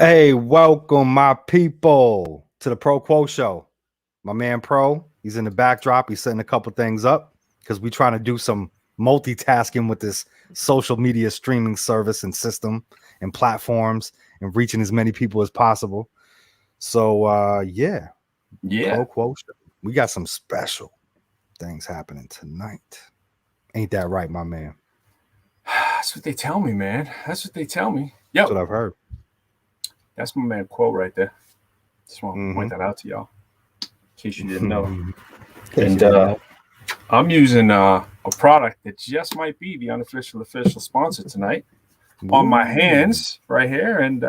Hey, welcome my people to the ProQuo Show. My man Pro, he's in the backdrop. He's setting a couple things up because we're trying to do some multitasking with this social media streaming service and system and platforms and reaching as many people as possible. So yeah, Yeah, ProQuo Show. We got some special things happening tonight. Ain't that right, my man? that's what they tell me, man. That's what they tell me. That's Yo, what I've heard. that's my man Quo right there. Just want to Mm-hmm. point that out to y'all, in case you didn't know. In case you And didn't know. I'm using a product that just might be the unofficial official sponsor tonight on my hands right here and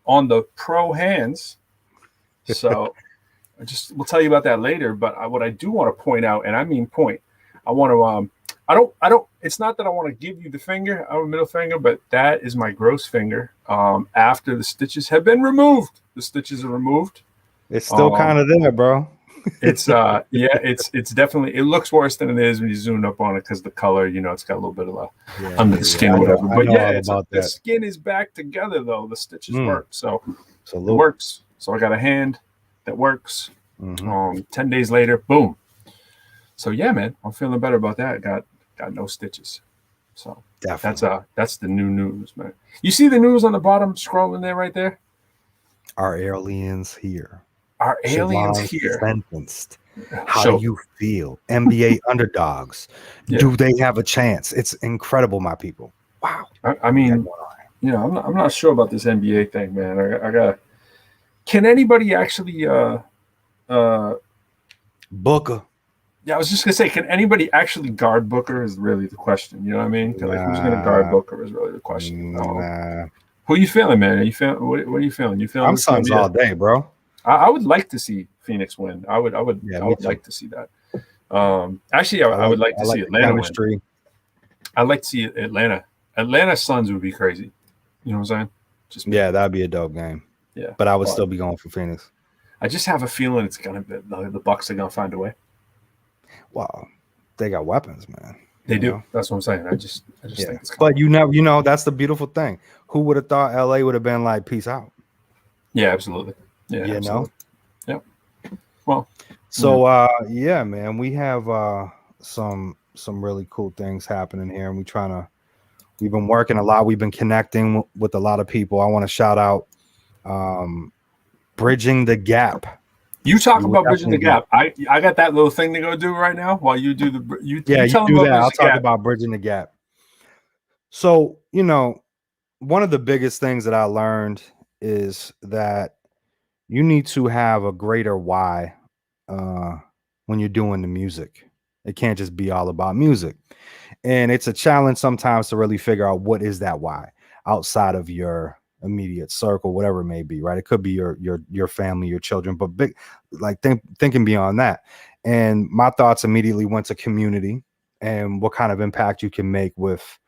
on the Pro hands. So we'll tell you about that later. But what I do want to point out, and I mean point, I want to I don't. It's not that I want to give you the finger, our middle finger, but that is my gross finger. After the stitches have been removed, the stitches are removed. It's still kind of there, bro. It's yeah, it's definitely, it looks worse than it is when you zoom up on it because the color, it's got a little bit of under the skin or whatever. I But know yeah, all about the that. skin is back together though. The stitches work, so it Salute. works. So I got a hand that works. Mm-hmm. 10 days later, boom. So yeah, man, I'm feeling better about that. Got no stitches. So Definitely. that's the new news, man. You see the news on the bottom scrolling there right there? Are aliens here? Are aliens Siobhan here? sentenced. How So do you feel? NBA underdogs. yeah. Do they have a chance? It's incredible, my people. Wow. I mean, I'm not sure about this NBA thing, man. I got. Can anybody actually? Booker. Yeah, I was just gonna say, can anybody actually guard Booker? Is really the question. You know what I mean? Like, who's gonna guard Booker is really the question. Who are you feeling, man? Are you feeling? What are you feeling? You feeling? I'm Suns all day, bro. I would like to see Phoenix win. I would like to see that. Actually, I would like to see Atlanta win. I'd like to see Atlanta. Atlanta Suns would be crazy. You know what I'm saying? That'd be a dope game. Yeah, but I would still be going for Phoenix. I just have a feeling it's gonna be the Bucks are gonna find a way. Wow, they got weapons, man. They do. That's what I'm saying. I just think it's. But that's the beautiful thing. Who would have thought LA would have been like, peace out? Yeah, absolutely. Yeah, absolutely. Yep. Well, so yeah, man, we have some really cool things happening here, and we've been working a lot. We've been connecting with a lot of people. I want to shout out Bridging the Gap. You talk about Bridging the Gap. I got that little thing to go do right now while you do the you do that. I'll talk about Bridging the Gap. So, one of the biggest things that I learned is that you need to have a greater why when you're doing the music. It can't just be all about music. And it's a challenge sometimes to really figure out what is that why outside of your immediate circle, whatever it may be, right? It could be your family, your children, but thinking beyond that. And my thoughts immediately went to community and what kind of impact you can make with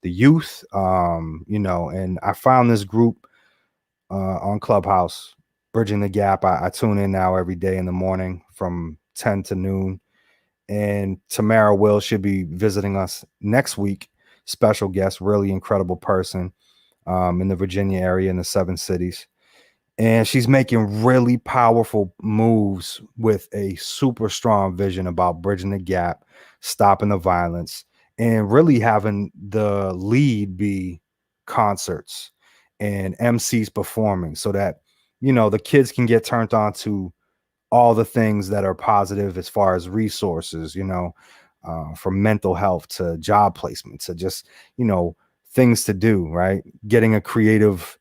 the youth, and I found this group on Clubhouse, Bridging the Gap. I tune in now every day in the morning from 10 to noon. And Tamara Will should be visiting us next week. Special guest, really incredible person in the Virginia area in the 7 cities. And she's making really powerful moves with a super strong vision about bridging the gap, stopping the violence, and really having the lead be concerts and MCs performing so that, the kids can get turned on to all the things that are positive as far as resources, from mental health to job placement to just, things to do, right? Getting a creative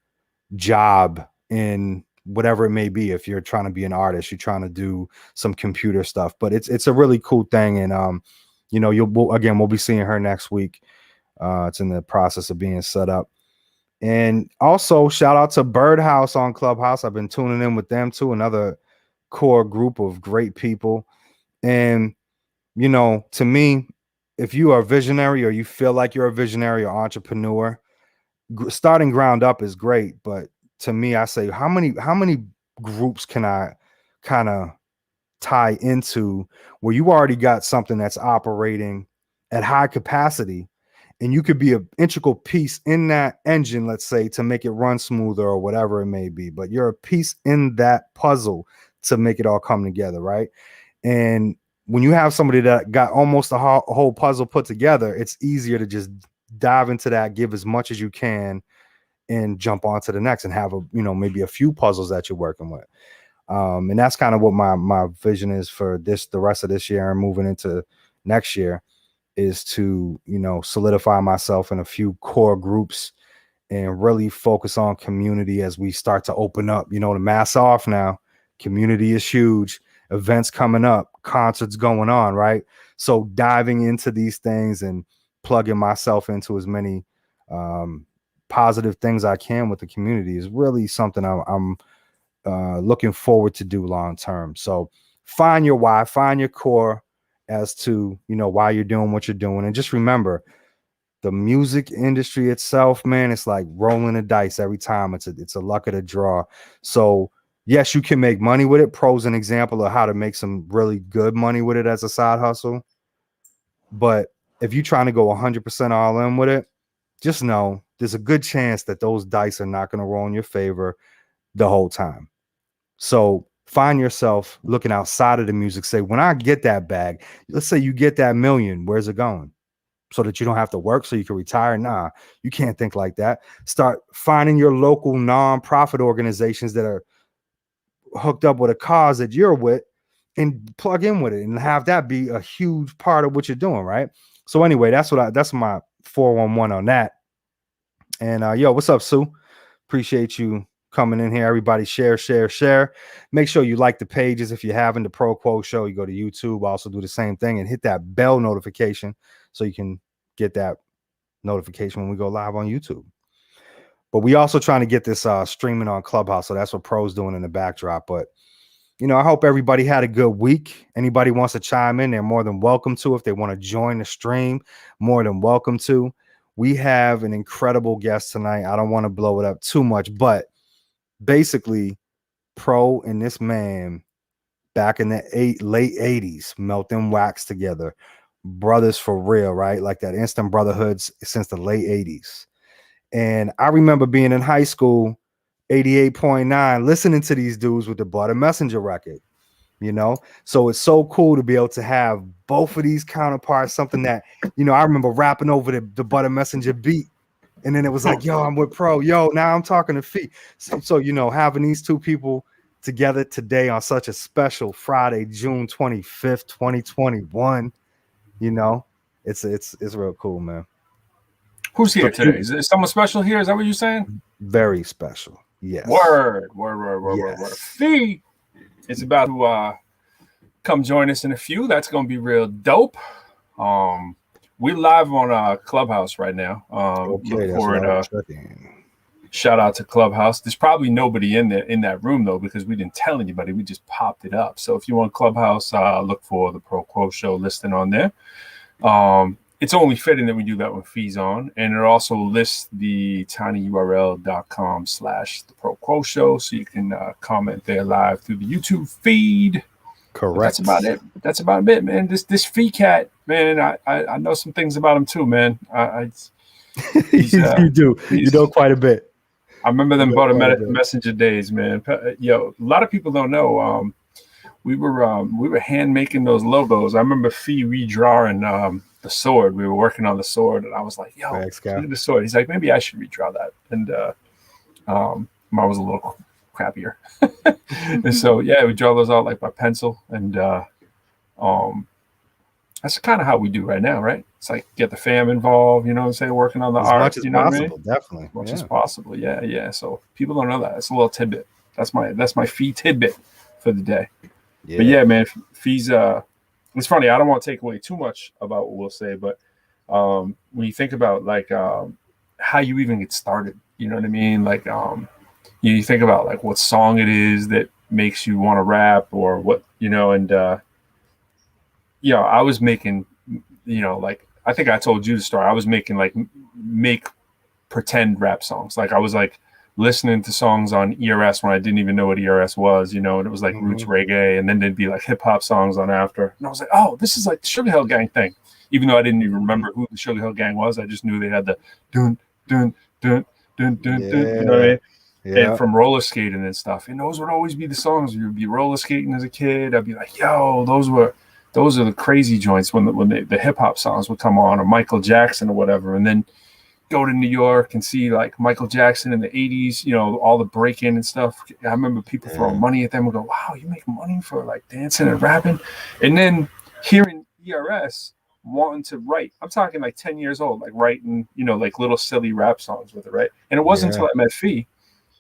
job in whatever it may be. If you're trying to be an artist, you're trying to do some computer stuff, but it's a really cool thing. And, we'll be seeing her next week. It's in the process of being set up. And also shout out to Birdhouse on Clubhouse. I've been tuning in with them too. Another core group of great people. And, to me, if you are a visionary or you feel like you're a visionary or entrepreneur, starting ground up is great. But to me, I say, how many groups can I kind of tie into where you already got something that's operating at high capacity and you could be an integral piece in that engine, let's say, to make it run smoother or whatever it may be, but you're a piece in that puzzle to make it all come together, right? And when you have somebody that got almost a whole puzzle put together, it's easier to just dive into that, give as much as you can, and jump on to the next and have maybe a few puzzles that you're working with. And that's kind of what my vision is for the rest of this year and moving into next year, is to, solidify myself in a few core groups and really focus on community as we start to open up. The mask off now. Community is huge. Events coming up, concerts going on, right? So diving into these things and plugging myself into as many positive things I can with the community is really something I'm looking forward to do long term. So find your why, find your core as to, why you're doing what you're doing. And just remember, the music industry itself, man, it's like rolling the dice every time. It's a luck of the draw. So yes, you can make money with it. Pro's an example of how to make some really good money with it as a side hustle. But if you're trying to go 100% all in with it, just know there's a good chance that those dice are not going to roll in your favor the whole time. So find yourself looking outside of the music. Say, when I get that bag, let's say you get that $1 million, where's it going? So that you don't have to work, so you can retire? Nah, you can't think like that. Start finding your local nonprofit organizations that are hooked up with a cause that you're with and plug in with it and have that be a huge part of what you're doing, right? So anyway, that's my 411 on that. And yo, what's up, Sue? Appreciate you coming in here. Everybody share. Make sure you like the pages. If you haven't, the ProQuo Show, you go to YouTube, also do the same thing and hit that bell notification so you can get that notification when we go live on YouTube. But we also trying to get this streaming on Clubhouse. So that's what Pro's doing in the backdrop. But, I hope everybody had a good week. Anybody wants to chime in, they're more than welcome to. If they want to join the stream, more than welcome to. We have an incredible guest tonight. I don't want to blow it up too much, but basically, Pro and this man back in the late 80s melting wax together. Brothers for real, right? Like that instant brotherhoods since the late 80s. And I remember being in high school, 88.9, listening to these dudes with the Butter Messenger record, So it's so cool to be able to have both of these counterparts, something that, I remember rapping over the Butter Messenger beat. And then it was like, yo, I'm with Pro. Yo, now I'm talking to Fee. So having these two people together today on such a special Friday, June 25th, 2021, it's real cool, man. Who's here today? Is there someone special here? Is that what you're saying? Very special. Yes. Word. Yes. Fee is about to come join us in a few. That's going to be real dope. We're live on Clubhouse right now. Okay, look forward. Shout out to Clubhouse. There's probably nobody in that room though, because we didn't tell anybody. We just popped it up. So if you want Clubhouse, look for the ProQuo Show listing on there. It's only fitting that we do that when Fee's on, and it also lists the tinyurl.com/the ProQuo Show, so you can comment there live through the YouTube feed. Correct. But that's about it, man. This Fee cat, man. I know some things about him too, man. You do. You know quite a bit. I remember them Butter Messenger days, man. Yo, a lot of people don't know. We were hand making those logos. I remember Fee redrawing the sword. We were working on the sword, and I was like, "Yo, look at the sword." He's like, "Maybe I should redraw that." And mine was a little crappier. And so yeah, we draw those out like by pencil, and that's kind of how we do right now, right? It's like get the fam involved, working on the art, much as possible, definitely, as much as possible. Yeah. So people don't know that. It's a little tidbit. That's my Fee tidbit for the day. Yeah. But yeah, man, Fee's it's funny. I don't want to take away too much about what we'll say, but when you think about like how you even get started, you know what I mean? Like you think about like what song it is that makes you want to rap or what, and I was making, like I think I told you the story. I was making like pretend rap songs. Like I was like listening to songs on ERS when I didn't even know what ERS was, and it was like roots reggae, and then there'd be like hip hop songs on after. And I was like, oh, this is like the Sugar Hill Gang thing. even though I didn't even remember who the Sugar Hill Gang was. I just knew they had the dun dun dun dun dun dun. You know what I mean? Yeah. And from roller skating and stuff. And those would always be the songs. You'd be roller skating as a kid. I'd be like, yo, those are the crazy joints when the hip hop songs would come on, or Michael Jackson or whatever. And then go to New York and see like Michael Jackson in the 80s, you know, all the breaking and stuff. I remember people throwing money at them and go, wow, you make money for like dancing and rapping. And then hearing ERS wanting to write, I'm talking like 10 years old, like writing, you know, like little silly rap songs with it, right? And it wasn't until I met Fee,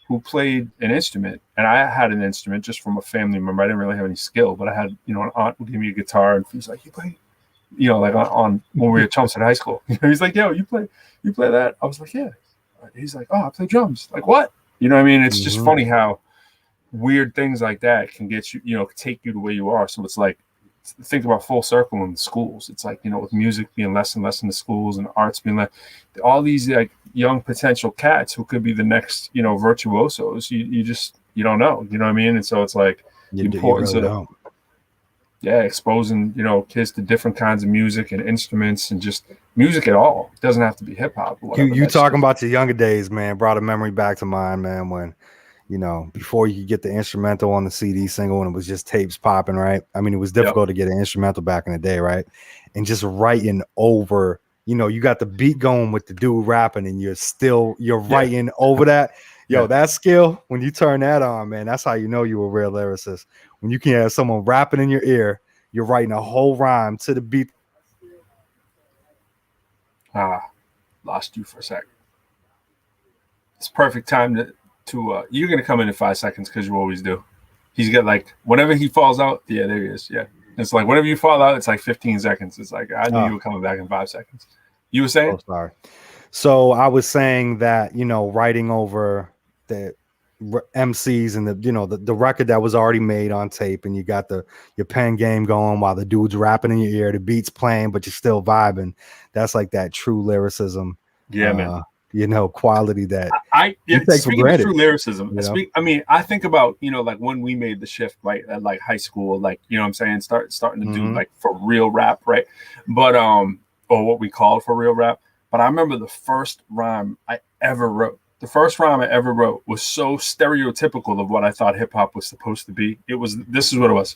who played an instrument, and I had an instrument just from a family member. I didn't really have any skill, but I had, you know, an aunt who gave me a guitar, and he's like, you play, you know, like on when we were chumps in high school. He's like, yo, you play that? I was like, yeah. He's like, oh, I play drums. Like, what? You know what I mean? It's just funny how weird things like that can get you, you know, take you to where you are. So it's like, think about full circle in the schools. It's like, you know, with music being less and less in the schools and arts being less, all these like young potential cats who could be the next, you know, virtuosos. You don't know. You know what I mean? And so it's like the importance of exposing, you know, kids to different kinds of music and instruments and just music at all. It doesn't have to be hip hop. You talking about your younger days, man, brought a memory back to mind, man, when, you know, before you could get the instrumental on the CD single and it was just tapes popping, right? I mean, it was difficult to get an instrumental back in the day, right? And just writing over, you know, you got the beat going with the dude rapping and you're writing over that. Yo, that skill, when you turn that on, man, that's how you know you're a real lyricist. When you can have someone rapping in your ear, you're writing a whole rhyme to the beat. Lost you for a sec. It's perfect time to you're gonna come in 5 seconds because you always do. He's got like whenever he falls out, there he is. Yeah, it's like whenever you fall out, it's like 15 seconds. It's like I knew you were coming back in 5 seconds. You were saying? Oh, sorry. So I was saying that, you know, writing over the MCs and the, you know, the record that was already made on tape, and you got your pen game going while the dude's rapping in your ear, the beat's playing, but you're still vibing. That's like that true lyricism. Yeah, man. You know, quality that you take for granted. True lyricism. I think about, you know, like when we made the shift, right, at like high school, like, you know what I'm saying, starting to do like for real rap, right? But or what we called for real rap. But I remember the first rhyme I ever wrote. The first rhyme I ever wrote was so stereotypical of what I thought hip hop was supposed to be. This is what it was.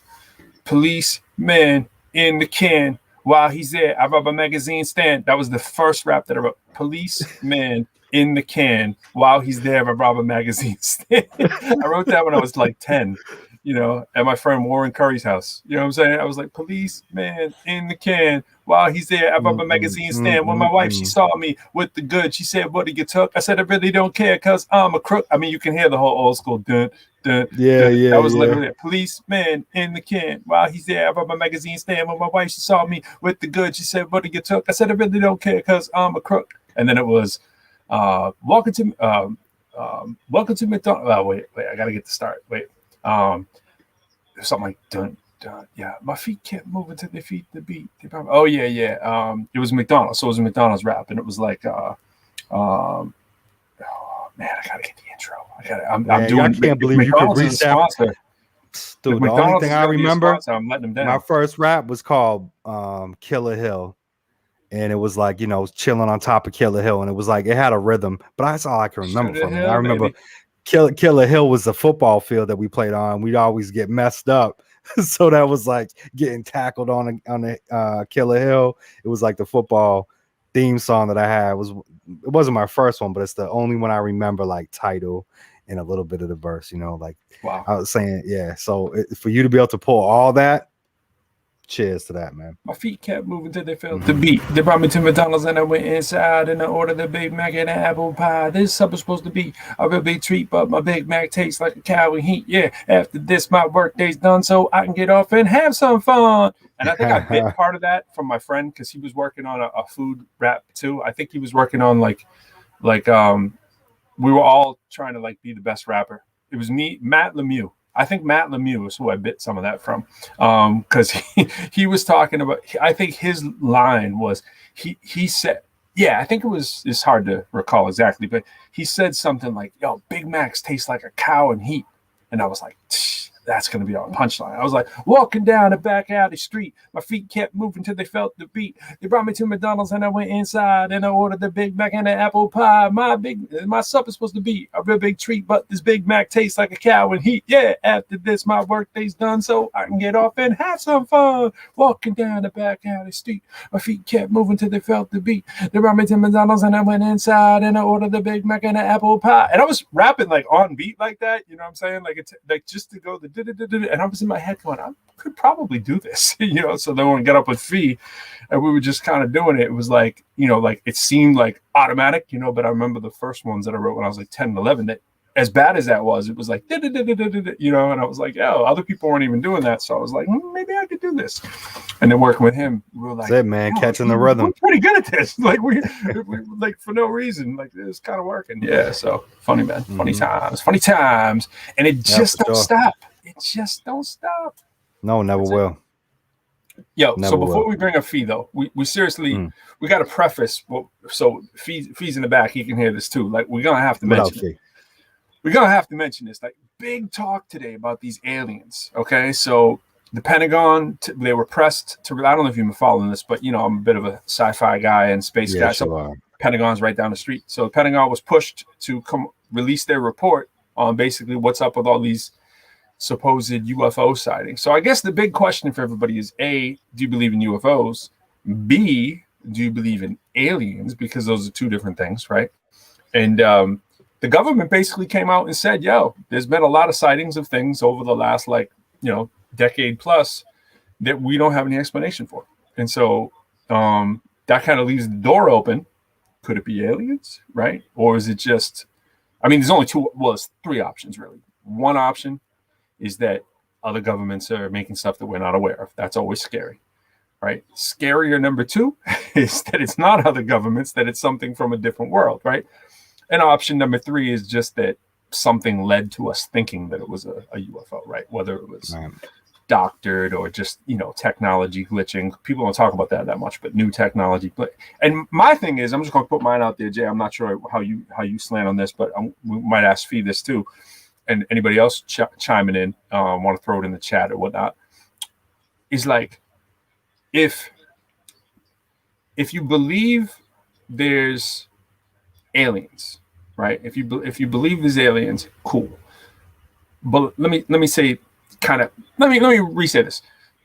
Policeman in the can. While he's there, I rob a magazine stand. That was the first rap that I wrote. Policeman in the can. While he's there, I rob a magazine stand. I wrote that when I was like 10, you know, at my friend Warren Curry's house. You know what I'm saying? I was like, policeman in the can. While he's there, I rob a magazine stand. When my wife, she saw me with the goods, she said, what did you took? I said, I really don't care because I'm a crook. I mean, you can hear the whole old school dun. That was literally a policeman in the can. While he's there, I rob a magazine stand. When my wife, she saw me with the goods, she said, what did you took? I said, I really don't care because I'm a crook. And then it was welcome to McDonald's. Oh, wait, I gotta get the start. Wait. Something like dun. Yeah, my feet can't move until they feet the beat. It was McDonald's. So it was a McDonald's rap, and it was like, oh man, I gotta get the intro. I'm doing. I can't believe you could reach that. Dude, the only thing I remember, I'm letting them down. My first rap was called Killer Hill. And it was like, you know, chilling on top of Killer Hill, and it was like it had a rhythm, but that's all I can remember from it. I remember Killer Hill was the football field that we played on. We'd always get messed up, so that was like getting tackled on the Killer Hill. It was like the football theme song that I had. It wasn't my first one, but it's the only one I remember like title and a little bit of the verse. You know, like wow. I was saying, yeah. So for you to be able to pull all that. Cheers to that, man. My feet kept moving till they felt the beat. They brought me to McDonald's and I went inside and I ordered the Big Mac and an apple pie. This supper's supposed to be a real big treat, but my Big Mac tastes like a cow in heat. Yeah, after this, my workday's done, so I can get off and have some fun. And I think I bit part of that from my friend because he was working on a food rap too. I think he was working on like we were all trying to like be the best rapper. It was me, Matt Lemieux. I think Matt Lemieux is who I bit some of that from, because he was talking about. I think his line was he said, yeah, I think it's hard to recall exactly, but he said something like, "Yo, Big Macs taste like a cow in heat," and I was like, that's going to be our punchline. I was like, walking down the back alley street. My feet kept moving till they felt the beat. They brought me to McDonald's and I went inside and I ordered the Big Mac and the apple pie. My supper's supposed to be a real big treat, but this Big Mac tastes like a cow in heat. Yeah, after this, my workday's done, so I can get off and have some fun. Walking down the back alley street. My feet kept moving till they felt the beat. They brought me to McDonald's and I went inside and I ordered the Big Mac and the apple pie. And I was rapping like on beat like that, you know what I'm saying? Like it's like just to go the and I was in my head going, I could probably do this, you know. So then when we got up with Fee and we were just kind of doing it, it was like, you know, like it seemed like automatic, you know, but I remember the first ones that I wrote when I was like 10 and 11, that as bad as that was, it was like, you know, and I was like, yo, other people weren't even doing that. So I was like, maybe I could do this. And then working with him, we were like, that's it, man, catching the rhythm. We're pretty good at this. Like we like for no reason, like it's kind of working. Yeah. So funny, man. Funny times. And it just don't stop. It just don't stop. No, never will. Yo, never so before we bring up Fee though, we seriously we got to preface. Well, so Fee's in the back, he can hear this too. Like we're gonna have to mention it. We're gonna have to mention this. Like big talk today about these aliens. Okay, so the Pentagon, they were pressed to. I don't know if you've been following this, but you know I'm a bit of a sci-fi guy and space guy. So Pentagon's right down the street. So the Pentagon was pushed to release their report on basically what's up with all these supposed UFO sightings. So I guess the big question for everybody is A, do you believe in UFOs? B, do you believe in aliens? Because those are two different things, right? And the government basically came out and said, yo, there's been a lot of sightings of things over the last, like, you know, decade plus that we don't have any explanation for. And so that kind of leaves the door open. Could it be aliens, right? Or is it just, I mean, there's only it's three options, really. One option is that other governments are making stuff that we're not aware of. That's always scary, right? Scarier number two is that it's not other governments, that it's something from a different world, right? And option number three is just that something led to us thinking that it was a UFO, right? Whether it was doctored or just, you know, technology glitching. People don't talk about that much, but new technology. And my thing is, I'm just going to put mine out there, Jay. I'm not sure how you slant on this, but we might ask Fee this too. And anybody else chiming in, want to throw it in the chat or whatnot, is like, if you believe there's aliens, right? If you believe there's aliens, cool. But let me say, let me re-say this.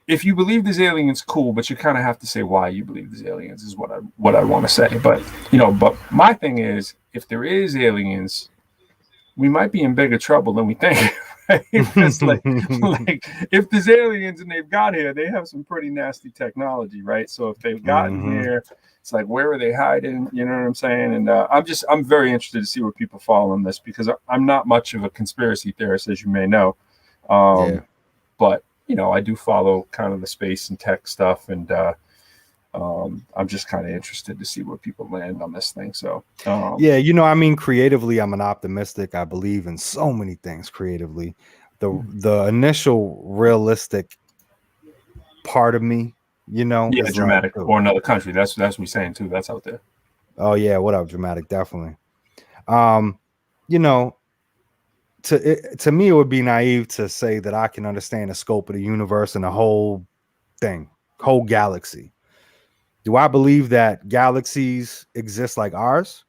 If you believe there's aliens, cool, but you kind of have to say why you believe there's aliens is what I want to say. But you know, but my thing is, if there is aliens, we might be in bigger trouble than we think. Right? It's like if there's aliens and they've got here, they have some pretty nasty technology, right? So if they've gotten here, it's like, where are they hiding? You know what I'm saying? And I'm very interested to see where people fall on this, because I'm not much of a conspiracy theorist, as you may know. But you know, I do follow kind of the space and tech stuff, and I'm just kind of interested to see where people land on this thing. So yeah, you know, I mean, creatively, I'm an optimistic. I believe in so many things creatively. The initial realistic part of me, you know, is dramatic, like, or another country. That's what we're saying too. That's out there. Oh yeah, what up, dramatic? Definitely. You know, to me, it would be naive to say that I can understand the scope of the universe and the whole thing, whole galaxy. Do I believe that galaxies exist like ours?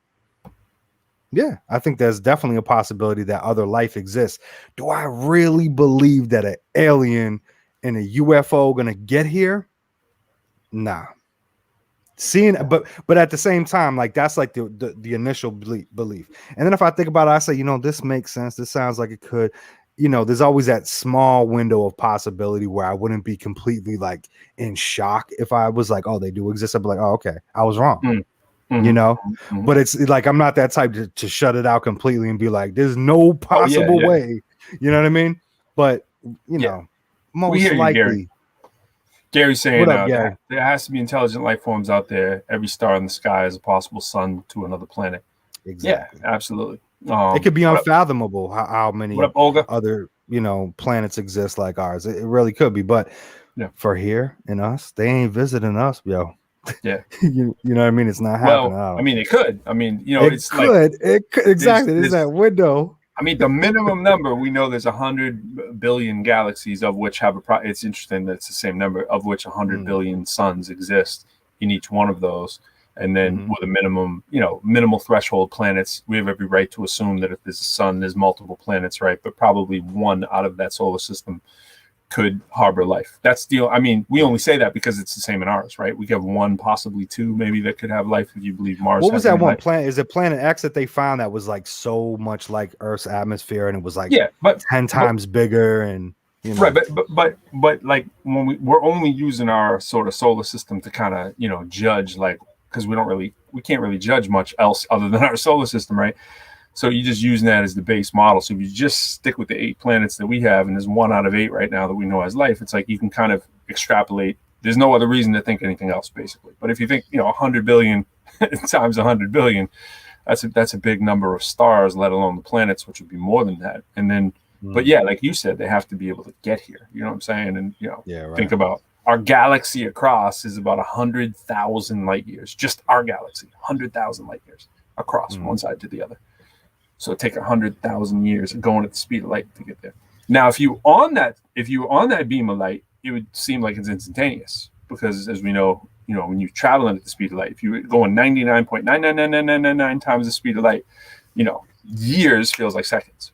Yeah, I think there's definitely a possibility that other life exists. Do I really believe that an alien and a UFO gonna get here? Nah. But at the same time, like that's like the initial belief. And then if I think about it, I say, you know, this makes sense. This sounds like it could. You know, there's always that small window of possibility where I wouldn't be completely like in shock if I was like, oh, they do exist. I'd be like, oh, okay, I was wrong. You know, but it's like I'm not that type to shut it out completely and be like, there's no possible way. You know what I mean? But you know, most likely. Gary's saying there has to be intelligent life forms out there. Every star in the sky is a possible sun to another planet. Exactly. Yeah, absolutely. It could be unfathomable how many Olga? other, you know, planets exist like ours. It really could be, but for here and us, they ain't visiting us, yo. Yeah, you know what I mean? It's not happening. Well, I mean, it could. I mean, you know, it could. Exactly. There's that window. I mean, the minimum number, we know there's 100 billion galaxies, of which have it's interesting that it's the same number, of which 100 billion suns exist in each one of those. And then with a minimum, minimal threshold planets, we have every right to assume that if there's a sun, there's multiple planets, right? But probably one out of that solar system could harbor life. That's the, I mean, we only say that because it's the same in ours, right? We have one, possibly two, maybe, that could have life if you believe Mars. What was that one planet? Is it Planet X that they found that was like so much like Earth's atmosphere, and it was like 10 times bigger, and right, but like when we're only using our sort of solar system to kind of judge, like, because we can't really judge much else other than our solar system, right? So you're just using that as the base model. So if you just stick with the 8 planets that we have, and there's 1 out of 8 right now that we know has life, it's like you can kind of extrapolate. There's no other reason to think anything else, basically. But if you think, 100 billion times 100 billion, that's a big number of stars, let alone the planets, which would be more than that. And then, but yeah, like you said, they have to be able to get here. You know what I'm saying? And think about our galaxy across is about 100,000 light years. Just our galaxy, 100,000 light years across one side to the other. So it'd take 100,000 years going at the speed of light to get there. Now, if you on that beam of light, it would seem like it's instantaneous, because as we know, when you're traveling at the speed of light, if you're going 99.99999 times the speed of light, years feels like seconds.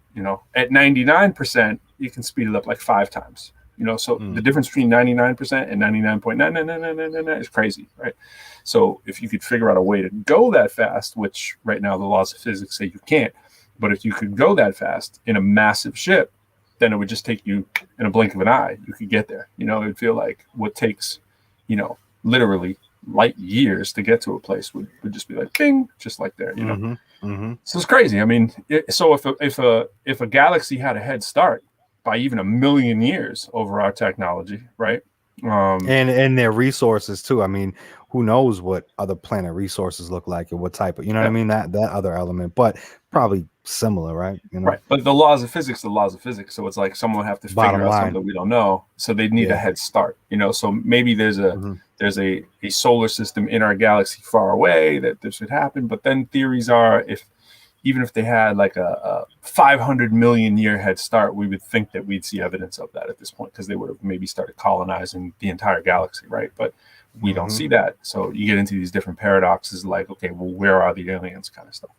At 99%, you can speed it up like 5 times. So the difference between 99% and 99.99999 is crazy, right? So if you could figure out a way to go that fast, which right now the laws of physics say you can't, but if you could go that fast in a massive ship, then it would just take you in a blink of an eye. You could get there. It would feel like what takes, literally light years to get to a place would just be like, ping, just like there, So it's crazy. I mean, so if a galaxy had a head start by even 1 million years over our technology, right? And their resources too. I mean, who knows what other planet resources look like, and what type of, what I mean? That other element, but probably similar, right? Right. But the laws of physics, So it's like someone would have to figure out something that we don't know. So they need a head start, So maybe there's a solar system in our galaxy far away that this would happen. But then theories are, even if they had like a 500 million year head start, we would think that we'd see evidence of that at this point, because they would have maybe started colonizing the entire galaxy, right? But we don't see that. So you get into these different paradoxes, like, okay, well, where are the aliens, kind of stuff,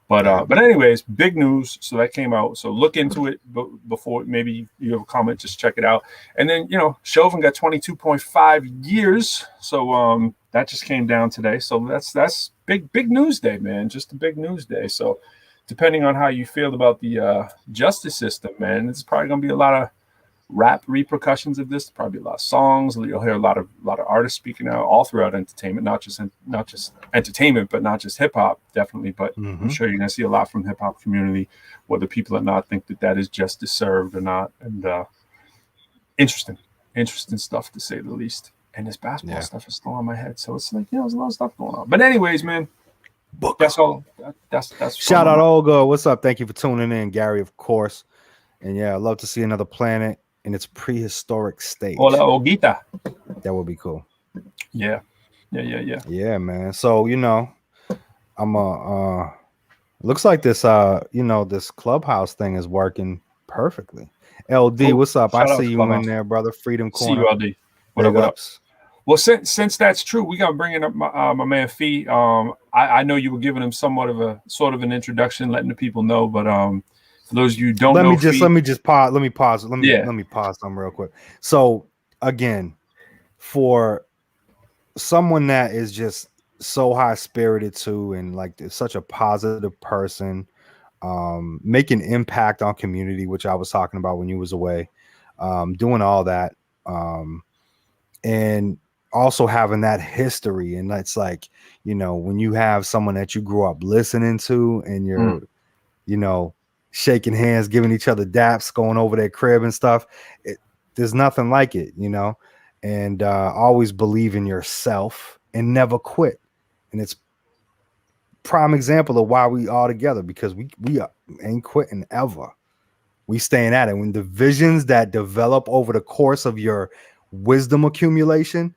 But anyways, big news. So that came out. So look into it before, maybe you have a comment, just check it out. And then, Chauvin got 22.5 years. So that just came down today. So that's big news day, man. Just a big news day. So depending on how you feel about the justice system, man, it's probably going to be a lot of rap repercussions of this. Probably a lot of songs. You'll hear a lot of artists speaking out all throughout entertainment, not just entertainment, but not just hip hop, definitely. But I'm sure you're going to see a lot from the hip hop community, whether people or not think that is justice served or not. And interesting stuff, to say the least. And this basketball stuff is still on my head, so it's like, there's a lot of stuff going on. But anyways, man, that's all. That's shout out Olga. What's up? Thank you for tuning in, Gary, of course. And yeah, I'd love to see another planet in its prehistoric state. Hola, Olguita. That would be cool. Yeah, man. So I'm looks like this this Clubhouse thing is working perfectly. LD, what's up? I see you in there, brother. Freedom Corner. See you, LD. What up? Well, since that's true, we got to bring up my man Fee. I know you were giving him somewhat of a sort of an introduction, letting the people know. But for those of you who don't know, let me pause. Let me pause something real quick. So again, for someone that is just so high spirited too, and like such a positive person, making impact on community, which I was talking about when you was away, doing all that, and also having that history. And that's like, when you have someone that you grew up listening to, and you're, shaking hands, giving each other daps, going over their crib and stuff, there's nothing like it, and always believe in yourself and never quit. And it's prime example of why we all together, because we ain't quitting ever. We staying at it. When the visions that develop over the course of your wisdom accumulation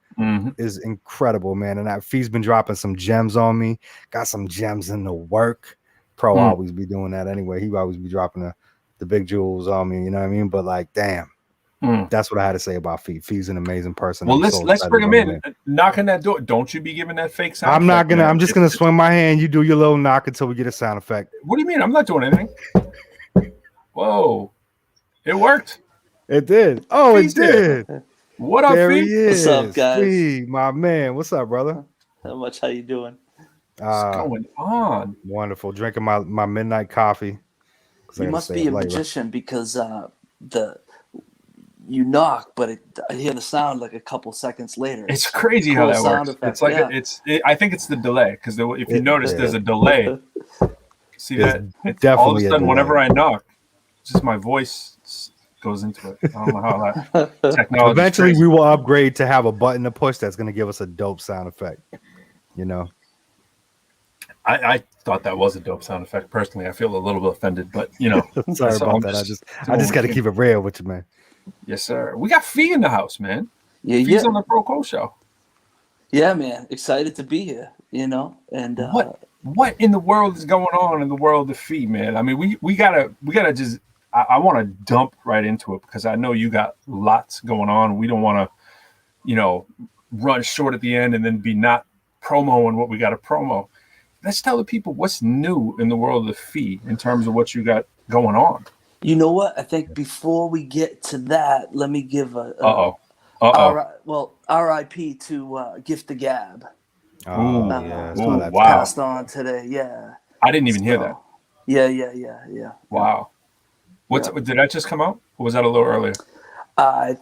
is incredible, man. And that Fee's been dropping some gems on me. Got some gems in the work. Pro always be doing that anyway. He always be dropping the big jewels on me. You know what I mean? But like, damn. That's what I had to say about Fee. Fee's an amazing person. Well, let's bring him in. Knock on that door. Don't you be giving that fake sound. I'm just gonna swing my hand. You do your little knock until we get a sound effect. What do you mean? I'm not doing anything. Whoa. It worked. It did. Oh, it did. What up, there Fee? He is. What's up, guys? Fee, my man. What's up, brother? How much? How you doing? What's going on? Wonderful. Drinking my midnight coffee. You must be a magician because you knock, but I hear the sound like a couple seconds later. It's crazy how that works. It's like I think it's the delay because if you notice, there's a delay. See that? Definitely all of a sudden, whenever I knock, just my voice goes into it. I don't know how that technology. Eventually, we will upgrade to have a button to push that's going to give us a dope sound effect. You know. I thought that was a dope sound effect. Personally, I feel a little bit offended, but sorry about that. I just got to keep it real with you, man. Yes, sir. We got Fee in the house, man. Fee's on the ProQuo Show. Yeah, man. Excited to be here. And what in the world is going on in the world of Fee, man? I mean, we gotta just. I want to dump right into it because I know you got lots going on. We don't want to, run short at the end and then be not promoing what we got to promo. Let's tell the people what's new in the world of Fee in terms of what you got going on. You know what? I think before we get to that, let me give R.I.P. to Gift the Gab. Oh, wow. Passed on today. Yeah. I didn't even hear that. Yeah. Wow. Did that just come out? Or was that a little earlier? I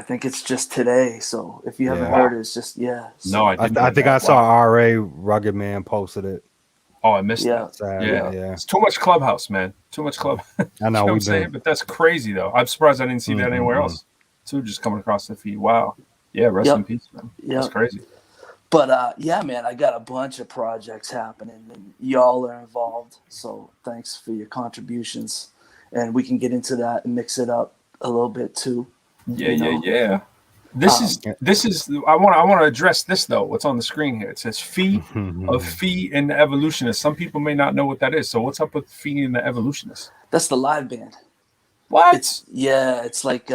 think it's just today. So if you haven't heard it, it's just So. No, I didn't. I think I saw R.A. Rugged Man posted it. Oh, I missed that. Yeah. It's too much Clubhouse, man. Too much Club. I know. I'm saying, but that's crazy, though. I'm surprised I didn't see that anywhere else. Too, just coming across the feed. Wow. Yeah, rest in peace, man. That's crazy. But man, I got a bunch of projects happening, and y'all are involved. So thanks for your contributions, and we can get into that and mix it up a little bit too. Yeah. This is. I want to address this though. What's on the screen here? It says Fee of Fee and the Evolutionists. Some people may not know what that is. So what's up with Fee and the Evolutionists? That's the live band. What? It's like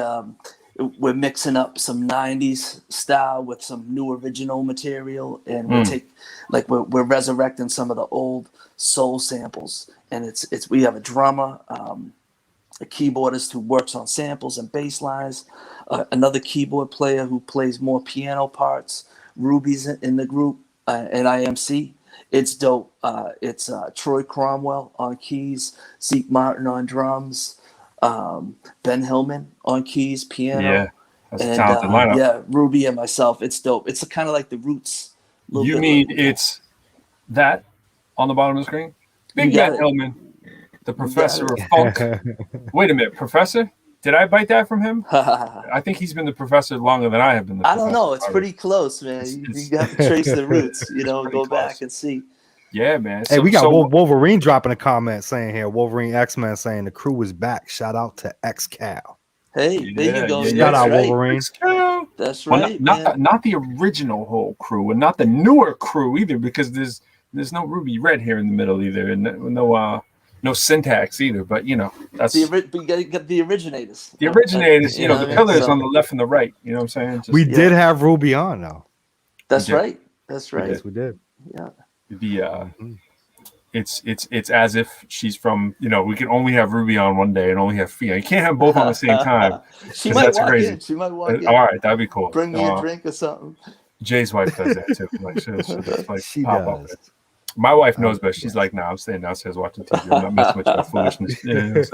we're mixing up some '90s style with some new original material, and we're resurrecting some of the old soul samples. And we have a drummer, a keyboardist who works on samples and bass lines, another keyboard player who plays more piano parts. Ruby's in the group, and IMC. It's dope. It's Troy Cromwell on keys, Zeke Martin on drums, Ben Hillman on keys, piano. Yeah, that's a talented lineup. Yeah, Ruby and myself. It's dope. It's kind of like the Roots. You mean it's that on the bottom of the screen? Big Ben Hillman. The professor of funk. Wait a minute, professor? Did I bite that from him? I think he's been the professor longer than I have been. I don't know. It's pretty close, man. You have to trace the roots, go close. Back and see. Yeah, man. Hey, we got Wolverine dropping a comment saying here, Wolverine X-Men saying the crew is back. Shout out to X-Cal. Hey, there you go. Shout out Wolverine. That's right. Not the original whole crew, and not the newer crew either, because there's no Ruby Red here in the middle either, and no syntax either, but that's you gotta get the originators. The originators, the pillars on the left and the right. You know what I'm saying? We did have Ruby on though. That's right. That's right. Yes, we did. Yeah. It's as if she's from we can only have Ruby on one day and only have Fia. You can't have both on the same time. She might walk in. She might walk in. All right, that'd be cool. Bring me a drink or something. Jay's wife does that too. Like she'll just like she pop does. up. My wife knows best. She's like, I'm staying downstairs watching TV. I'm not messing with that foolishness. You know what I'm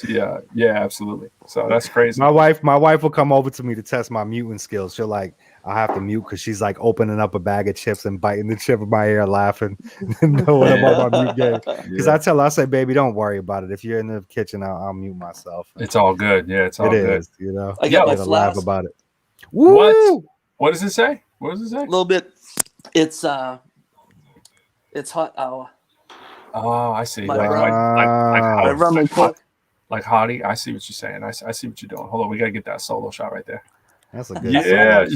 saying? Yeah, absolutely. So that's crazy. My wife will come over to me to test my muting skills. She'll I'll have to mute because she's like opening up a bag of chips and biting the chip in my ear, laughing, knowing about my mute game. Because I tell her, I say, baby, don't worry about it. If you're in the kitchen, I'll mute myself. It's all good. Yeah, it's all good. It is, I got my laugh about it. Woo! What does it say? What does it say? A little bit. It's hot hour. Oh, I see. Like hottie. I see what you're saying. I see what you're doing. Hold on, we gotta get that solo shot right there. That's a good yeah.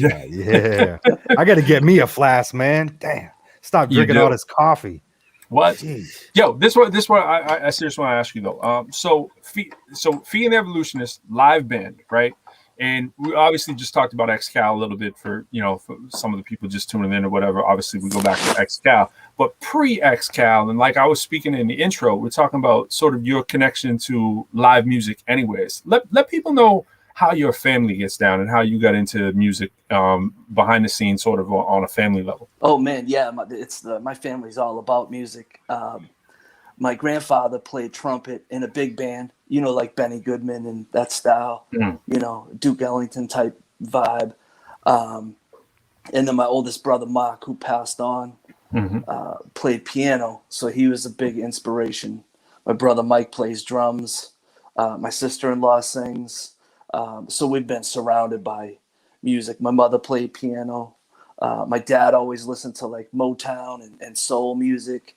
I gotta get me a flask, man. Damn. Stop drinking all this coffee. What? Jeez. Yo, this one I seriously want to ask you though. So Fee and the Evolutionists live band, right? And we obviously just talked about XCal a little bit for some of the people just tuning in or whatever. Obviously, we go back to XCal, but pre-XCal, and like I was speaking in the intro, we're talking about sort of your connection to live music. Anyways, let people know how your family gets down and how you got into music behind the scenes, sort of on a family level. Oh man, yeah, my family's all about music. My grandfather played trumpet in a big band, like Benny Goodman and that style, Duke Ellington type vibe. And then my oldest brother, Mark, who passed on, played piano. So he was a big inspiration. My brother, Mike, plays drums. My sister-in-law sings. So we've been surrounded by music. My mother played piano. My dad always listened to like Motown and soul music.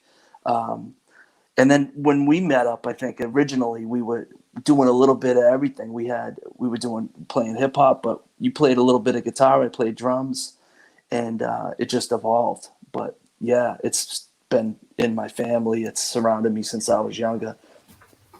And then when we met up, I think originally we were doing a little bit of everything. We were playing hip hop, but you played a little bit of guitar. I played drums, and it just evolved. But yeah, it's been in my family. It's surrounded me since I was younger.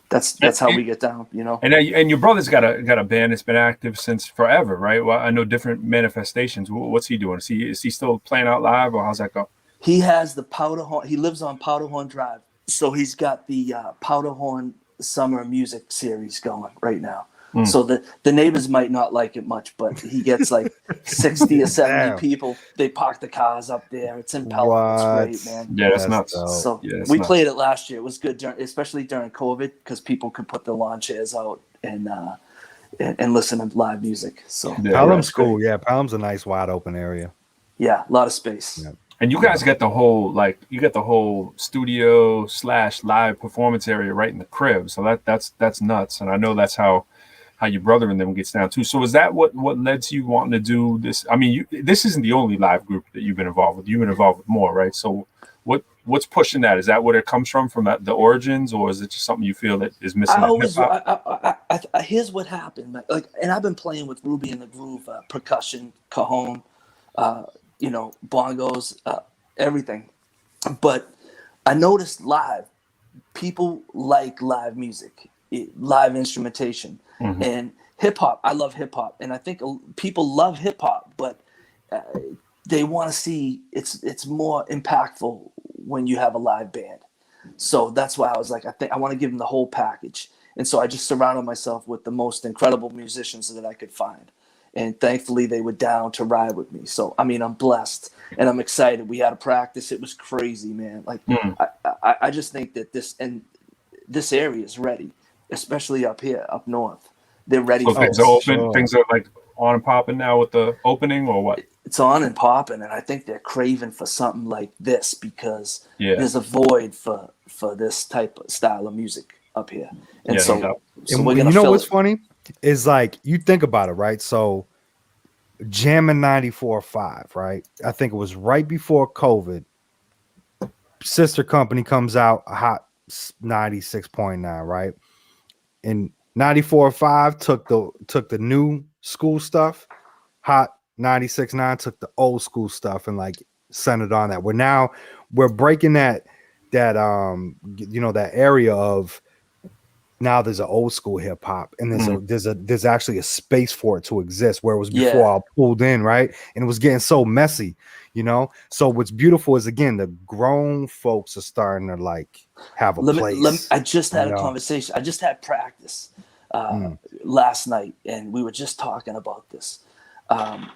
That's how we get down, And your brother's got a band that's been active since forever, right? Well, I know different manifestations. What's he doing? Is he still playing out live, or how's that go? He has the Powderhorn. He lives on Powderhorn Drive. So he's got the Powderhorn Summer Music Series going right now. So the neighbors might not like it much, but he gets like 60 or 70 people. They park the cars up there. It's in Pelham. It's great, man. Yeah, that's nuts. So we played it last year. It was good, especially during COVID, because people could put the lawn chairs out and listen to live music. So Pelham's cool. Yeah, Pelham's a nice wide open area. Yeah, a lot of space. Yeah. And you guys get the whole studio / live performance area right in the crib. So that's nuts. And I know that's how your brother and them gets down too. So is that what led to you wanting to do this? I mean, this isn't the only live group that you've been involved with. You've been involved with more, right? So what's pushing that? Is that where it comes from the origins, or is it just something you feel that is missing? Here's what happened. And I've been playing with Ruby and the Groove, percussion, cajon, bongos, everything. But I noticed people like live music, live instrumentation, and hip hop. I love hip hop, and I think people love hip hop, but they want to see it's more impactful when you have a live band. So that's why I was like, I want to give them the whole package. And so I just surrounded myself with the most incredible musicians that I could find. And thankfully they were down to ride with me. So, I mean, I'm blessed and I'm excited. We had a practice. It was crazy, man. Like, I just think that this area is ready, especially up here, up north. They're ready. So things are open. Sure. Things are like on and popping now with the opening, or what? It's on and popping. And I think they're craving for something like this because there's a void for this type of style of music up here. And so we're going to fill what's funny is, like, you think about it, right? So jamming 94.5, right? I think it was right before COVID. Sister company comes out, a hot 96.9, right? And 94.5 took the new school stuff. Hot 96.9 took the old school stuff and like centered on that. We're breaking that area of, now there's an old school hip hop, and there's actually a space for it to exist, where it was before all pulled in, right? And it was getting so messy, So what's beautiful is, again, the grown folks are starting to like have a place. I just had a conversation. I just had practice last night, and we were just talking about this.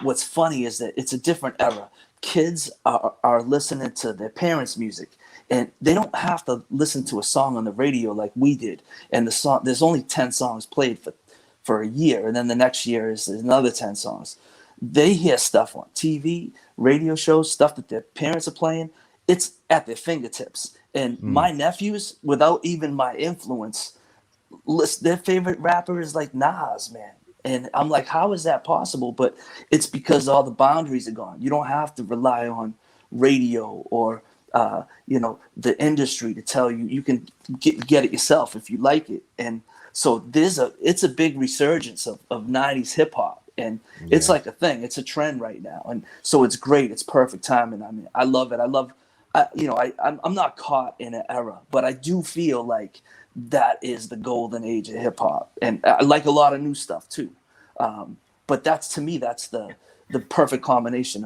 What's funny is that it's a different era. Kids are listening to their parents' music. And they don't have to listen to a song on the radio like we did. And there's only 10 songs played for a year. And then the next year is another 10 songs. They hear stuff on TV, radio shows, stuff that their parents are playing. It's at their fingertips. And my nephews, without even my influence, their favorite rapper is like Nas, man. And I'm like, how is that possible? But it's because all the boundaries are gone. You don't have to rely on radio or the industry to tell you. You can get it yourself if you like it. And so it's a big resurgence of 90s hip hop, and it's like a thing. It's a trend right now, and so it's great. It's perfect timing. I mean, I love it. I I'm not caught in an era, but I do feel like that is the golden age of hip hop, and I like a lot of new stuff too. But that's, to me, that's the perfect combination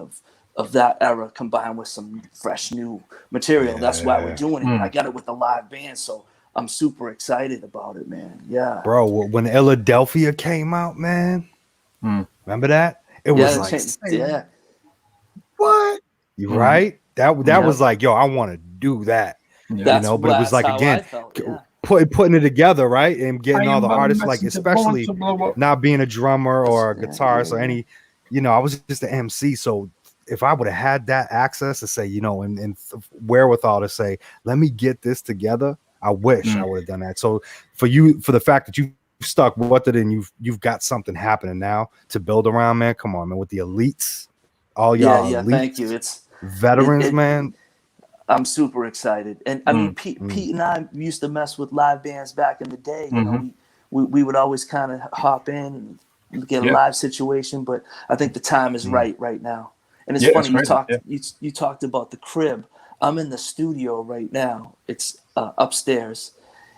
of that era combined with some fresh new material. Yeah. That's why we're doing it. I got it with a live band, so I'm super excited about it, man. Yeah, bro. When Philadelphia came out, man, remember that? It was like, what? You right? That was like, yo, I want to do that. Yeah. But it was like, again, putting it together, right, and getting all the artists, like, especially not being a drummer or a guitarist or any, I was just an MC. So if I would have had that access to say, and wherewithal to say, let me get this together, I wish I would have done that. So for the fact that you stuck with it and you've got something happening now to build around, man. Come on, man, with the elites, all y'all elites, thank you. It's veterans, man. I'm super excited. And I mean, Pete and I used to mess with live bands back in the day. You know, we would always kind of hop in and get a live situation, but I think the time is right now. And it's funny, you talked about the crib. I'm in the studio right now. It's upstairs.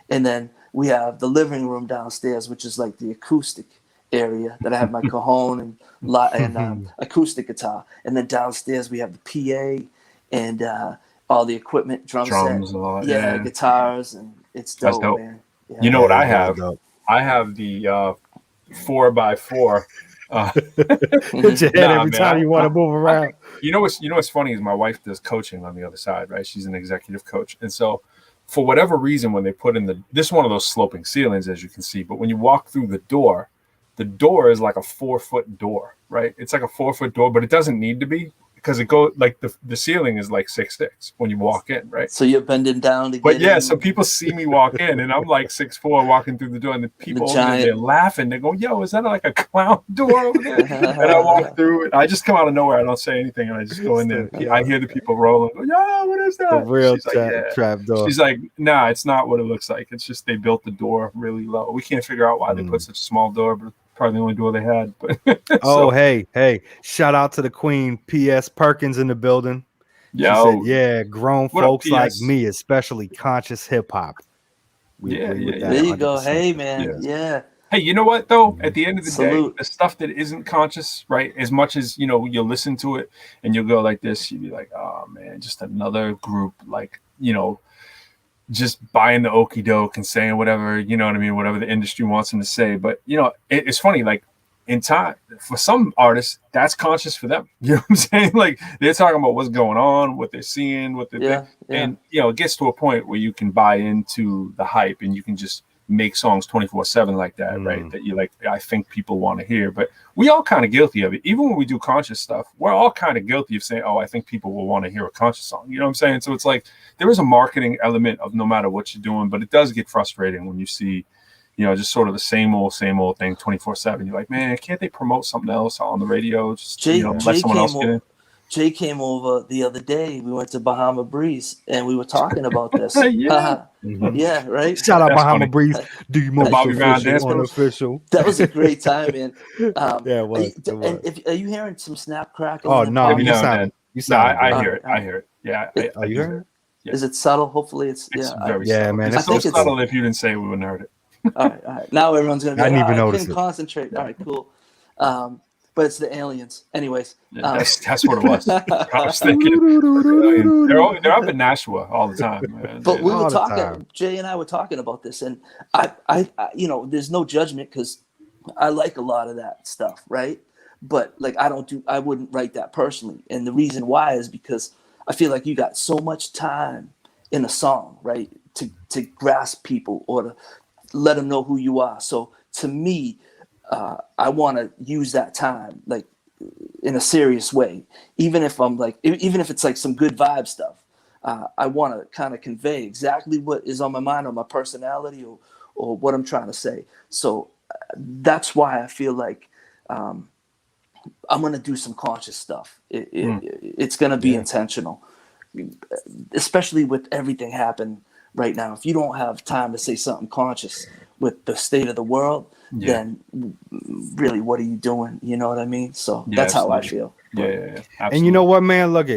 And then we have the living room downstairs, which is like the acoustic area that I have my cajon and acoustic guitar. And then downstairs we have the PA and all the equipment, drums set, guitars, and it's dope, man. Yeah. You know what I have? I have the 4x4. Hit your head every time you want to move around. You know what's funny is my wife does coaching on the other side, right? She's an executive coach, and so for whatever reason, when they put in this is one of those sloping ceilings, as you can see, but when you walk through the door is like a 4-foot door, right? It's like a 4-foot door, but it doesn't need to be, because it goes like the ceiling is like 6'6" when you walk in, right? So you're bending down to get But yeah, so people see me walk in, and I'm like 6'4" walking through the door, and the people over there, they're laughing. They go, "Yo, is that like a clown door over there?" And I walk through it. I just come out of nowhere. I don't say anything, and I just go in there. I hear the people rolling. Go, "Yo, what is that?" The real trap door. She's like, "Nah, it's not what it looks like. It's just they built the door really low. We can't figure out why they put such a small door, but probably the only door they had." But hey, shout out to the queen, P.S. Perkins, in the building. Yo, she said, grown folks like me, especially conscious hip-hop. There you go. Hey, man. Yeah. Hey, you know what, though? At the end of the day, the stuff that isn't conscious, right, as much as, you'll listen to it and you'll go like this, you'll be like, oh, man, just another group, like, just buying the okie doke and saying whatever, you know what I mean, whatever the industry wants them to say. But, it's funny, like, in time, for some artists, that's conscious for them. You know what I'm saying? Like, they're talking about what's going on, what they're seeing, what they're and it gets to a point where you can buy into the hype and you can just make songs 24/7 like that, right? That you like, I think people want to hear. But we all kind of guilty of it. Even when we do conscious stuff, we're all kind of guilty of saying, oh, I think people will want to hear a conscious song. You know what I'm saying? So it's like there is a marketing element of no matter what you're doing, but it does get frustrating when you see just sort of the same old thing 24/7. You're like, man, can't they promote something else on the radio? Just let someone else get in. Jay came over the other day. We went to Bahama Breeze and we were talking about this. Yeah, right. Shout out Bahama Breeze. Do you most unofficial? That was a great time, man. It was. And are you hearing some snap crackle? Oh no, you sound. I hear it. I hear it. Yeah. Are you hearing it? Yeah. Is it subtle? Hopefully, it's very subtle. Man. It's so subtle. If you didn't say it, we wouldn't have heard it. All right. Now everyone's gonna be like, I didn't even notice couldn't concentrate. All right, cool. But it's the aliens. Anyways. That's what it was. I was thinking they're up in Nashua all the time, man. But we were talking, Jay and I were talking about this, and I there's no judgment because I like a lot of that stuff, right? But like I wouldn't write that personally. And the reason why is because I feel like you got so much time in a song, right? To grasp people or to let them know who you are. So to me, I want to use that time like in a serious way, even if it's like some good vibe stuff. I want to kind of convey exactly what is on my mind or my personality or what I'm trying to say. So that's why I feel like I'm going to do some conscious stuff. It's going to be intentional, especially with everything happening right now. If you don't have time to say something conscious with the state of the world, then really, what are you doing? You know what I mean? So that's how I feel. Yeah. And you know what, man? Look,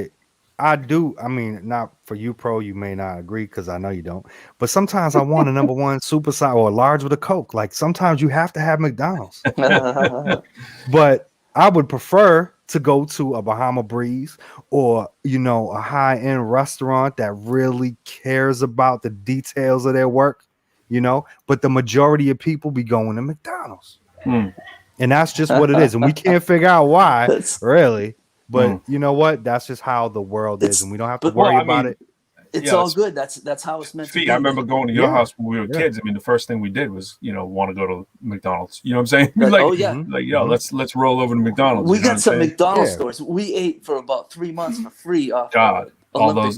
I do. I mean, not for you, Pro. You may not agree because I know you don't. But sometimes I want a number one super size or a large with a Coke. Like sometimes you have to have McDonald's. But I would prefer to go to a Bahama Breeze or a high end restaurant that really cares about the details of their work. But the majority of people be going to McDonald's, and that's just what it is, and we can't figure out why, really. But you know what? That's just how the world is, and we don't have to worry about it. It's all good. That's how it's meant to be. I remember going to your house when we were kids. I mean, the first thing we did was, want to go to McDonald's. You know what I'm saying? Let's roll over to McDonald's. We got some McDonald's stores. We ate for about 3 months for free off those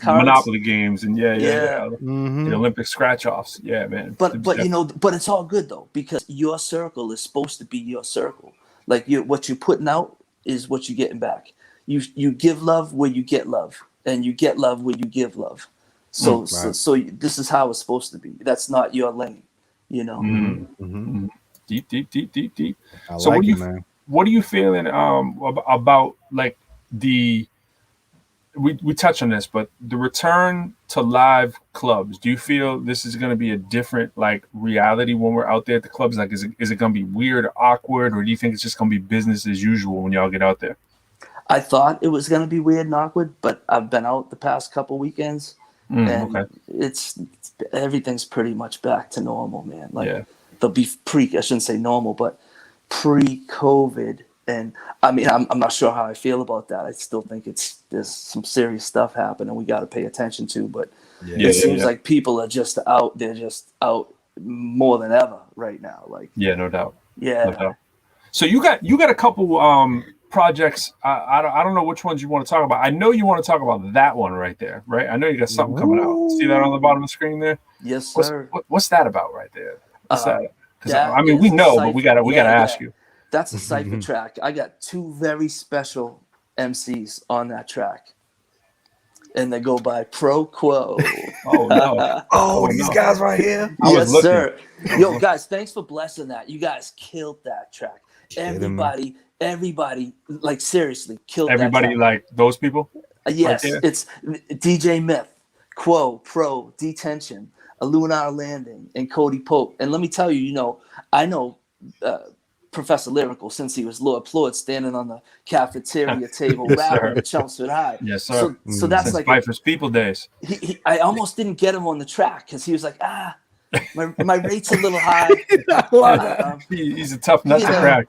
Monopoly games and the Olympic scratch offs. Yeah, man. But it's all good though, because your circle is supposed to be your circle. Like what you're putting out is what you're getting back. You give love where you get love. And you get love where you give love. So this is how it's supposed to be. That's not your lane, Deep. I so like man. What are you feeling about like we touch on this, but the return to live clubs? Do you feel this is going to be a different like reality when we're out there at the clubs? Like, is it going to be weird or awkward, or do you think it's just going to be business as usual when y'all get out there? I thought it was going to be weird and awkward, but I've been out the past couple weekends, and it's everything's pretty much back to normal, man. Like the I shouldn't say normal, but pre-COVID. And I mean, I'm not sure how I feel about that. I still think there's some serious stuff happening we got to pay attention to. But it seems like people are just out. They're just out more than ever right now. Like no doubt. Yeah. No doubt. So you got a couple projects. I don't know which ones you want to talk about. I know you want to talk about that one right there, right? I know you got something coming out. See that on the bottom of the screen there? Yes, sir. What's that about right there? What's that? Because I mean, we know, but we gotta ask you. That's a cipher track. I got two very special MCs on that track, and they go by ProQuo. Oh no! These guys right here. Yes, sir. Yo, guys, thanks for blessing that. You guys killed that track. Everybody, like seriously, killed everybody. That track. Like those people. Yes, right it's DJ Myth, Quo, Pro, Detention, a Lunar Landing, and Cody Pope. And let me tell you, I know Professor Lyrical since he was Lord Plord standing on the cafeteria table rapping at Chelmsford High. Yes, sir. So that's since like Pfeiffer's People days. I almost didn't get him on the track because he was like, my rate's a little high. He's a tough nut to crack.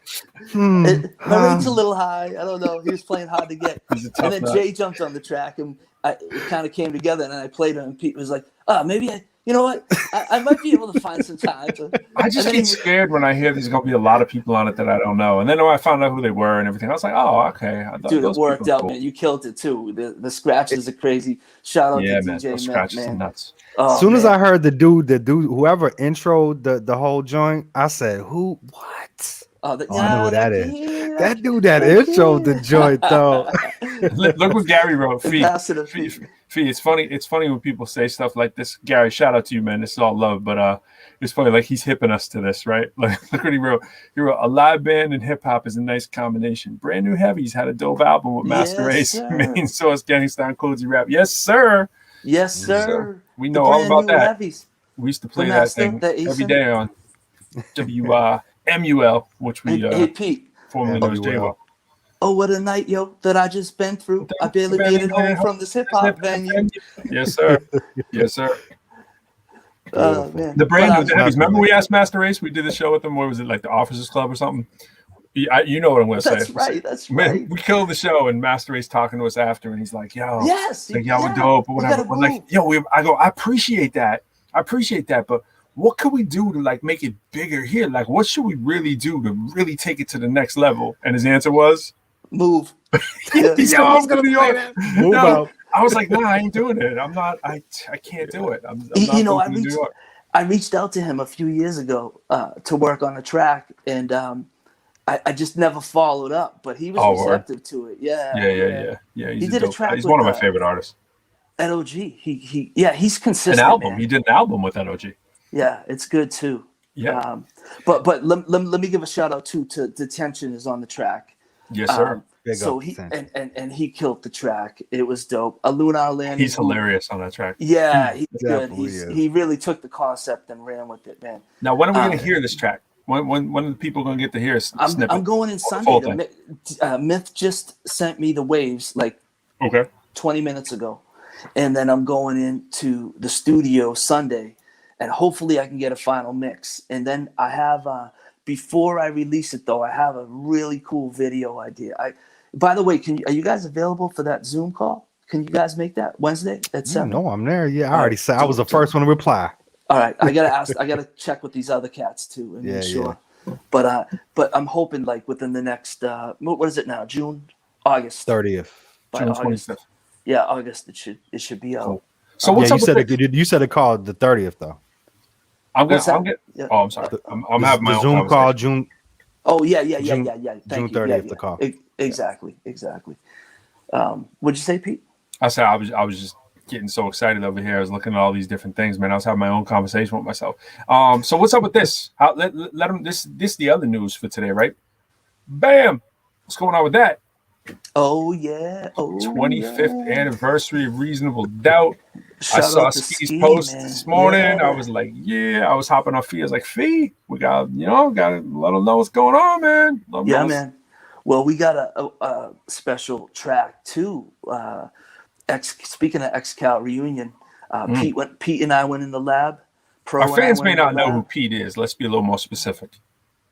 My rate's a little high. I don't know. He was playing hard to get. And then nut. Jay jumped on the track, and it kind of came together. And then I played him, and Pete was like, maybe you know what? I might be able to find some time. I just get scared when I hear there's going to be a lot of people on it that I don't know. And then when I found out who they were and everything, I was like, oh, okay. Dude, it worked out, man. You killed it, too. The scratches are crazy. Shout out to man, DJ scratches man. Nuts. As soon as I heard the dude, whoever introed the whole joint, I said, who? What? I know who that is. That dude that introed the joint, though. Look what Gary wrote. Fee, it's funny. It's funny when people say stuff like this. Gary, shout out to you, man. This is all love, but it's funny. Like he's hipping us to this, right? Like look what he wrote. He wrote, a live band and hip hop is a nice combination. Brand New Heavies had a dope album with Master Race, Main Source, Gangsta, Cozy Rap. Yes, sir. Yes, sir. We know all about that. Heavies. We used to play that thing every day on WMUL, which we hey, Pete. formerly known as JWL. Oh, what a night, yo, that I just been through. I barely made it home from this hip-hop venue. Yes, sir. Yes, sir. Man. The Brand New Heavies. Remember we asked Master Race? We did a show with them. What was it, like the Officers Club or something? You know what I'm going to say. That's right. We killed the show, and Master Race talking to us after, and he's like, yo, like, y'all were dope or whatever. We're like, yo, I go, I appreciate that, but what could we do to like make it bigger here? Like, what should we really do to really take it to the next level? And his answer was, move. I was gonna be on it. Move out. I was like, nah, I ain't doing it. I'm not. I can't do it. I'm not I reached out to him a few years ago to work on a track, and I just never followed up. But he was receptive to it. Yeah. He did a track. He's one of my favorite artists. NOG. He's consistent. An album. Man. He did an album with NOG. Yeah, it's good too. Yeah. But let me give a shout out too to Detention is on the track. Yes, sir. So he and he killed the track. It was dope. A lunar landing. He's hilarious on that track. Yeah, he's good. Is. He really took the concept and ran with it, man. Now, when are we going to hear this track? When are the people going to get to hear a snippet? I'm going in Sunday. Myth just sent me the waves like 20 minutes ago, and then I'm going into the studio Sunday, and hopefully I can get a final mix. And then I have before I release it though, I have a really cool video idea. By the way, are you guys available for that Zoom call? Can you guys make that Wednesday at 7? No, I'm there. Yeah, I already said I was the first one to reply. All right, I gotta check with these other cats too and make sure. Yeah. But I'm hoping like within the next what is it now? August 30th. June 25th. Yeah, August it should be out. Cool. So what's up? You said it called the 30th though. I'm sorry. I'm having my own Zoom call June. Oh yeah. June 30th. The call. Exactly. What'd you say, Pete? I said I was just getting so excited over here. I was looking at all these different things, man. I was having my own conversation with myself. So what's up with this? Let them. This the other news for today, right? Bam. What's going on with that? Oh yeah. 25th anniversary of Reasonable Doubt. I saw Ski's post this morning. Yeah. I was like, I was hopping on Fee. I was like, Fee, we got to let them know what's going on, man. Man. Well, we got a special track too. Speaking of XCal reunion, Pete and I went in the lab. Our fans may not know who Pete is. Let's be a little more specific.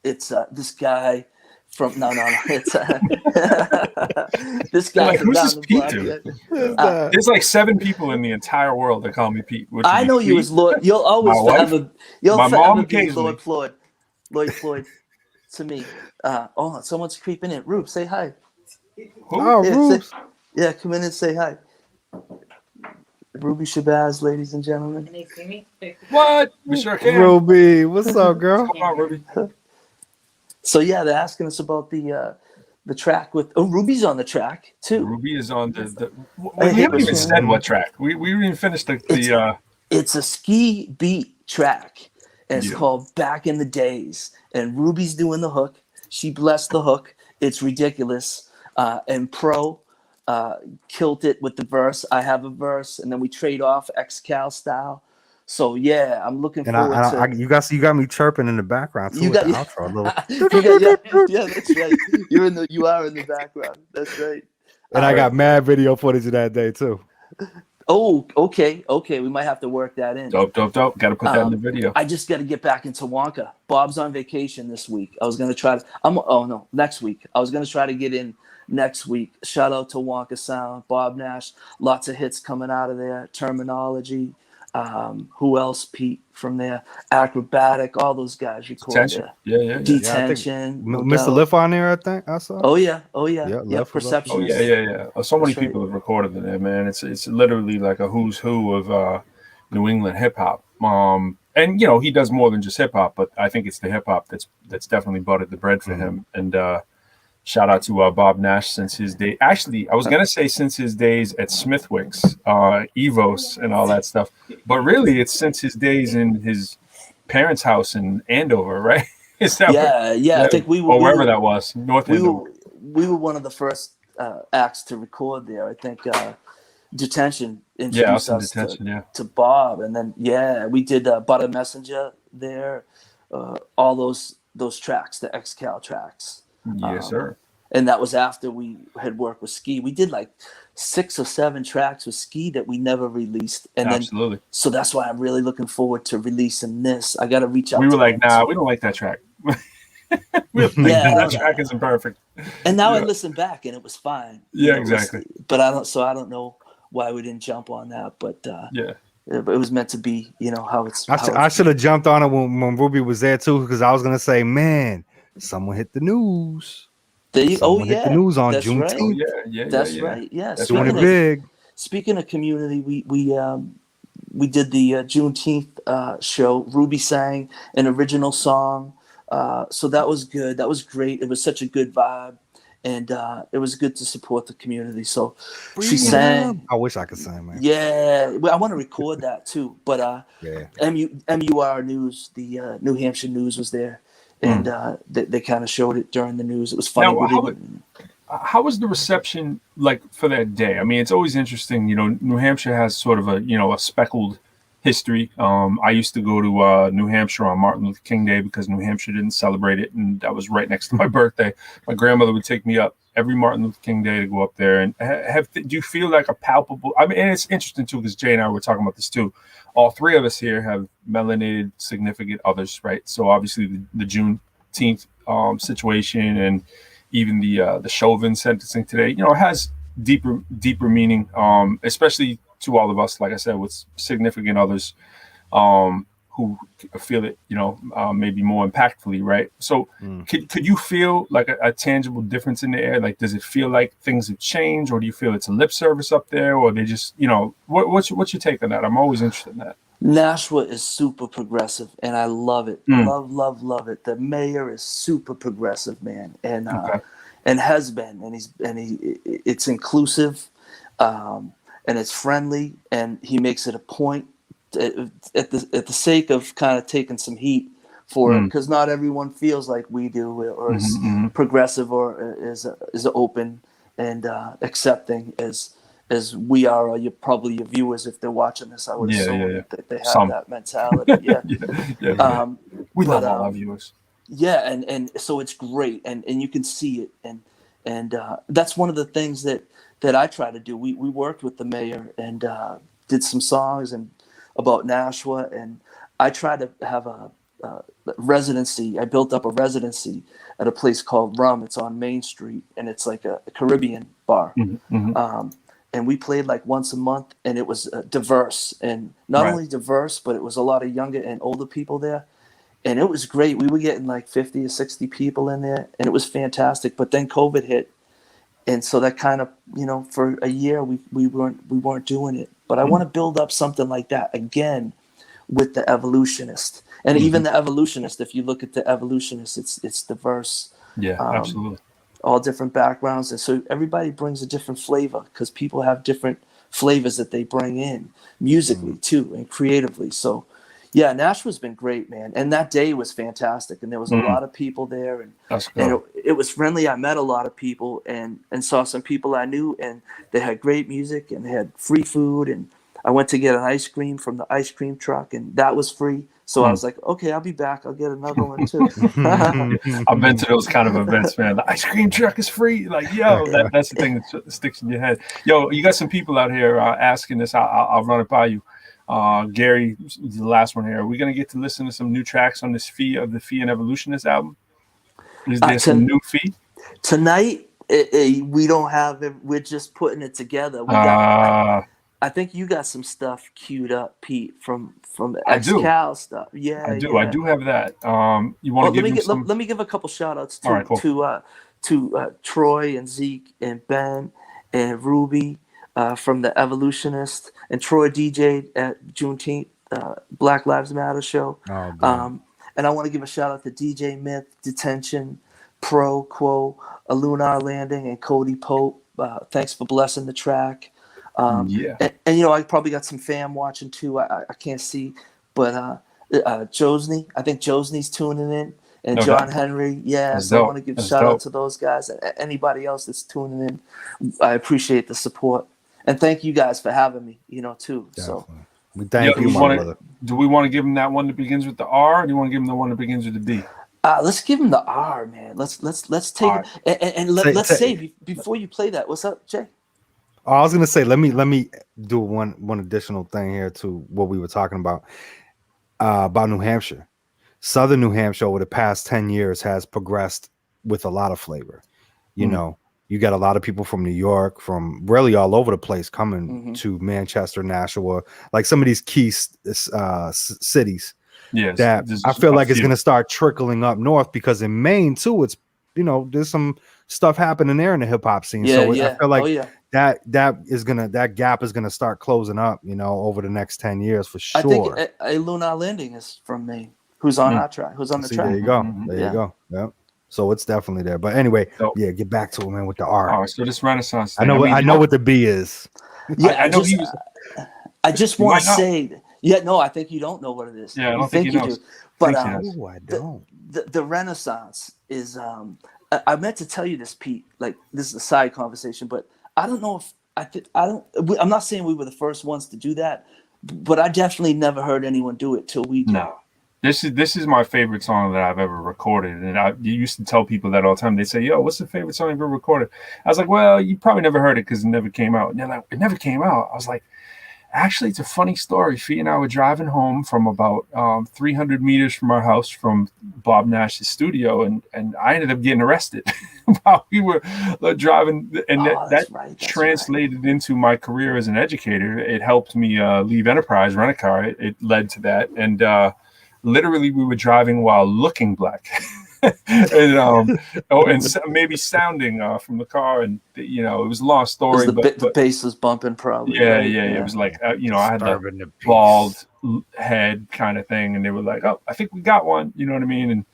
It's this guy from it's this guy. Like, who's this Pete dude? There's like 7 people in the entire world that call me Pete. I know you as Lloyd. You'll always have a Lloyd Floyd. Lloyd Floyd to me. Someone's creeping in. Rube, say hi. Rube. Come in and say hi. Ruby Shabazz, ladies and gentlemen. Can they see me? What? We sure can. Ruby, what's up, girl? Come on, Ruby. So they're asking us about the track with. Oh, Ruby's on the track too. Ruby is on we haven't even said what track. We didn't even finish the. It's a ski beat track, and it's called "Back in the Days." And Ruby's doing the hook. She blessed the hook. It's ridiculous. And Pro killed it with the verse. I have a verse, and then we trade off XCal style. So I'm looking forward to. You got me chirping in the background too. The outro a little. That's right. You are in the background. That's right. And I got mad video footage of that day too. Oh, okay. We might have to work that in. Dope. Got to put that in the video. I just got to get back into Wonka. Bob's on vacation this week. I was gonna try to. Next week. I was gonna try to get in next week. Shout out to Wonka Sound, Bob Nash. Lots of hits coming out of there. Terminology. Who else? Pete from there. Acrobatic. All those guys record there. Yeah. Detention. Mr. Liff on there, I think I saw. Oh yeah. Perception. Oh yeah. So many people have recorded in there, man. It's literally like a who's who of New England hip hop. And he does more than just hip hop, but I think it's the hip hop that's definitely buttered the bread for him. And shout out to Bob Nash since his day. Actually, I was gonna say since his days at Smithwick's, Evos, and all that stuff. But really, it's since his days in his parents' house in Andover, right? Is that I think we were, or wherever that was, North Andover. We were one of the first acts to record there. I think Detention introduced us to Bob, and then we did Butter Messenger there. All those tracks, the XCal tracks. Yes, sir. And that was after we had worked with Ski. We did like 6 or 7 tracks with Ski that we never released. And Absolutely. So that's why I'm really looking forward to releasing this. I got to reach out. We were like, nah, we don't like that track. That track isn't perfect. And now I listen back and it was fine. Yeah, exactly. But I don't know why we didn't jump on that. But but it was meant to be, how it's. I should have jumped on it when Ruby was there too, because I was gonna say, man, someone hit the news. Hit the news on Juneteenth. Right. That's right. Yeah, that's doing it big. Speaking of community, we did the Juneteenth show. Ruby sang an original song, so that was good. That was great. It was such a good vibe, and it was good to support the community. So she sang. I wish I could sing, man. Yeah, I want to record that too. But MUR News, the New Hampshire News was there. and they kind of showed it during the news. It was funny. Now, how was the reception like for that day? I mean, it's always interesting. You know, New Hampshire has sort of a speckled history. I used to go to New Hampshire on Martin Luther King Day because New Hampshire didn't celebrate it, and that was right next to my birthday. My grandmother would take me up every Martin Luther King Day to go up there. And do you feel like a palpable? I mean, and it's interesting too because Jay and I were talking about this too. All three of us here have melanated significant others, right? So obviously the Juneteenth situation and even the Chauvin sentencing today, you know, has deeper meaning, especially to all of us, like I said, with significant others who feel it, you know, maybe more impactfully, right? So could you feel like a tangible difference in the air? Like, does it feel like things have changed, or do you feel it's a lip service up there, or they just, you know, what's your take on that? I'm always interested in that. Nashua is super progressive, and I love it. Love it. The mayor is super progressive, man, and has been, and it's inclusive, and it's friendly, and he makes it a point at the sake of kind of taking some heat for it, because not everyone feels like we do, or is progressive, or is open and accepting as we are, or probably your viewers, if they're watching this, I would assume that they have that mentality. We love all our viewers. Yeah, and so it's great, and you can see it, and that's one of the things that I try to do. We worked with the mayor and did some songs and about Nashua, and I tried to have a residency. I built up a residency at a place called Rum. It's on Main Street, and it's like a Caribbean bar. And we played like once a month, and it was diverse, and not only diverse, but it was a lot of younger and older people there. And it was great. We were getting like 50 or 60 people in there, and it was fantastic. But then COVID hit. And so that kind of, you know, for a year we weren't doing it. But I want to build up something like that again with the Evolutionists. And even the Evolutionists, if you look at the Evolutionists, it's diverse. Yeah, absolutely. All different backgrounds, and so everybody brings a different flavor, because people have different flavors that they bring in musically too, and creatively. So yeah, Nashua's been great, man, and that day was fantastic, and there was a lot of people there, and it was friendly. I met a lot of people and saw some people I knew, and they had great music, and they had free food, and I went to get an ice cream from the ice cream truck, and that was free. So I was like, okay, I'll be back. I'll get another one too. I've been to those kind of events, man. The ice cream truck is free. Like, yo, that's the thing that sticks in your head. Yo, you got some people out here asking this. I'll run it by you. Gary, the last one here. Are we going to get to listen to some new tracks on this Fee and Evolutionist album? Is there some new Fee? Tonight, we don't have it. We're just putting it together. I think you got some stuff queued up, Pete, from the ex-Cal stuff. Yeah, I do. I do have that. You want to give me let me give a couple shout outs to right, cool. to Troy and Zeke and Ben and Ruby from the Evolutionists, and Troy DJ'd at Juneteenth Black Lives Matter show. And I want to give a shout out to DJ Myth, Detention, ProQuo, a Lunar Landing, and Cody Pope. Thanks for blessing the track. And you know, I probably got some fam watching too. I can't see, but Josney, I think Josney's tuning in, and John Henry. Yeah, so I want to give shout out to those guys, and anybody else that's tuning in. I appreciate the support, and thank you guys for having me. You know, too. Definitely. So we thank you, my brother. Do we want to give him that one that begins with the R, or do you want to give him the one that begins with the B? Let's give him the R, man. Let's take it, and let's say before you play that. What's up, Jay? I was gonna say, let me do one additional thing here to what we were talking about New Hampshire. Southern New Hampshire over the past 10 years has progressed with a lot of flavor. You know, you got a lot of people from New York, from really all over the place coming to Manchester, Nashua, like some of these key cities. Yes, that I feel like it's gonna start trickling up north, because in Maine too, it's, you know, there's some stuff happening there in the hip hop scene. So I feel like that gap is gonna start closing up, you know, over the next 10 years for sure. I think a Lunar Landing is from Maine, who's on our track, who's on the track. There you go. There you go. Yeah. So it's definitely there. But anyway, get back to it, man, with the R. All right, so this Renaissance thing, I know what the B is. Yeah, I know I just want to say Yeah, no, I think you don't know what it is. Yeah, I You don't think think he you knows. do, but Thinks he knows. Oh, I don't. the Renaissance is. I meant to tell you this, Pete. Like, this is a side conversation, but I don't know if I don't. I'm not saying we were the first ones to do that, but I definitely never heard anyone do it till we did. No. This is my favorite song that I've ever recorded, and I used to tell people that all the time. They say, "Yo, what's the favorite song you've ever recorded?" I was like, "Well, you probably never heard it because it never came out." And they're like, "It never came out." I was like, "Actually, it's a funny story. Fee and I were driving home from about 300 meters from our house from Bob Nash's studio, and I ended up getting arrested while we were driving, and that translated into my career as an educator. It helped me leave Enterprise, rent a car. It led to that, and literally, we were driving while looking black, and maybe sounding from the car, and it was a long story. The bass was bumping, probably. Yeah, right? yeah. It was like I had the bald head kind of thing, and they were like, "Oh, I think we got one." You know what I mean? And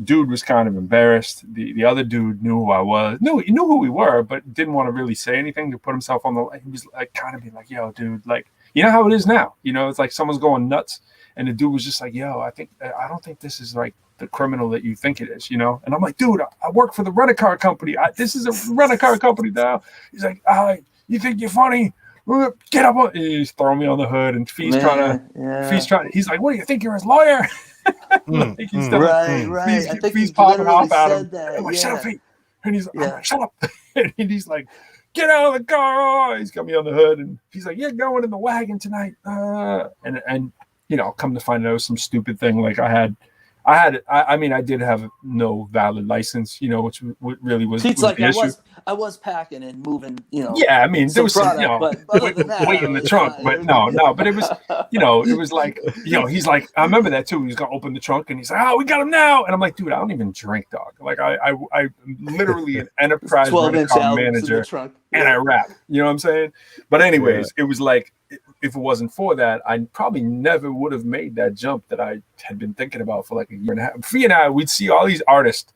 dude was kind of embarrassed. The other dude knew who I was. No, he knew who we were, but didn't want to really say anything to put himself on the. He was like, kind of being like, "Yo, dude, like, you know how it is now. It's like someone's going nuts." And the dude was just like, "Yo, I don't think this is like the criminal that you think it is, And I'm like, "Dude, I work for the rent-a-car company. This is a rent-a-car company now." He's like, "You think you're funny? Get up!" And he's throwing me on the hood, and Fee's trying. He's like, "What do you think? You're his lawyer?" Right. I think Fee's popping off at him. That. I'm like, "Shut up, Fee!" And he's like, "Shut up!" And he's like, "Get out of the car!" He's got me on the hood, and he's like, "You're going in the wagon tonight." And come to find out it was some stupid thing. Like I did have no valid license, which really was like the issue. I was packing and moving, Yeah, I mean, there was some, but other than that, weight in the trunk, but no, but it was, it was like, he's like, I remember that too. He's gonna open the trunk and he's like, "Oh, we got him now," and I'm like, "Dude, I don't even drink, dog. Like, I literally an enterprise 12-inch manager, and I rap. You know what I'm saying? But anyways, It was like, if it wasn't for that, I probably never would have made that jump that I had been thinking about for like a year and a half. Fee and I, we'd see all these artists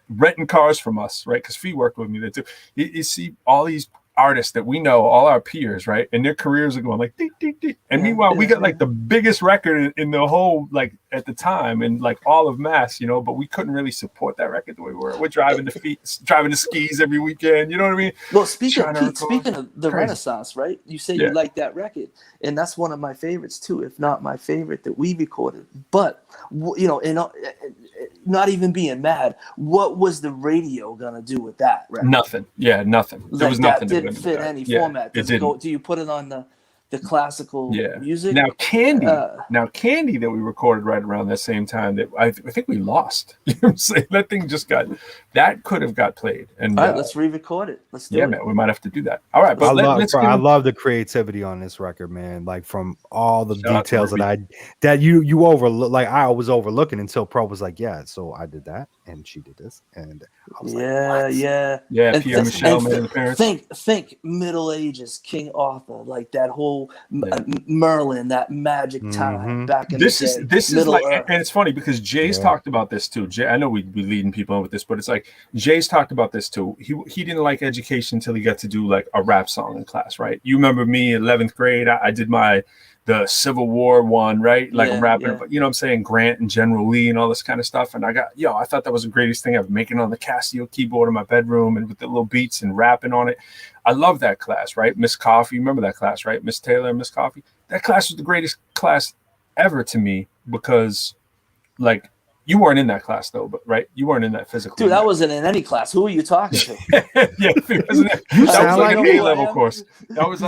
renting cars from us, right? Because Fee worked with me there too. You see all these artists that we know, all our peers, right? And their careers are going like, ding, ding, ding. And meanwhile, we got like the biggest record in the whole, like at the time, and like all of Mass, but we couldn't really support that record the way we were. We're driving the skis every weekend. You know what I mean? Well, speaking of the Renaissance, right? You say you like that record, and that's one of my favorites too, if not my favorite that we recorded. But not even being mad, what was the radio gonna do with that record? Nothing. Yeah, nothing. There was nothing. That didn't fit any format. Do you put it on the classical music? Now Candy that we recorded right around that same time, that I think we lost. You know what I'm saying? That thing that could have got played. And all right, let's re-record it. Let's do it. Man, we might have to do that. All right, but I love the creativity on this record, man. Like, from all the details that you overlook, like I was overlooking until Pro was like, "Yeah, so I did that, and she did this," and I was yeah. And Pierre Michel, man, the parents. Think Middle Ages, King Arthur, like that whole Merlin, that magic time back in the day. This is like, and it's funny because Jay's talked about this too. Jay, I know we'd be leading people in with this, but it's like Jay's talked about this too. He didn't like education until he got to do like a rap song in class, right? You remember me, 11th grade, I did the Civil War one, right? Like I'm rapping, but you know what I'm saying, Grant and General Lee and all this kind of stuff. And I thought that was the greatest thing ever, making on the Casio keyboard in my bedroom and with the little beats and rapping on it. I love that class, right? Miss Coffee, remember that class, right? Miss Taylor and Miss Coffee. That class was the greatest class ever to me because, like, you weren't in that class though, but right? You weren't in that physical. Dude, I wasn't in any class. Who are you talking to? That was like an A-level course. That was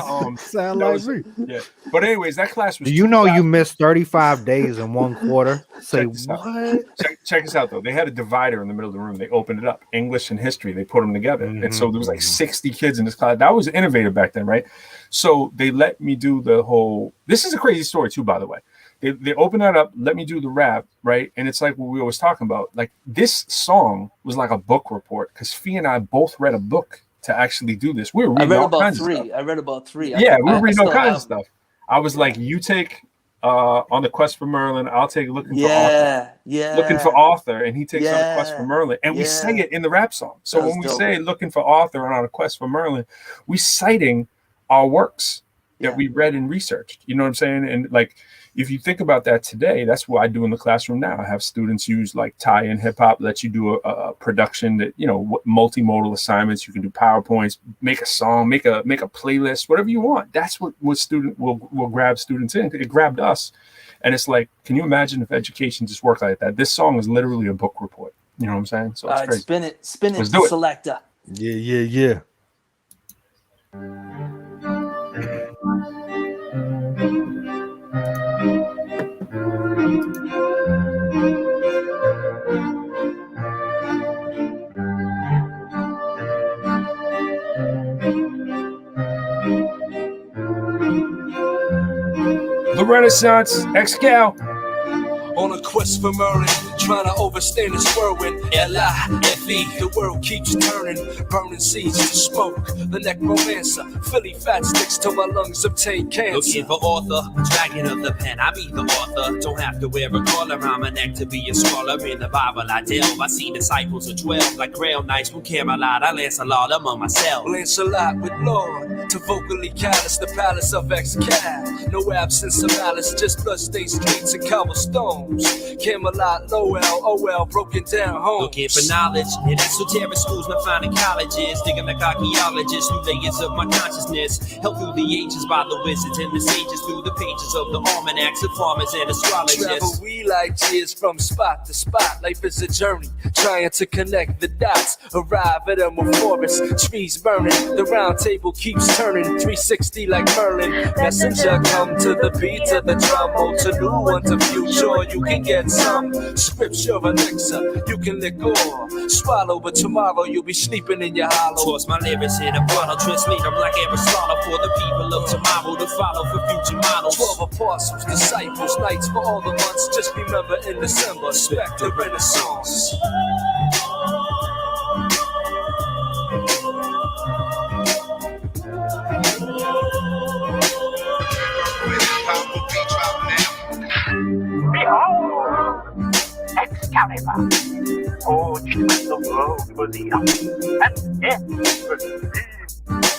yeah. But anyways, that class was. Do you know you missed 35 days in one quarter? Say what? Check this out though. They had a divider in the middle of the room. They opened it up. English and history. They put them together, and so there was like 60 kids in this class. That was innovative back then, right? So they let me do the whole. This is a crazy story too, by the way. They open that up, let me do the rap, right? And it's like what we always talking about. Like, this song was like a book report because Fee and I both read a book to actually do this. We were reading all kinds of stuff. I read about three. Yeah, we were reading all kinds of stuff. I was like, you take On the Quest for Merlin, I'll take Looking for Author, and he takes On the Quest for Merlin. And we say it in the rap song. So when we say Looking for Author and On a Quest for Merlin, we citing our works that we read and researched. You know what I'm saying? And like, if you think about that today, that's what I do in the classroom now. I have students use like tie-in hip hop, let you do a production that, multimodal assignments. You can do PowerPoints, make a song, make a playlist, whatever you want. That's what student will grab students in. It grabbed us. And it's like, can you imagine if education just worked like that? This song is literally a book report. You know what I'm saying? So it's crazy. Spin it, Let's do it. selector. Yeah. The Renaissance, Excal. On a quest for murder, trying to overstand this whirlwind. L-I-F-E, the world keeps turning, burning seeds to smoke. The necromancer, Philly fat sticks till my lungs obtain cancer. Looking for author, dragon of the pen, I be the author. Don't have to wear a collar around my neck to be a scholar. In the Bible I delve, I see disciples of 12. Like Grail Knights from Camelot, I Lancelot among myself. Lancelot with Lord, to vocally callous the palace of Excal. No absence of malice, just bloodstained streets and cobblestones. Camelot, Lowell, oh well, broken down homes. Looking for knowledge in esoteric schools, not finding colleges. Digging like archaeologists through layers of my consciousness. Held through the ages by the wizards and the sages. Through the pages of the almanacs of farmers and astrologers. Travel we like years from spot to spot. Life is a journey, trying to connect the dots. Arrive at a forest, trees burning. The round table keeps turning, 360 like Merlin. Messenger come to the beat of the drum. Oh, to new one to future, you can get some scripture elixir. You can lick or swallow, but tomorrow you'll be sleeping in your hollow. Toss my lyrics in a bottle, translate them like Aristotle for the people of tomorrow to follow for future models. 12 apostles, disciples, nights for all the months. Just remember in December, expect the Renaissance. Behold, Excalibur, forged when the world was young, and death was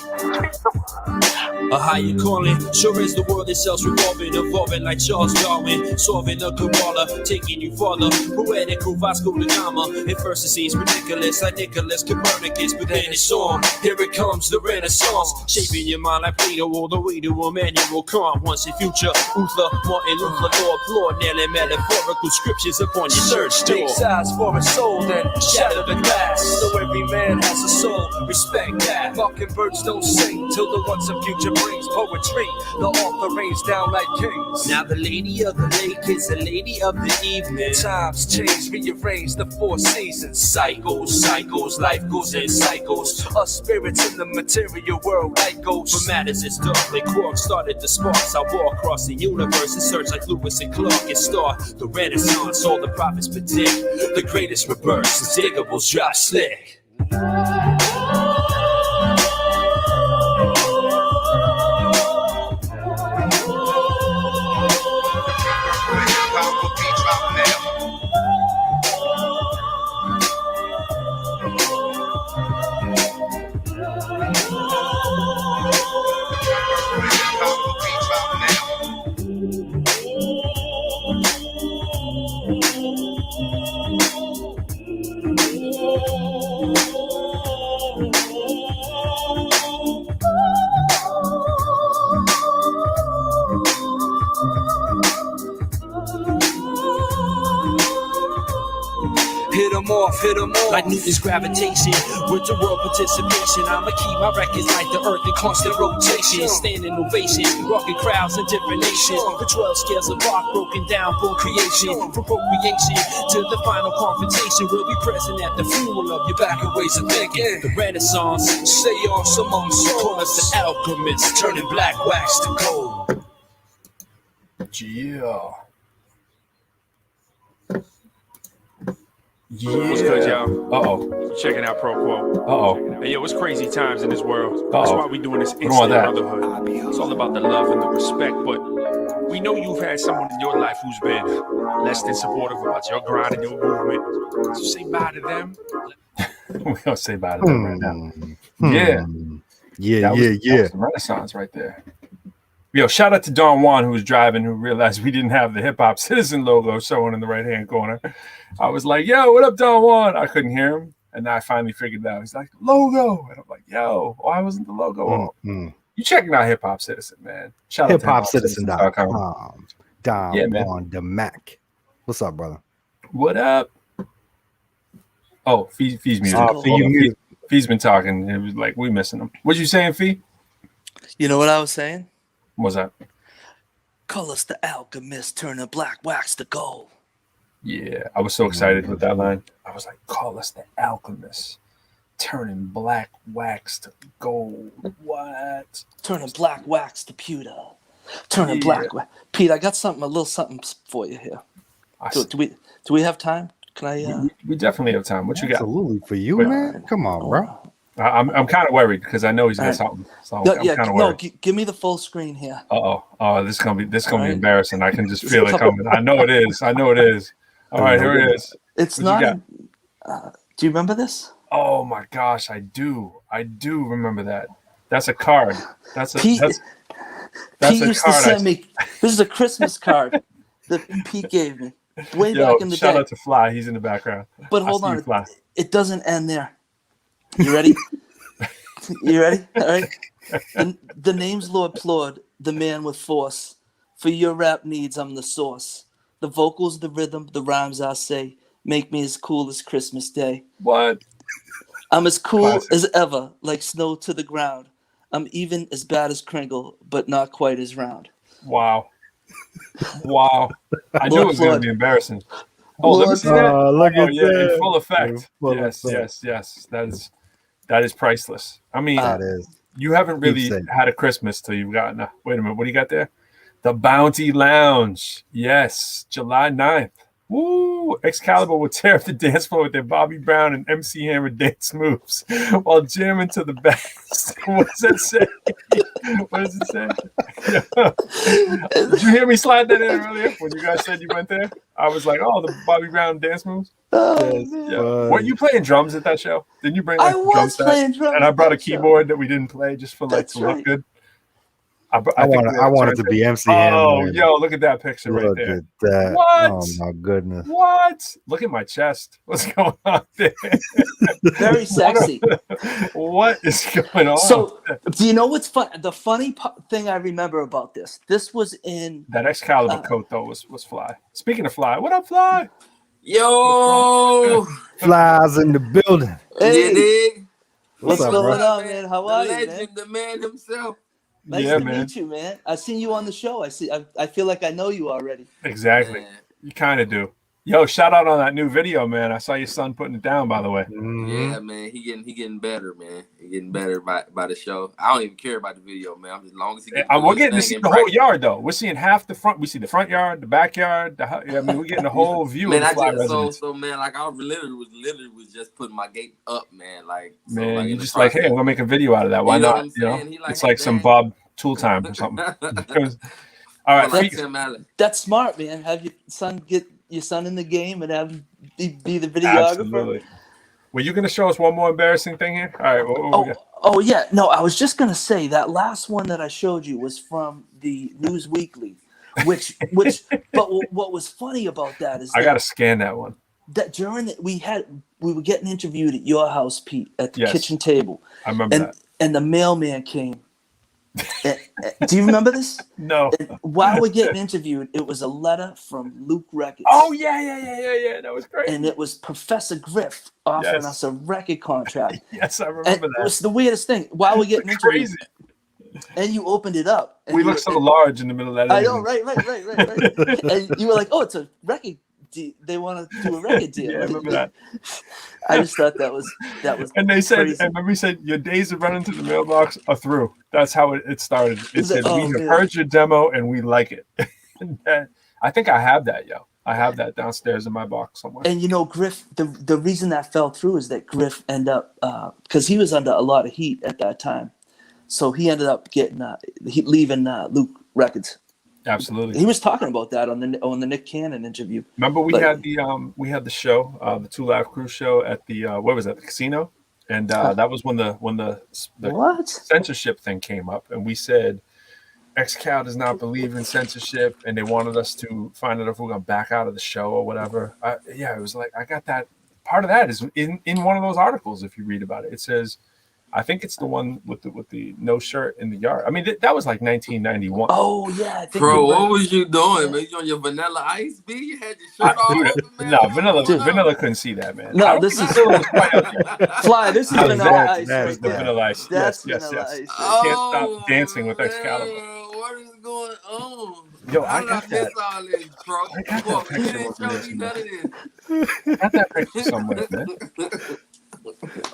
speak the words. A higher calling, sure as the world itself's revolving, evolving like Charles Darwin, solving a Kabbalah, taking you farther. Poetical Vasco da Gama. At first it seems ridiculous, like Nicholas Copernicus, but then it's on. Here it comes, the Renaissance, shaping your mind like Plato all the way to Immanuel Kant. Once in future, Luther, Martin Luther, Lord, Lord, nailing metaphorical scriptures upon your church door. Take size for a soul, then shatter the glass. So every man has a soul, respect that. Mockingbirds don't sing till the ones of future brings poetry. The author rains down like kings. Now the lady of the lake is the lady of the evening. Times change, rearrange the four seasons. Cycles, cycles, life goes in cycles. Us spirits in the material world, like ghosts. For matters it's dark, like quarks started the sparks. I walk across the universe and search like Lewis and Clark and start the Renaissance. All the prophets predict the greatest rebirth. Diggables drop slick. Hit 'em off. Like Newton's gravitation, with the world participation. I'ma keep my records like the earth in constant rotation. Standing ovation, rocking crowds in different nations. The 12 scales of art broken down for creation. From procreation to the final confrontation. We'll be present at the funeral of your back and ways of thinking. The Renaissance, Say on some on call us the alchemists, turning black wax to gold. Yeah. What's good, y'all? Uh-oh. Checking out ProQuo. Uh-oh. Hey, yo, it's crazy times in this world. That's why we doing this instant want that? brotherhood. It's all about the love and the respect, but we know you've had someone in your life who's been less than supportive about your grind and your movement. So say bye to them. We don't say bye to them right now. Yeah. Yeah. That was the Renaissance right there. Yo, shout out to Don Juan, who was driving, who realized we didn't have the Hip Hop Citizen logo showing in the right-hand corner. I was like, yo, what up, Don Juan? I couldn't hear him. And I finally figured it out. He's like, logo. And I'm like, yo, why wasn't the logo on? You checking out Hip Hop Citizen, man. Shout out to hiphopcitizen.com. Don man. Juan the Mac. What's up, brother? What up? Oh, Fee's muted. Fee's been talking. It was like, we missing him. What you saying, Fee? You know what I was saying? What's that? Call us the alchemist, turn the black wax to gold. Yeah, I was so excited with that line. I was like, call us the alchemist, turning black wax to gold. What? Turning black wax to pewter. Turning black wax. Pete, I got a little something for you here. Do we have time? Can I? We definitely have time. What you got? Absolutely for you, man. Come on, bro. I'm kind of worried because I know he's got something. So I'm kind of worried. Give me the full screen here. Oh, this is gonna be embarrassing. I can just feel it coming. I know it is. All right, here it is. It's not. Do you remember this? Oh my gosh, I do remember that. That's a card. Pete used to send me. This is a Christmas card that Pete gave me way back in the day. Shout out to Fly. He's in the background. But hold on, it doesn't end there. You ready? You ready? All right. And the name's Lord Plord, the man with force. For your rap needs, I'm the source. The vocals, the rhythm, the rhymes I say make me as cool as Christmas Day. What? I'm as cool as ever, like snow to the ground. I'm even as bad as Kringle, but not quite as round. Wow. I knew it was going to be embarrassing. Oh, let me see that. Look at that. In full effect. Yes. That is priceless. I mean, you haven't really had a Christmas till you've gotten a... Wait a minute. What do you got there? The Bounty Lounge. Yes. July 9th. Woo! Excalibur will tear up the dance floor with their Bobby Brown and MC Hammer dance moves while jamming to the best. What does that say? Did you hear me slide that in earlier when you guys said you went there? I was like, oh, the Bobby Brown dance moves. Were you playing drums at that show? Didn't you bring I was playing drums? And I brought a keyboard that we didn't play just for to look good. I wanted to be MC. Oh, yo, look at that picture right there. At that. What? Oh, my goodness. What? Look at my chest. What's going on there? Very sexy. What is going on? So, do you know what's fun? The funny thing I remember about this was in... That Excalibur coat, though, was fly. Speaking of fly, what up, Fly? Yo! Flies in the building. Hey. What's up, going bro? on, man? How are you, man? The man himself. Nice to meet you, man. I've seen you on the show. I feel like I know you already. Exactly. Man. You kind of do. Yo, shout out on that new video, man. I saw your son putting it down, by the way. Yeah, man. He getting better, man. He getting better by the show. I don't even care about the video, man. I'm as long as he gets we're getting to see the whole yard, though. We're seeing half the front. We see the front yard, the backyard. We're getting the whole view. Man, of the so man, like I literally was just putting my gate up, man. Like, man, so, you're just like, hey, I'm gonna make a video out of that. Why not? You know, it's like some Bob Tool Time or something. All right, that's smart, man. Have your son get your son in the game and have him be the videographer. Absolutely. Were you going to show us one more embarrassing thing here? All right. Oh yeah. No, I was just going to say that last one that I showed you was from the News Weekly, which. But what was funny about that is I got to scan that one. That during we were getting interviewed at your house, Pete, at the kitchen table. I remember that. And the mailman came. Do you remember this? No. While we're getting interviewed, it was a letter from Luke Records. Oh, yeah. That was great. And it was Professor Griff offering us a record contract. Yes, I remember that. It was the weirdest thing. While we're getting interviewed, and you opened it up. And we looked so large in the middle of that. I know, right. And you were like, oh, it's a record. They want to do a record deal. Yeah, I remember that. I just thought that was. And they said, crazy. and remember, we said your days of running to the mailbox are through. That's how it started. It said we have heard your demo and we like it. And I think I have that, yo. I have that downstairs in my box somewhere. And Griff, the reason that fell through is that Griff ended up because he was under a lot of heat at that time, so he ended up getting leaving Luke Records. Absolutely. He was talking about that on the Nick Cannon interview. Remember we had the show, the Two Live Crew show at the what was that, the casino? And that was when the censorship thing came up, and we said XCal does not believe in censorship, and they wanted us to find out if we're gonna back out of the show or whatever. It was like I got that. Part of that is in one of those articles. If you read about it, it says, I think it's the one with the no shirt in the yard. I mean, that was like 1991. Oh yeah, I think Bro, you're right. what was you doing, man? You on your Vanilla Ice, B? You had your shirt all over, man. No, Vanilla couldn't see that, man. No, this is Fly. This is Vanilla Ice right there. Vanilla Ice. That's Yes. Vanilla Ice. Can't stop dancing with Excalibur. What is going on? Yo, I got that. All this, bro. I got that You picture didn't show me none of this. I got that picture somewhere, man.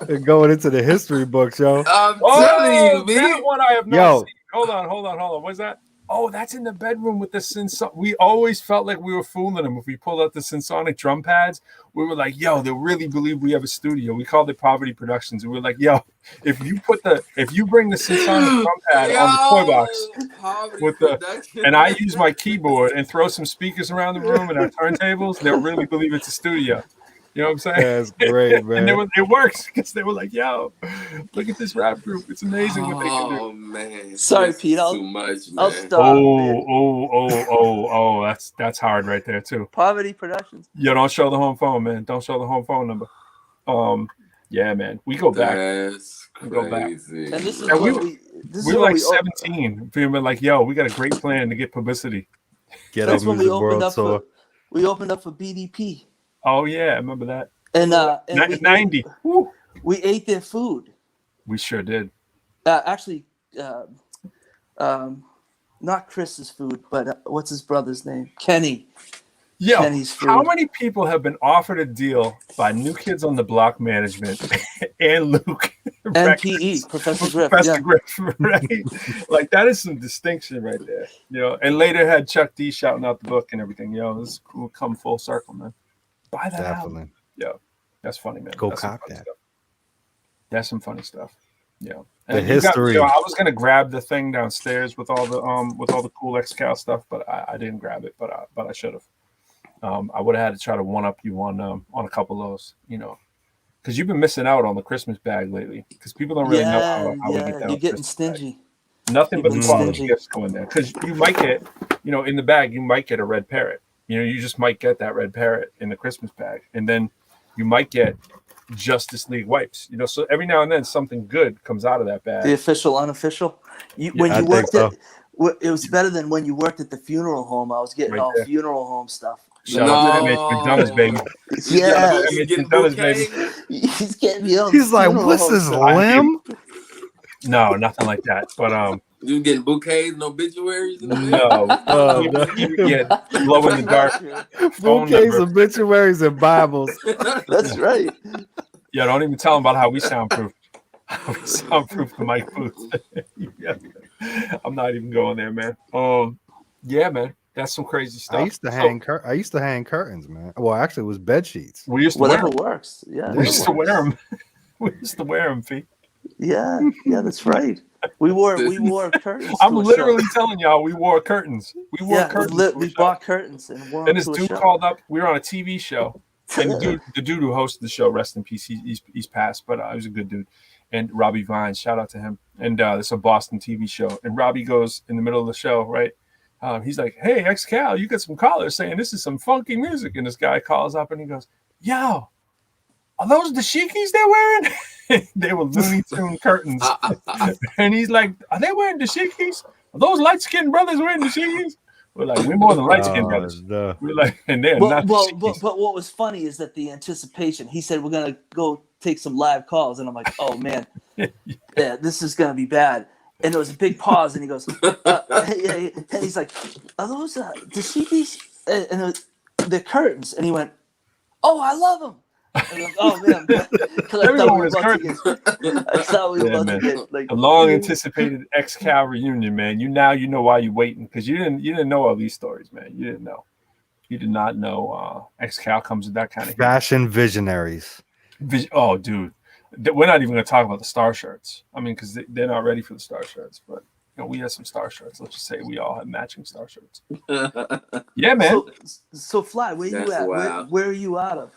They're going into the history books, yo. I'm telling you, that man. one I have not seen. Hold on. What's that? Oh, that's in the bedroom with the Synsonic. We always felt like we were fooling them. If we pulled out the Synsonic drum pads, we were like, yo, they really believe we have a studio. We called it Poverty Productions. And we were like, yo, if you bring the Synsonic drum pad on the toy box and I use my keyboard and throw some speakers around the room and our turntables, they'll really believe it's a studio. You know what I'm saying? That's great, man. And it works because they were like, yo, look at this rap group. It's amazing what they can do. Oh, man. Sorry, Pete. Too much, man. I'll stop. That's hard right there, too. Poverty Productions. Yo, don't show the home phone, man. Don't show the home phone number. Yeah, man. We go back. That's crazy. Go back. And this is we we were like 17. Feeling like, yo, we got a great plan to get publicity. That's when we opened up for BDP. Oh yeah, I remember that. And 90. We ate their food. We sure did. Actually, not Chris's food, but what's his brother's name? Kenny. Yo, Kenny's food. How many people have been offered a deal by New Kids on the Block management and Luke and PE, Professor Griff? Griff, right? Like that is some distinction right there. You know, and later had Chuck D shouting out the book and everything. Yo, this will come full circle, man. Buy that album. Yeah, that's funny, man. Go cop that. Stuff. That's some funny stuff. Yeah, the history. I was gonna grab the thing downstairs with all the cool XCal stuff, but I didn't grab it. But I should have. I would have had to try to one up you on a couple of those, you know, because you've been missing out on the Christmas bag lately. Because people don't really know how we get down. You're getting stingy. Bag. Nothing but quality gifts go in there. Because you might get, you know, in the bag you might get a red parrot. You know, you just might get that red parrot in the Christmas bag, and then you might get Justice League wipes. You know, so every now and then something good comes out of that bag. The official, unofficial. It was better than when you worked at the funeral home. I was getting all funeral home stuff. Shout out to MH McDonough's, baby. Yeah, he's getting me on. He's like, what's this limb? No, nothing like that. But you getting bouquets and obituaries? No. Yeah, glow in the dark. Bouquets, obituaries, and Bibles. That's right. Yeah, don't even tell them about how we soundproof. Soundproof the mic booth. Yeah. I'm not even going there, man. Yeah, man. That's some crazy stuff. I used to hang curtains, man. Well, actually, it was bed sheets. We used to whatever works. Yeah, we used to wear them. We used to wear them, Fee. Yeah, that's right. We wore curtains. I'm literally telling y'all, we wore curtains. We wore curtains. We bought curtains and wore. And this dude called up. We were on a TV show, and the dude who hosted the show, rest in peace, he's passed, but he was a good dude. And Robbie Vines, shout out to him. And it's a Boston TV show. And Robbie goes in the middle of the show, right? He's like, "Hey, XCal, you got some callers saying this is some funky music." And this guy calls up and he goes, "Yo, are those dashikis they're wearing?" They were Looney Tune curtains. And he's like, "Are they wearing dashikis? Are those light-skinned brothers wearing dashikis?" We're like, "We're more than light-skinned brothers." No. We're like, and they're not dashikis. But what was funny is that the anticipation. He said, "We're gonna go take some live calls," and I'm like, "Oh man, yeah, this is gonna be bad." And there was a big pause, and he goes, and he's like, "Are those dashikis?" And the curtains, and he went, "Oh, I love them." And I'm like, "Oh man," because I thought we were about to get like a long anticipated XCal reunion, man. You know why you're waiting, because you didn't know all these stories, man. You didn't know. You did not know XCal comes with that kind of fashion visionaries. Oh, dude. We're not even going to talk about the star shirts. I mean, because they're not ready for the star shirts. But you know, we had some star shirts. Let's just say we all had matching star shirts. Yeah, man. So Fly, where you at? Where are you out of?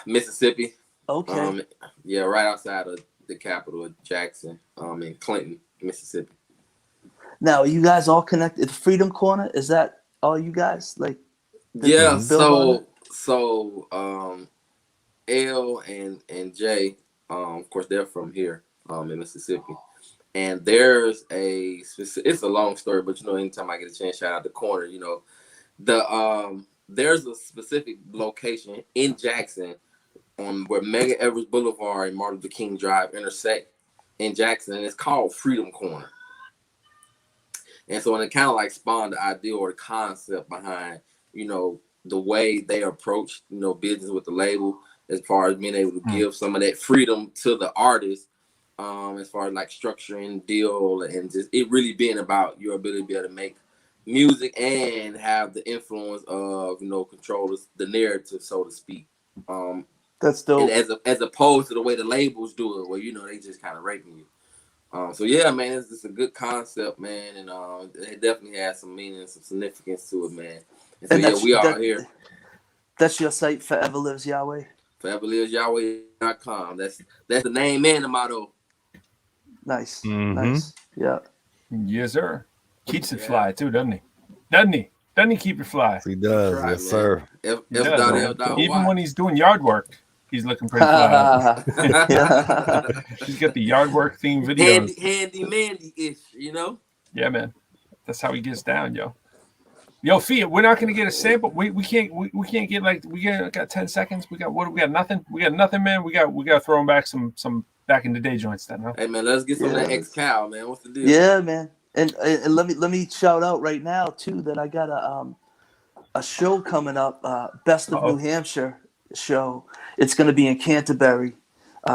Mississippi. Okay. Yeah, right outside of the capital of Jackson. In Clinton, Mississippi. Now, are you guys all connected? Freedom Corner, is that all you guys? Like, Yeah, Bill so L and J, of course they're from here, in Mississippi. And there's a specific, it's a long story, but you know, anytime I get a chance, shout out the corner, you know. There's a specific location in Jackson on where Mega Everest Boulevard and Martin Luther King Drive intersect in Jackson, and it's called Freedom Corner. And so it kind of like spawned the idea or the concept behind, you know, the way they approach, you know, business with the label, as far as being able to give some of that freedom to the artist, as far as like structuring deal and just it really being about your ability to be able to make music and have the influence of, you know, control the narrative, so to speak. That's dope. As opposed to the way the labels do it, where, you know, they just kind of raping you. So yeah, man, it's just a good concept, man, and it definitely has some meaning and some significance to it, man. And so yeah, we are here. That's your site, Forever Lives Yahweh. ForeverLivesYahweh.com. That's the name and the motto. Nice, nice, yeah. Yes, sir. Keeps it fly too, doesn't he? Doesn't he keep it fly? He does, right, yes, man. sir. Even when he's doing yard work, he's looking pretty fly. He's got the yard work theme videos. Handy mandy-ish, you know? Yeah, man. That's how he gets down, yo. Yo, Fia, we're not gonna get a sample. We can't get like we got 10 seconds. We got nothing. We got nothing, man. We got to throw them back some back in the day joints then, huh? Hey man, let's get some of that X-Cow, man. What's the deal? Yeah, man. And let me shout out right now too that I got a show coming up, Best of New Hampshire show. It's gonna be in Canterbury,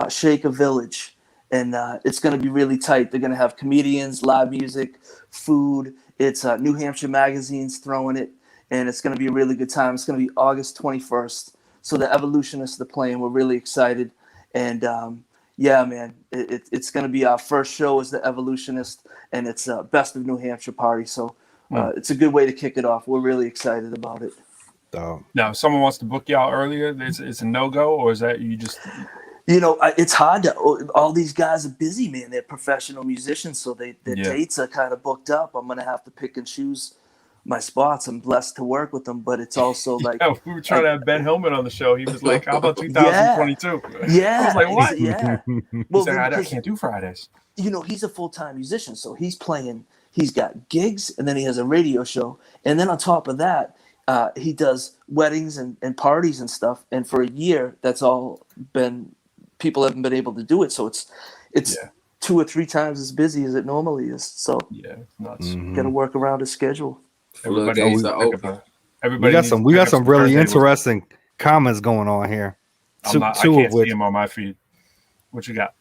Shaker Village, and it's gonna be really tight. They're gonna have comedians, live music, food. It's New Hampshire Magazine's throwing it, and it's going to be a really good time. It's going to be August 21st. So the Evolutionists are playing. We're really excited. And yeah, man, it's going to be our first show as the Evolutionists, and it's Best of New Hampshire party. So it's a good way to kick it off. We're really excited about it. Now, if someone wants to book y'all earlier, it's a no-go, or is that you just... You know, it's hard to. All these guys are busy, man. They're professional musicians, so their dates are kind of booked up. I'm gonna have to pick and choose my spots. I'm blessed to work with them, but it's also like we were trying to have Ben Hillman on the show. He was like, "How about 2022?" Yeah, I was like, "What?" Yeah, well, I can't do Fridays. You know, he's a full-time musician, so he's playing. He's got gigs, and then he has a radio show, and then on top of that, he does weddings and parties and stuff. And for a year, that's all been. People haven't been able to do it, so it's 2 or 3 times as busy as it normally is. So yeah, nuts. Got to work around his schedule. Everybody needs to open. We got some really interesting comments going on here. I can't see them on my feed. What you got?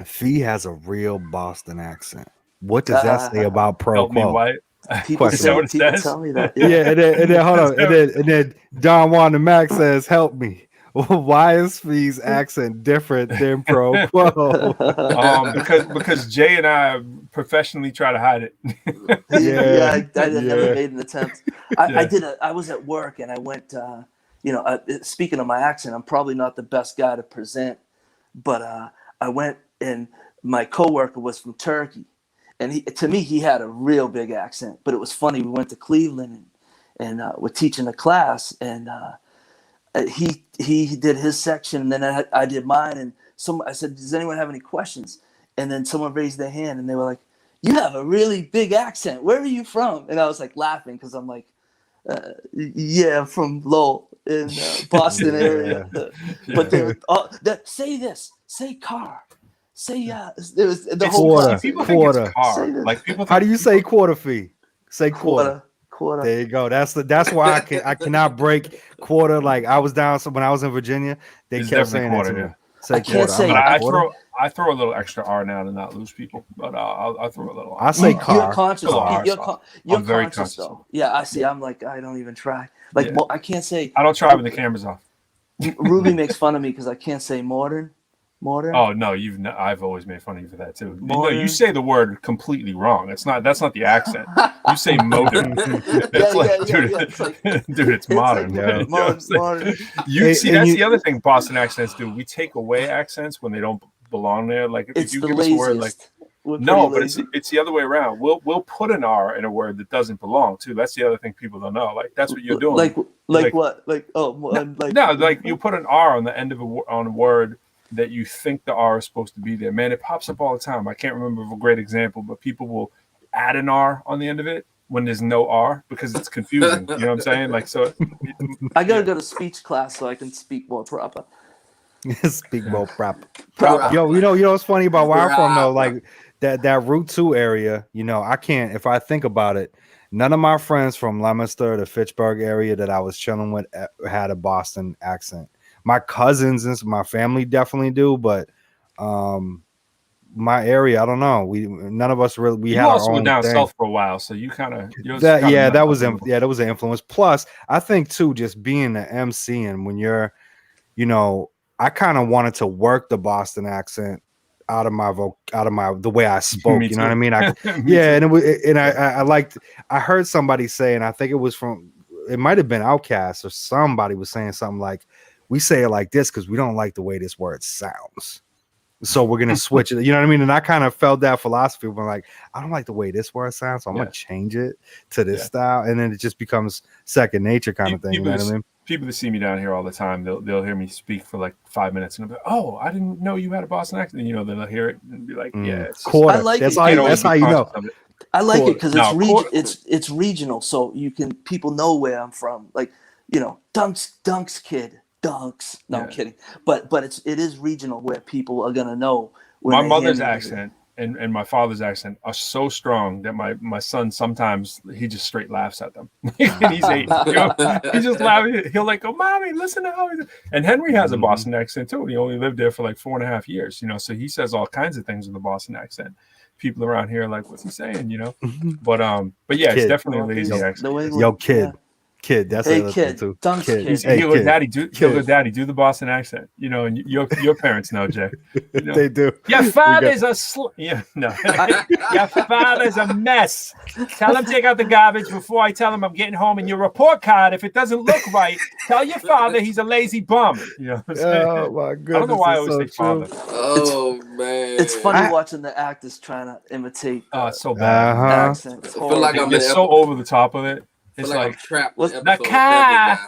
Fee has a real Boston accent. What does that say about ProQuo? People tell me that. Yeah, and then hold on, and then Don Juan and Max says, "Help me." Why is Fee's accent different than ProQuo? Because Jay and I professionally try to hide it. I never made an attempt. I was at work and I went. Speaking of my accent, I'm probably not the best guy to present, but I went and my coworker was from Turkey, and he had a real big accent. But it was funny. We went to Cleveland and we're teaching a class and. He did his section, and then I did mine. And I said, "Does anyone have any questions?" And then someone raised their hand, and they were like, "You have a really big accent. Where are you from?" And I was like laughing because I'm like, "Yeah, I'm from Lowell in Boston area." But they were say this, say car, say there was the whole quarter. Like people. How do you say quarter, Fee? Say quarter. Quarter. There you go. That's why I cannot break quarter. Like I was down. So when I was in Virginia, they kept saying quarter. That Say quarter. I throw a little extra R now to not lose people, but I'll throw a little R. I say car. You're conscious. You're very conscious though. Yeah, I see. I'm like I don't even try. Like I can't say. I don't try when the camera's off. Ruby makes fun of me because I can't say modern. Oh no, I've always made fun of you for that too. You say the word completely wrong. That's not the accent. You say modern. Dude, it's modern. Like modern. That's the other thing Boston accents do. We take away accents when they don't belong there. Like if you give us a word like No, but it's the other way around. We'll put an R in a word that doesn't belong to. That's the other thing people don't know. Like that's what you're doing. Like what? Like like you put an R on the end of on a word that you think the R is supposed to be there. Man, it pops up all the time. I can't remember a great example, but people will add an R on the end of it when there's no R because it's confusing. You know what I'm saying? Like so. I gotta go to speech class so I can speak more proper. Speak more proper. Yo, you know what's funny about where I'm from though? Like that Route 2 area, you know, I can't, if I think about it, none of my friends from Leominster, the Fitchburg area that I was chilling with had a Boston accent. My cousins and my family definitely do, but my area, I don't know. None of us really. We had our own down thing. south for a while, so you kind of that was an influence. Plus, I think too, just being the MC and when you're, you know, I kind of wanted to work the Boston accent out of the way I spoke. You know what I mean? I heard somebody say, and I think it might have been Outkast or somebody was saying something like, we say it like this because we don't like the way this word sounds. So we're gonna switch it. You know what I mean? And I kind of felt that philosophy. But like, I don't like the way this word sounds, so I'm gonna change it to this style, and then it just becomes second nature kind of thing. You know what I mean? People that see me down here all the time, they'll hear me speak for like 5 minutes, and they'll be like, "Oh, I didn't know you had a Boston accent." You know, then they'll hear it and be like, "Yeah, it's quarter." I like that's how you know. I like it because it's regional, so people know where I'm from. Like, you know, Dunks kid. Dunks. No, I'm kidding. But it is regional where people are gonna know. My mother's accent and my father's accent are so strong that my son sometimes he just straight laughs at them. And he's 8. You know? He's just laughing. He'll like, "Oh, mommy, listen to how he's." And Henry has a Boston accent too. He only lived there for like 4.5 years. You know, so he says all kinds of things with a Boston accent. People around here are like, "What's he saying?" You know. But yeah, it's definitely a lazy accent. Yo, kid. Kid, that's kid. Too. Dunks kid. Hey, he'll go, daddy, do the Boston accent. You know, and your parents know, Jay. You know? They do. Your father's your father's a mess. Tell him take out the garbage before I tell him I'm getting home. And your report card, if it doesn't look right, tell your father he's a lazy bum. You know what I'm saying? Oh my goodness. I don't know why I always say father. Oh man, it's funny watching the actors trying to imitate. So bad. Accent. I feel like they're so over the top of it. It's like trapped. The car.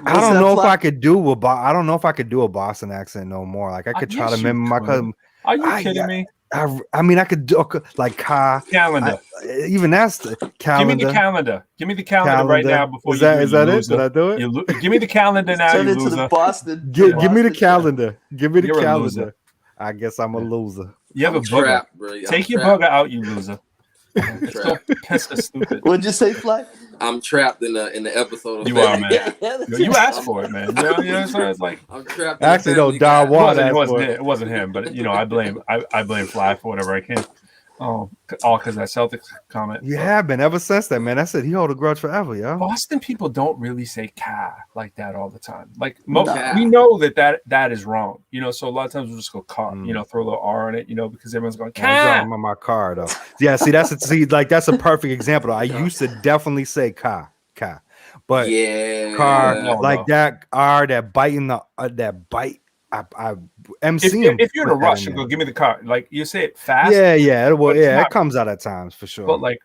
I don't know if I could do a Boston accent no more. Like I could try to mimic my cousin. Are you kidding me? I mean, I could do like car calendar. Even that's the calendar. Give me the calendar. Give me the calendar right now before is that it? Did I do it? Give me the calendar now. Turn you into loser. the Boston. Give me the calendar. Give me the You're calendar. I guess I'm a loser. You have a booger. Take your booger out, you loser. So pissed and stupid. What'd you say, Fly? I'm trapped in the episode. You are, man. You asked for it, man. You know what I'm saying? It's like I'm trapped. Actually, no, Don Juan. It wasn't him, but you know, I blame Fly for whatever I can. Oh, all because that Celtics comment. You have been ever since that, man. I said he hold a grudge forever, yo. Boston people don't really say "ka" like that all the time. Like we know that is wrong, you know. So a lot of times we'll just go "car," you know, throw a little R in it, you know, because everyone's going "ka." I'm on my car though. Yeah, see, that's a perfect example. I used to definitely say "ka," but car that R, that bite in the that bite. I MC if you're in a rush, you go give me the car. Like you say it fast. It comes out at times for sure. But like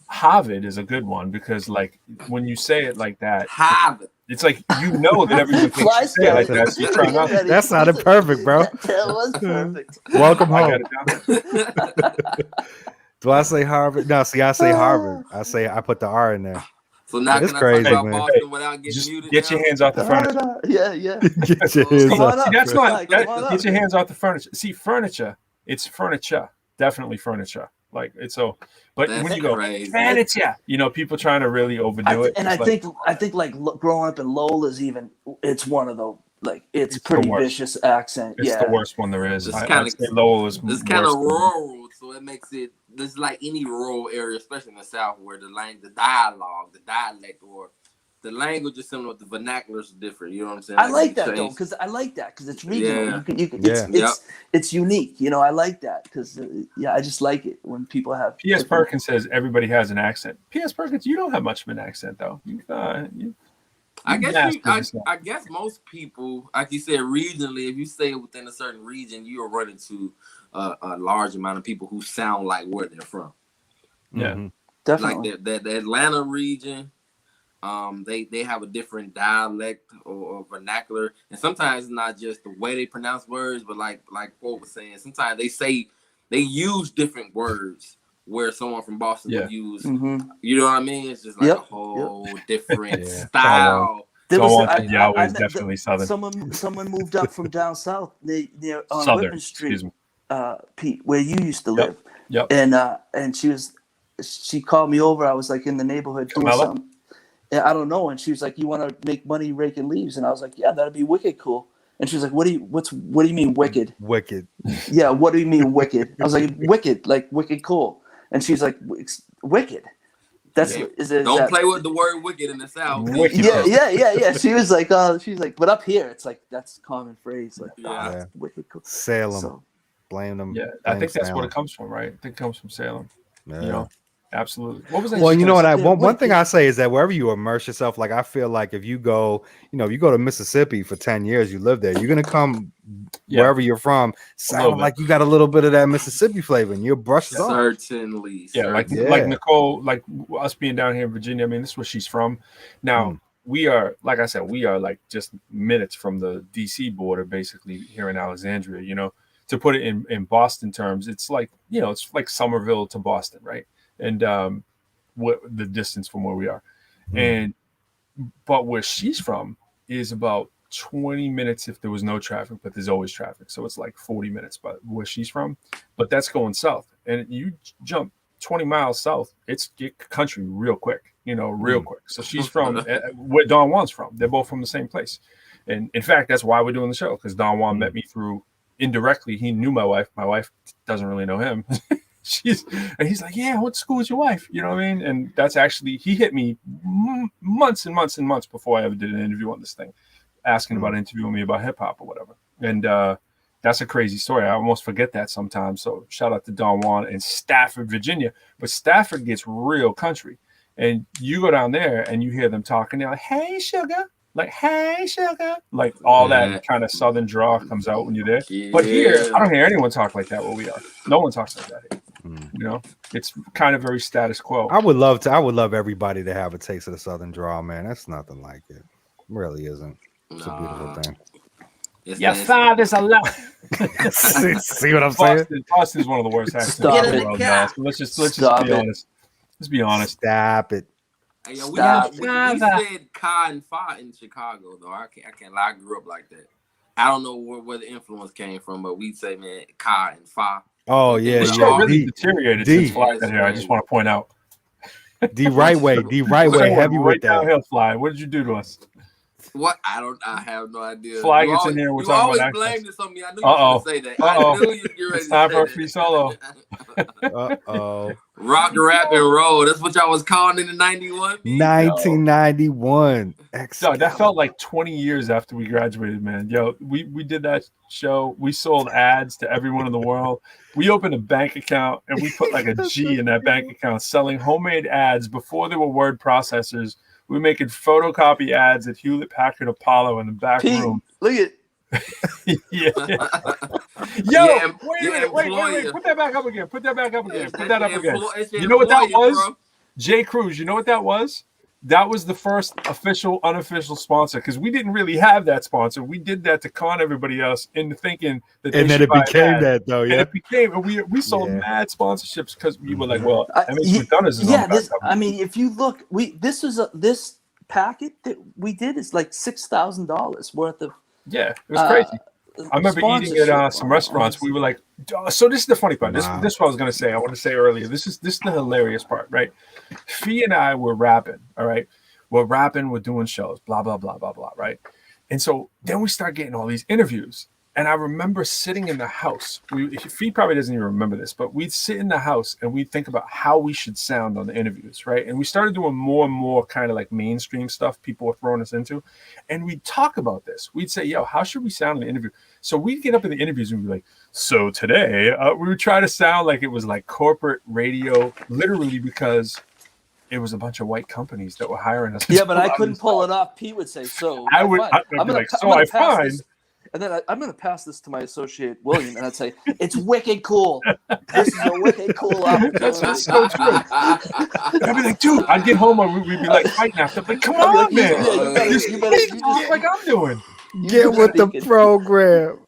Harvard is a good one because like when you say it like that, Harvard. It's like you know that everyone thinks you say it like that. So you're trying not to. That sounded perfect, bro. That was perfect. Welcome home. Do I say Harvard? No, see, I say Harvard. I put the R in there. So now it's can crazy, I talk man. about Boston without getting muted? Get your hands off the furniture. Yeah. Get your hands off. See, that's not. Get your hands off the furniture. See, furniture. It's furniture. Definitely furniture. Like it's so. But that's when you go furniture, you know, people trying to really overdo it. And I think like growing up in Lowell is it's one of the it's pretty vicious accent. It's the worst one there is. It's kind of Lowell is. It's kind of rural, so it makes it. It's like any rural area, especially in the South, where the dialogue, the dialect, or the language is similar. The vernaculars are different. You know what I'm saying? I like that though, because it's regional. Yeah. It's unique. You know, I like that because I just like it when people have. P.S. Perkins says everybody has an accent. P.S. Perkins, you don't have much of an accent though. I guess most people, like you said, regionally, if you stay within a certain region, you'll run into a large amount of people who sound like where they're from. Yeah, definitely. Like the Atlanta region, they have a different dialect or vernacular, and sometimes it's not just the way they pronounce words, but like Quo was saying, sometimes they use different words where someone from Boston would use. You know what I mean? It's just like a whole different style. There was I definitely Southern. Someone moved up from down south near on Southern, Whitman Street, Pete, where you used to live. Yep. And she called me over. I was like in the neighborhood doing something. I don't know. And she was like, "You want to make money raking leaves?" And I was like, "Yeah, that'd be wicked cool." And she was like, "What do you mean wicked?" Wicked. Yeah, what do you mean wicked? I was like, "Wicked, like wicked cool." And she's like, "Wicked." That's don't play with the word wicked in the South. Yeah. She was like, but up here it's like that's a common phrase. Like, wicked cool. Salem. So, blame them. Yeah, I think that's where it comes from, right? I think it comes from Salem. Yeah. You know, absolutely. What was that? Well, you know what? One thing I say is that wherever you immerse yourself, like I feel like if you go to Mississippi for 10 years, you live there, you're gonna come wherever you're from, sound like you got a little bit of that Mississippi flavor, and you'll brush it off. Certainly. Like Nicole, like us being down here in Virginia. I mean, this is where she's from. Now we are, like I said, we are like just minutes from the DC border, basically here in Alexandria. You know, to put it in Boston terms, it's like it's like Somerville to Boston, right? And what the distance from where we are, but where she's from is about 20 minutes if there was no traffic, but there's always traffic, so it's like 40 minutes. But where she's from, but that's going south, and you jump 20 miles south, it's country real quick, real quick. So she's from where Don Juan's from. They're both from the same place, and in fact, that's why we're doing the show, because Don Juan met me through indirectly. He knew my wife. My wife doesn't really know him. He's like, yeah, what school is your wife? You know what I mean? And that's actually, he hit me months and months and months before I ever did an interview on this thing, asking about interviewing me about hip hop or whatever. And that's a crazy story. I almost forget that sometimes. So shout out to Don Juan in Stafford, Virginia. But Stafford gets real country, and you go down there and you hear them talking. They're like, hey, sugar. Like, hey, sugar. Like all that kind of Southern draw comes out when you're there. But here, I don't hear anyone talk like that where we are. No one talks like that here. It's kind of very status quo. I would love everybody to have a taste of the Southern drawl, man. That's nothing like it. It really isn't. It's a beautiful thing. Your father's a lot. See what I'm saying? Boston's one of the worst accents in the world, y'all. So let's just be honest. Let's be honest. Stop it. Hey, we said Ka and Fa in Chicago, though. I can't lie. I grew up like that. I don't know where the influence came from, but we'd say, man, Ka and Fa. Oh, yeah. The show really deteriorated since Fly got here. I just want to point out. The right way, heavy with that. Downhill, Fly. What did you do to us? What? I have no idea. Fly gets in here. We're talking about always blamed this on me. I knew you were going to say that. I knew you were ready to say that. It's time for a free solo. Rock, rap, and roll. That's what y'all was calling in the 91? 1991. So that felt like 20 years after we graduated, man. Yo, we did that show. We sold ads to everyone in the world. We opened a bank account, and we put like a G in that bank account, selling homemade ads before there were word processors. We were making photocopy ads at Hewlett Packard Apollo in the back room. Look at Yo, wait. Put that back up again. Put that up again. You know what that was? Bro. J. Cruz, you know what that was? That was the first official, unofficial sponsor, because we didn't really have that sponsor. We did that to con everybody else into thinking that. And then it became that, though. Yeah, and it became. And we sold mad sponsorships because we were like, well, McDonald's is on this. I mean, if you look, this packet that we did is like $6,000 worth of. Yeah, it was crazy. I remember eating at some restaurants. We were like, so this is the funny part. This is what I was gonna say. I want to say earlier. This is the hilarious part, right? Fee and I were rapping. All right, we're rapping. We're doing shows. Blah blah blah blah blah. Right, and so then we start getting all these interviews. And I remember sitting in the house. Fee probably doesn't even remember this, but we'd sit in the house and we'd think about how we should sound on the interviews, right? And we started doing more and more kind of like mainstream stuff people were throwing us into. And we'd talk about this. We'd say, yo, how should we sound in the interview? So we'd get up in the interviews and we'd be like, so today, we would try to sound like it was like corporate radio, literally because it was a bunch of white companies that were hiring us. Yeah, but I couldn't pull it off. Pete would say, so. I'd be like, so I find. And then I'm going to pass this to my associate, William, and I'd say, it's wicked cool. This is a wicked cool opportunity. That's so true. I'd be like, dude, I'd get home and we'd be like fighting after. Like, come on, like, man. you better Just like I'm doing. Get with the program.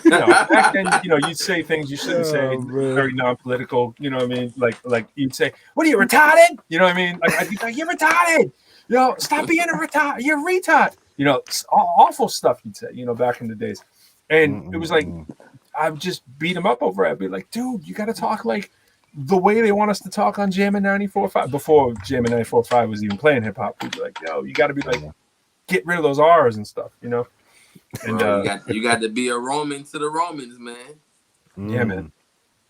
Back then, you'd say things you shouldn't say, very non-political. You know what I mean? Like you'd say, "What are you retarded?" You know what I mean? Like I'd be like, "You're retarded." Stop being a retard. You're a retard. Awful stuff you'd say. Back in the days, and it was like I would just beat him up over it. I'd be like, "Dude, you got to talk like the way they want us to talk on Jammin' 94.5." Before Jammin' 94.5 was even playing hip hop, we'd be like, "Yo, you got to be like." Get rid of those R's and stuff, And you got to be a Roman to the Romans, man. Yeah, man.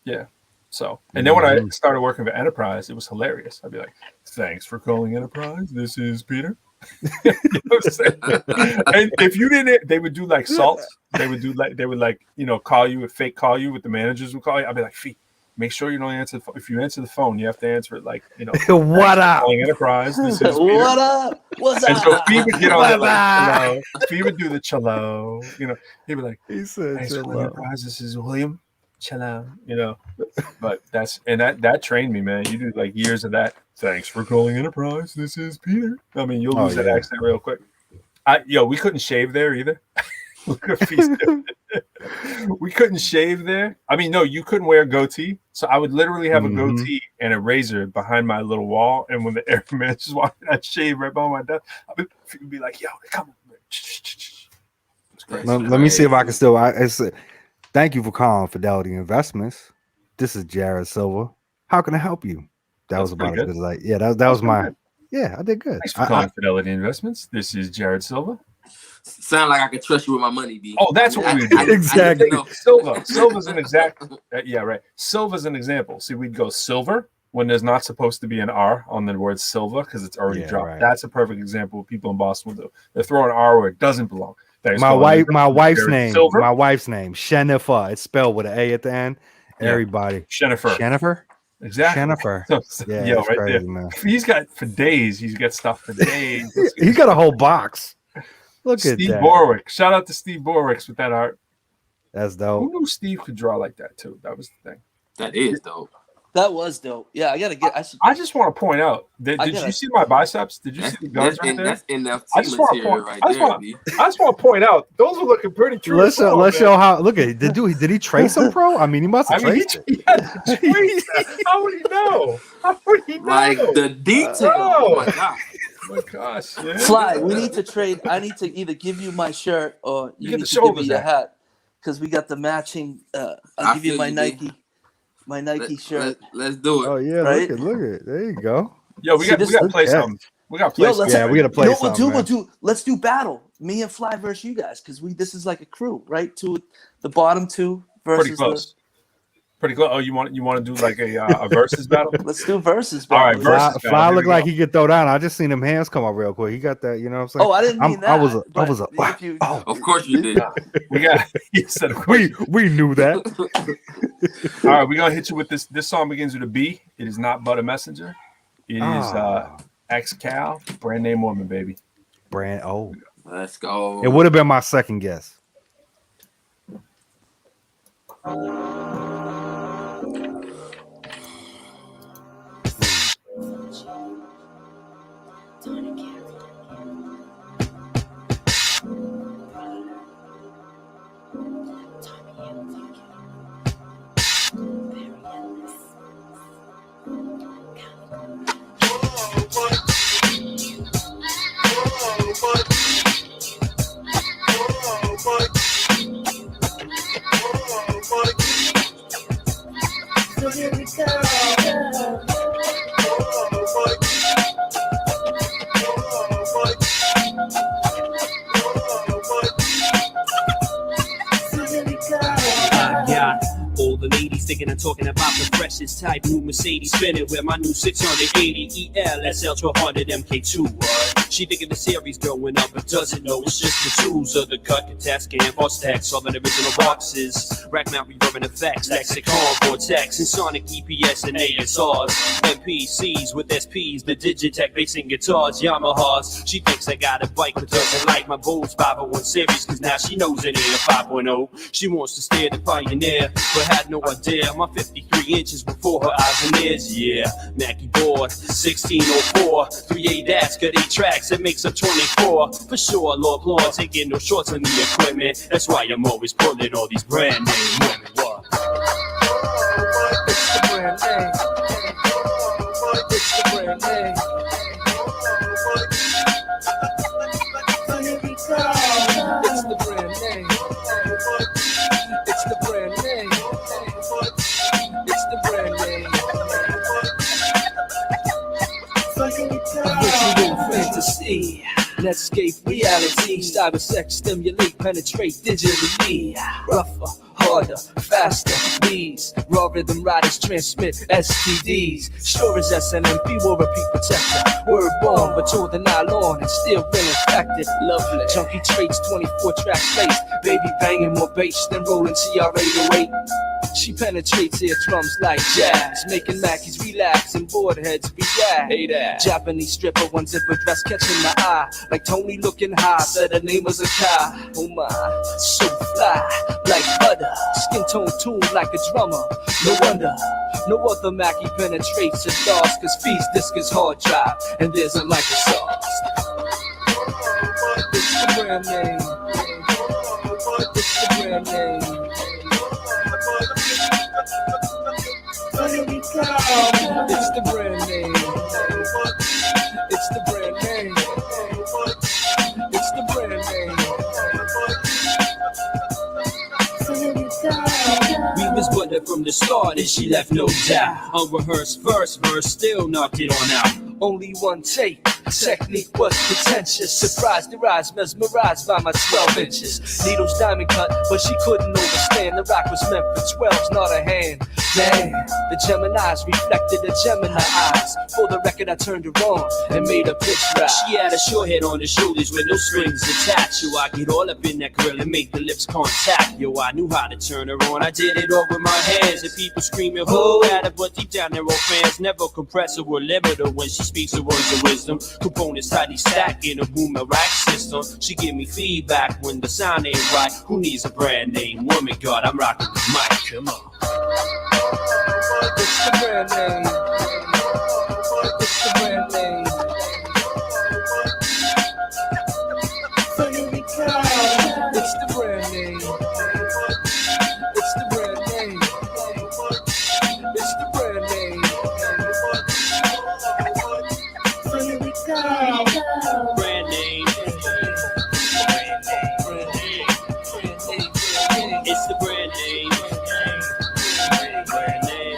Yeah. So, and then when I started working for Enterprise, it was hilarious. I'd be like, "Thanks for calling Enterprise. This is Peter." You know what I'm saying? And if you didn't, they would do like salts. They would call you, fake call you. With the managers would call you. I'd be like, "Fee, make sure you don't answer. If you answer the phone, you have to answer it like, what up? Calling Enterprise. This is what up? What's up?" And so Fee would get on there like, "Cello." Fee would do the cello. He'd be like, He said, "Thanks for Enterprise. This is William. Cello." But that trained me, man. You do like years of that. "Thanks for calling Enterprise. This is Peter." I mean, you'll lose that accent real quick. We couldn't shave there either. Look at Fee's we couldn't shave there. I mean, no, you couldn't wear a goatee. So I would literally have a goatee and a razor behind my little wall. And when the air managers walked in, I'd shave right behind my desk. I'd be like, "Yo, come on." Let me see if I can still. Thank you for calling Fidelity Investments. This is Jared Silva. How can I help you? That was about as good as that was my. Yeah, I did good. Thanks for calling Fidelity Investments. This is Jared Silva. Sound like I can trust you with my money, B. Oh, that's what we would do. Exactly. Silva's an example. Yeah, right. Silva's an example. See, we'd go silver when there's not supposed to be an R on the word silver because it's already dropped. Right. That's a perfect example of people in Boston will do. They're throwing an R where it doesn't belong. My wife's name, Shenifer. It's spelled with an A at the end. Yeah. Everybody. Shenifer. Exactly. Jennifer. Yeah, right crazy, there. Man. He's got stuff for days. He's got a whole box. Look at Steve Borwick. Shout out to Steve Borwick with that art. That's dope. Who knew Steve could draw like that too? That was the thing. That is dope. That was dope. Yeah, I just want to point out. Did you see my biceps? Did you see the guns right there? That's NFT material right there. I just want to point out those are looking pretty true. Let's show how. Look at did he trace them, pro? I mean, he must have traced it. How would he know? Like the detail. Oh my god. Oh my gosh. Yeah. Fly, we need to trade. I need to either give you my shirt or you need to give me your hat because we got the matching. I'll give you my Nike. My Nike shirt. Let's do it. Oh yeah, right? Look at it. There you go. Yo, we got to play something. We got to play something. We got to play something. Let's do battle. Me and Fly versus you guys because this is like a crew, right? The bottom two versus pretty close. Pretty close. Oh, you want to do like a versus battle? Let's do versus battle. All right, versus battle. Fly look like he could throw down. I just seen him hands come up real quick. He got that, you know what I'm saying? Oh, I didn't mean that. Of course you did. We knew that. All right, we're gonna hit you with this. This song begins with a B. It is not but a messenger. It is X-Cal, brand name woman, baby. Let's go. It would have been my second guess. Thinking and talking about the freshest type new Mercedes spinning with my new 680 EL SL 1200 MK2. She thinking the series going up, but doesn't know it's just the tools of the cut, the task and boss text, all the original boxes, rack mount reverb and effects, lexicon, vortex, and sonic EPS and ASRs, MPCs with SPs, the Digitech basing guitars, Yamahas. She thinks I got a bike, but doesn't like my Bulls 501 series, cause now she knows it ain't a 5.0. She wants to stare the pioneer, but had no idea my 53 inches before her eyes and ears. Yeah, Mackie board, 1604, 3/8 that's got 8 tracks, that makes up 24. For sure, Lord Lord, taking no shorts on the equipment. That's why I'm always pulling all these brand name women. What? It's the brand name. It's the brand name. It's the brand name. It's the brand name. It's the brand name. Visual fantasy, Netscape reality, cyber sex stimulate, penetrate digitally. Rougher, harder, faster, bees, raw rhythm riders transmit STDs. Sure as SNMP will repeat protector. Word born, but told the nylon and still been infected. Lovely, junkie traits, 24 tracks laced. Baby banging more bass than rolling CR808. She penetrates eardrums like jazz, making Mackies relax and board heads react. Hey there. Japanese stripper, one zipper dress catching the eye, like Tony looking high, said her name was a Kai. Oh my, so fly, like butter, skin tone tuned like a drummer. No wonder, no other Mackie penetrates a DOS, cause Fee's disc is hard drive, and there's a Microsoft. It's the brand name. It's the brand name. It's the brand name. It's the brand name. It's the brand name. We was butter from the start and she left no doubt. Unrehearsed verse still knocked it on out. Only one take. Technique was pretentious. Surprised her eyes, mesmerized by my 12 inches. Needles diamond cut, but she couldn't understand. The rock was meant for 12s, not a hand. Damn, the Geminis reflected the Gemini eyes. For the record, I turned her on and made her pitch right. She had a short head on the shoulders with no strings attached. Yo, I get all up in that grill and make the lips contact. Yo, I knew how to turn her on. I did it all with my hands. And people screaming, who at her? But deep down they're all fans. Never compress her or limit her when she speaks the words of wisdom. Components tightly stacked in a boomer rack system. She give me feedback when the sound ain't right. Who needs a brand name woman? God, I'm rocking the mic. Come on. It's the brand name. It's the brand name. It's the brand name. It's the brand name. It's the brand name. Brand name. It's the brand name. Brand name.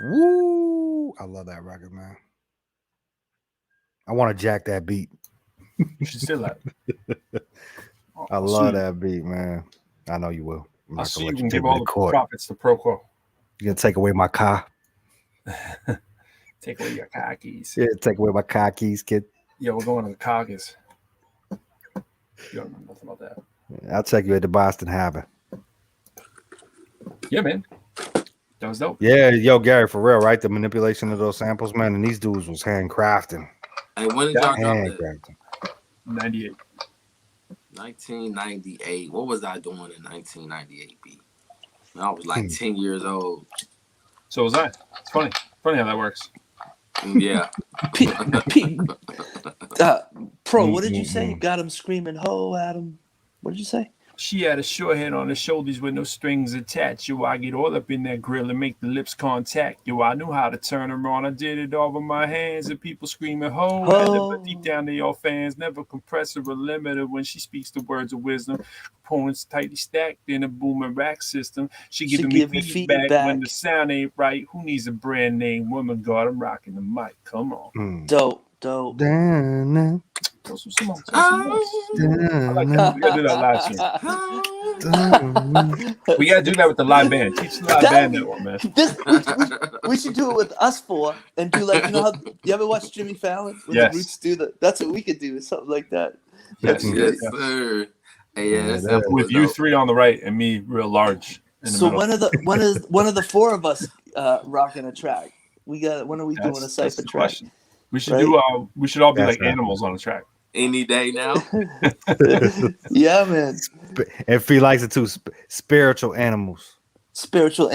Woo! I love that record, man. I want to jack that beat. You should still that. I love that beat, man. I know you will. I'll see you can give all the profits to ProQuo. You gonna take away my car? Take away your car keys. Yeah, take away my car keys, kid. Yeah, we're going to the caucus. You don't know nothing about that. I'll take you at the Boston Harbor. Yeah, man. That was dope. Yeah, yo, Gary, for real, right? The manipulation of those samples, man, and these dudes was handcrafting. Hey, when did y'all drop that? 98. 1998. What was I doing in 1998, B? I was like 10 years old. So was I. It's funny. Funny how that works. Yeah. Pro, what did you say? Got him screaming, ho, Adam. What did you say? She had a short head on her shoulders with no strings attached. Yo, I get all up in that grill and make the lips contact. Yo, I knew how to turn her on. I did it all with my hands and people screaming, ho. But deep down they all fans. Never compressor or limiter when she speaks the words of wisdom. Components tightly stacked in a booming rack system. She giving me feedback when the sound ain't right. Who needs a brand name woman? God, I'm rocking the mic. Come on. Dope. Damn. I like that. We gotta do that live stream. We gotta do that with the live band. Teach the live band that one, man. We should do it with us four and do like, you know how you ever watch Jimmy Fallon? When the Roots do that. That's what we could do, something like that. Yes, sir. Hey, yeah, with you three on the right and me real large. So when are the four of us rocking a track? When are we doing a cypher track? Question. We should do. We should all be like animals on a track. Any day now. Yeah, man. If he likes it too, spiritual animals. Spiritual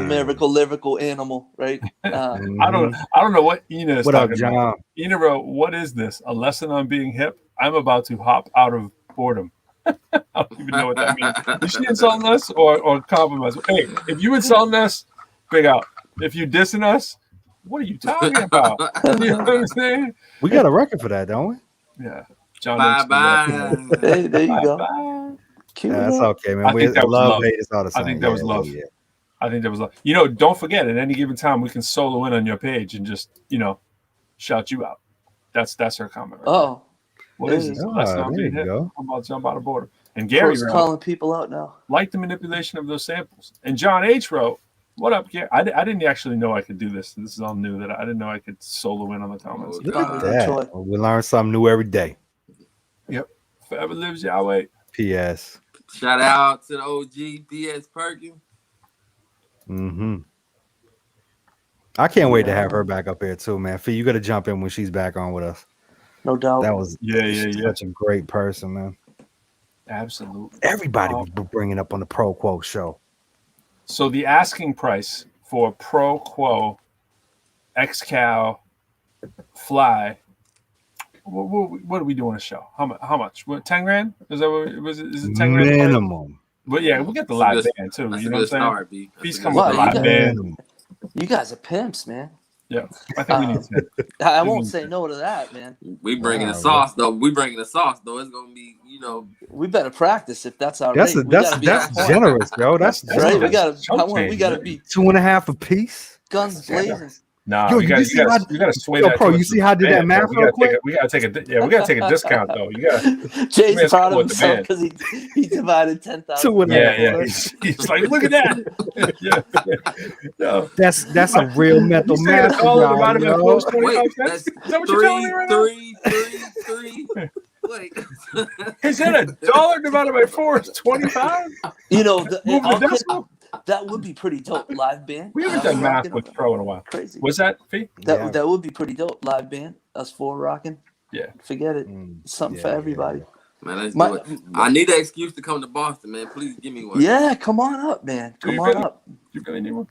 miracle, lyrical animal, right? I don't know what Ina is what talking up, John? about. Ina wrote, "What is this? A lesson on being hip? I'm about to hop out of boredom." I don't even know what that means. Is she insulting us or compromise? Hey, if you insulting us, big out. If you dissing us, what are you talking about? You know what I'm saying? We got a record for that, don't we? Yeah. John bye. Hey, there you go. Yeah, that's okay, man. I think that was love. It's all the same. I think that was love. Yeah. I think that was love. You know, don't forget, at any given time, we can solo in on your page and just, shout you out. That's her comment. Right Oh. What is this? There you go. I'm about to jump out of border. And Gary's calling people out now. Like the manipulation of those samples. And John H. wrote, "What up, Gary? I didn't actually know I could do this. This is all new. That I didn't know I could solo in on the comments. Look at that. We learn something new every day. Yep. Forever lives Yahweh. P.S. Shout out to the OG P.S. Perkins. I can't wait to have her back up here too, man. Fee, you got to jump in when she's back on with us. No doubt. That was such a great person, man. Absolutely. Everybody was bringing up on the ProQuo show. So the asking price for ProQuo XCal Fly, what do we do on a show? How much? What, 10 grand? Is that what was it? Is it 10 grand? Minimum. But yeah, we get the live band too. You know what I'm saying? Please come with the live band. You guys are pimps, man. Yeah, I think we need to. I won't say no to that, man. We bringing the sauce though. It's gonna be, We better practice if that's our That's rate. that's generous, yo. That's right. We gotta be 2.5 a piece. Guns blazing. No, you gotta sway that. Pro, you see how I did that math real quick? We gotta take a discount though. You gotta. Jay's proud of himself because he divided 10,000. Yeah. He's like, look at that. No. That's a real mental math. Wait, that's 3. Wait. Is that $1 divided by 4 is 25? That would be pretty dope. Live band. We haven't done math with Pro in a while. Crazy. Was that Fee? That would be pretty dope. Live band. Us four rocking. Yeah. Forget it. Something for everybody. Man, let's do it. I need an excuse to come to Boston, man. Please give me one. Yeah, come on up, man. Come on up. You really need one?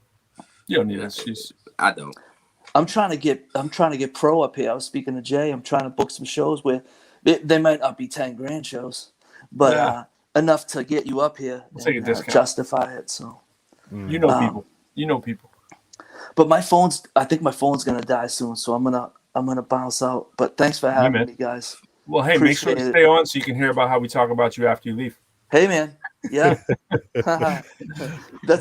You don't need an excuse. I don't. I'm trying to get Pro up here. I was speaking to Jay. I'm trying to book some shows where they might not be 10 grand shows, but enough to get you up here and justify it. So you know people. But I think my phone's gonna die soon, so I'm gonna bounce out. But thanks for having me, guys. Well, hey, make sure to stay on so you can hear about how we talk about you after you leave. Hey, man. Yeah. I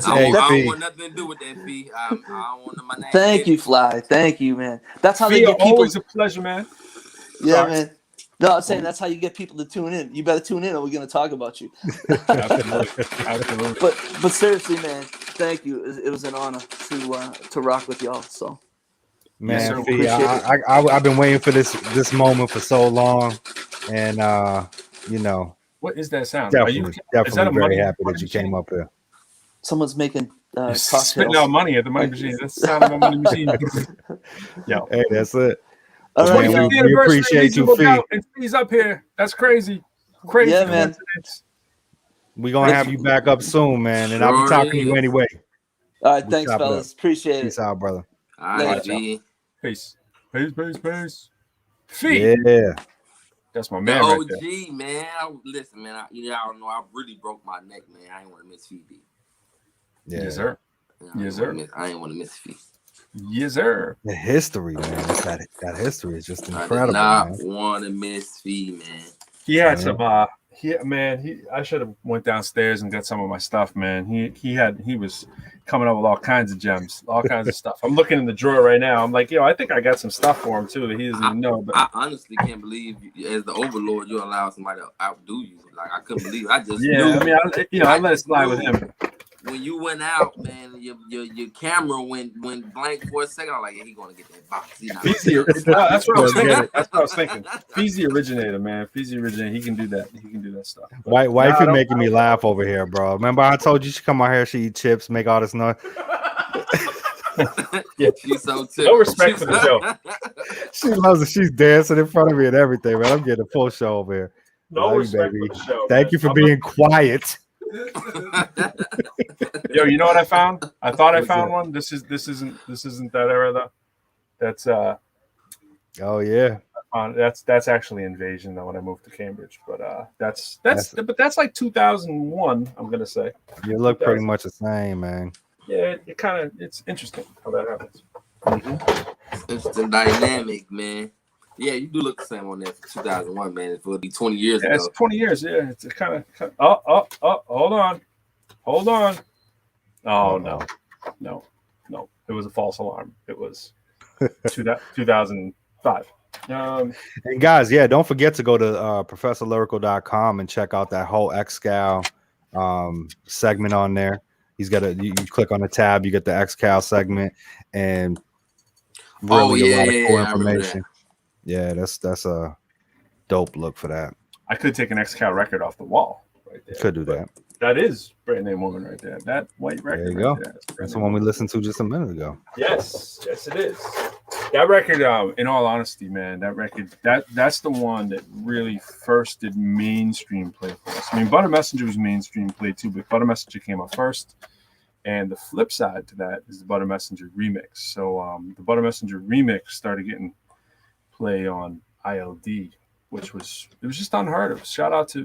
don't want nothing to do with that, Fee. I don't want my name. Thank you, Fly. Thank you, man. That's how they get people. Always a pleasure, man. Yeah, man. No, I'm saying that's how you get people to tune in. You better tune in, or we're gonna talk about you. Absolutely. But seriously, man, thank you. It was an honor to rock with y'all. So, man, I've been waiting for this moment for so long, and what is that sound? Definitely very happy that you came up here. Someone's making spitting out money at the money machine. That's the sound of a money machine. Yo, hey, that's it. All right, we appreciate you, Fee. And Fee's up here. That's crazy. Crazy. Yeah, man. We're gonna have you back up soon, man, and I'll be talking to you anyway. All right, thanks, fellas. Appreciate it. Peace out, brother. All right, Peace. Peace. Fee. Yeah. That's my The man right OG, there. man. Listen, man. Y'all know I really broke my neck, man. I ain't want to miss Phoebe. Yeah. Yes, sir. Yes, sir. I ain't want to miss Phoebe. Yes, sir. The history, man. That history is just I incredible, did not man. want to miss Phoebe, man. He had some. I should have went downstairs and got some of my stuff, man. He was coming up with all kinds of gems, all kinds of stuff. I'm looking in the drawer right now. I'm like, I think I got some stuff for him too that he doesn't even know. But I honestly can't believe, as the overlord, you allow somebody to outdo you. Like, I couldn't believe. I just knew. I mean, I let it slide with him. When you went out, man, your camera went blank for a second. I'm like, yeah, he gonna get that box. That's what I was thinking. That's what I was thinking. He's the originator, man. He's the originator. He can do that. He can do that stuff. Wifey making me laugh over here, bro. Remember I told you she come out here, she eat chips, make all this noise. Yeah, she's so typical. No respect for the show. She loves it. She's dancing in front of me and everything, man. I'm getting a full show over here. No Love respect you, baby. for the show. Thank you for being quiet. Yo, you know what I found? I thought I found one. This isn't that era though. That's oh yeah. That's actually Invasion though when I moved to Cambridge. But that's like 2001, I'm gonna say. You look pretty much the same, man. Yeah, it's interesting how that happens. It's the dynamic, man. Yeah, you do look the same on that for 2001, man. It will be 20 years ago. It's 20 years, yeah. It's kind of hold on. Oh no. It was a false alarm. It was 2005. And guys, don't forget to go to professorlyrical.com and check out that whole XCal segment on there. He's got you click on the tab, you get the XCal segment, and really a lot of cool information. Yeah, that's a dope look for that. I could take an XCal record off the wall right there. Could do that. That is Brand Name Woman right there. That white record. There you go. That's the one we listened to just a minute ago. Yes, it is. That record, in all honesty, man, that record, that's the one that really first did mainstream play for us. I mean, Butter Messenger was mainstream play too, but Butter Messenger came out first. And the flip side to that is the Butter Messenger remix. So the Butter Messenger remix started getting play on ILD, which was just unheard of. Shout out to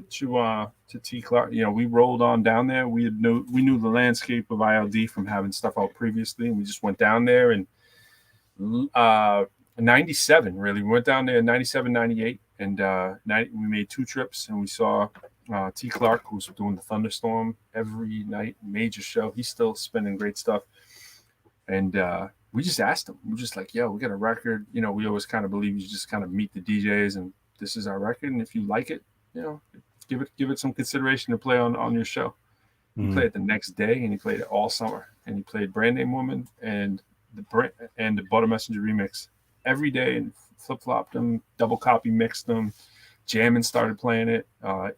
T. Clark. We rolled on down there. We knew the landscape of ILD from having stuff out previously, and we just went down there and 97 really. We went down there in 97, 98, and we made 2 trips, and we saw T. Clark, who's doing the Thunderstorm every night, major show. He's still spinning great stuff, and we just asked him. We're just like, yo, we got a record. We always kind of believe you just kind of meet the DJs, and this is our record, and if you like it, give it some consideration to play on your show. He played it the next day, and he played it all summer, and he played Brand Name Woman and the Butter Messenger remix every day, and flip-flopped them, double copy mixed them. Jammin' started playing it.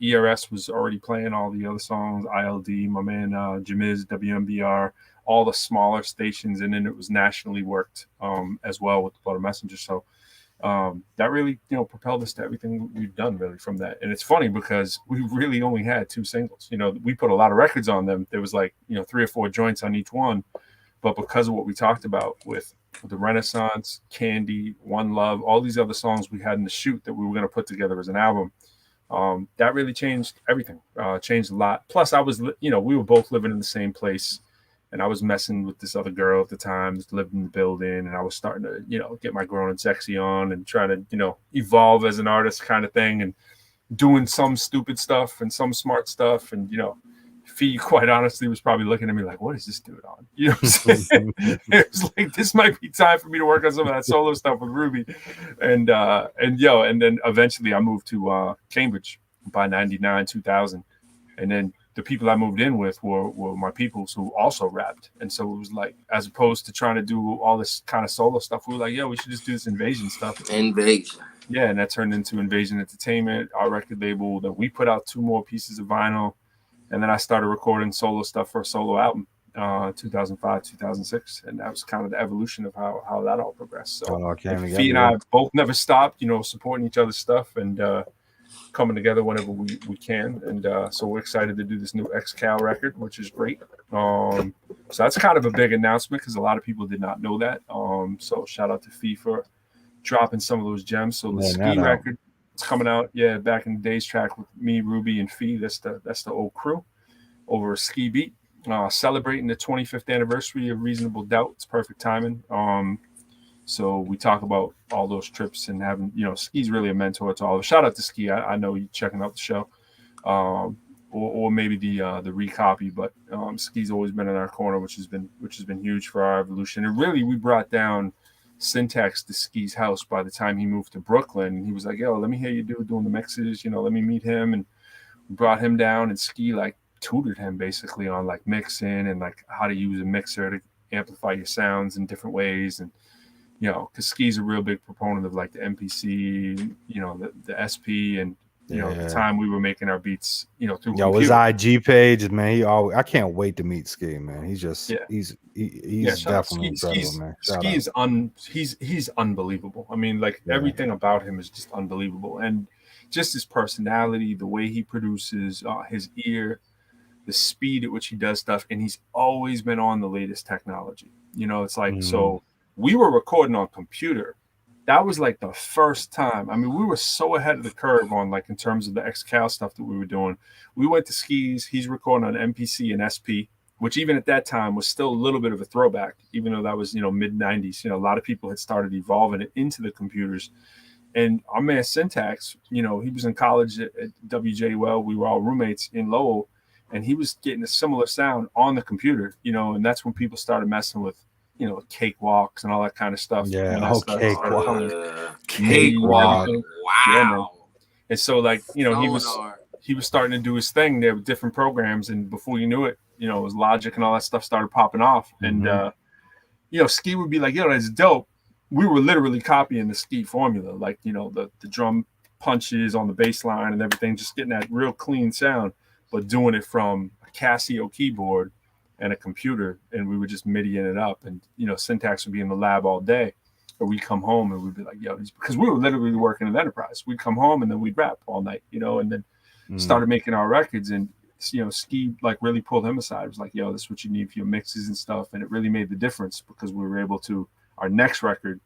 ERS was already playing all the other songs. ILD, my man Jamiz, WMBR, all the smaller stations, and then it was nationally worked as well with the Butter Messenger. So that really, propelled us to everything we've done really from that. And it's funny because we really only had 2 singles. We put a lot of records on them. There was like 3 or 4 joints on each one, but because of what we talked about with the Renaissance, Candy, One Love, all these other songs we had in the shoot that we were going to put together as an album, that really changed everything. Changed a lot. Plus, we were both living in the same place, and I was messing with this other girl at the time, just lived in the building, and I was starting to, get my Grown and Sexy on and try to, evolve as an artist kind of thing, and doing some stupid stuff and some smart stuff, and Fee, quite honestly, was probably looking at me like, what is this dude on? What I'm saying? It was like, this might be time for me to work on some of that solo stuff with Ruby. And then eventually I moved to Cambridge by 99, 2000. And then the people I moved in with were my peoples who also rapped. And so it was like, as opposed to trying to do all this kind of solo stuff, we were like, we should just do this Invasion stuff. Invasion. Yeah, and that turned into Invasion Entertainment, our record label. Then we put out 2 more pieces of vinyl. And then I started recording solo stuff for a solo album, 2005, 2006. And that was kind of the evolution of how that all progressed. So Fee and I both never stopped, supporting each other's stuff and coming together whenever we can. And so we're excited to do this new XCal record, which is great. So that's kind of a big announcement because a lot of people did not know that. So shout out to Fee for dropping some of those gems. So the Man, Ski that out. record is coming out. Yeah, back in the days track with me, Ruby, and Fee. That's the old crew over a Ski Beat. Celebrating the 25th anniversary of Reasonable Doubt. It's perfect timing. So we talk about all those trips and having, Ski's really a mentor to all of us. Shout out to Ski. I know you checking out the show. Or maybe the recopy, but Ski's always been in our corner, which has been huge for our evolution. And really, we brought down Syntax to Ski's house by the time he moved to Brooklyn. He was like, "Yo, let me hear you doing the mixes. Let me meet him." And we brought him down, and Ski like tutored him basically on like mixing and like how to use a mixer to amplify your sounds in different ways. And because Ski's a real big proponent of like the MPC, the SP, and the time we were making our beats, through computer. His IG page, man. I can't wait to meet Ski, man. He's just he's definitely incredible, man. He's unbelievable. I mean, like everything about him is just unbelievable, and just his personality, the way he produces, his ear, the speed at which he does stuff, and he's always been on the latest technology. It's like so. We were recording on computer. That was like the first time. I mean, we were so ahead of the curve on like in terms of the XCal stuff that we were doing. We went to Ski's. He's recording on MPC and SP, which even at that time was still a little bit of a throwback, even though that was, mid 90s. A lot of people had started evolving it into the computers. And our man Syntax, he was in college at WJUL. We were all roommates in Lowell, and he was getting a similar sound on the computer, and that's when people started messing with cakewalks and all that kind of stuff. Cakewalk. Wow. And so like, he was starting to do his thing there with different programs, and before you knew it, it was Logic and all that stuff started popping off. And Ski would be like, that's dope. We were literally copying the Ski formula, like, the drum punches on the bass line and everything, just getting that real clean sound, but doing it from a Casio keyboard and a computer, and we were just MIDIing it up. And Syntax would be in the lab all day, or we'd come home and we'd be like, because we were literally working in Enterprise. We'd come home and then we'd rap all night, and then started making our records. And Ski like really pulled him aside. It was like, this is what you need for your mixes and stuff. And it really made the difference because we were able to, our next record,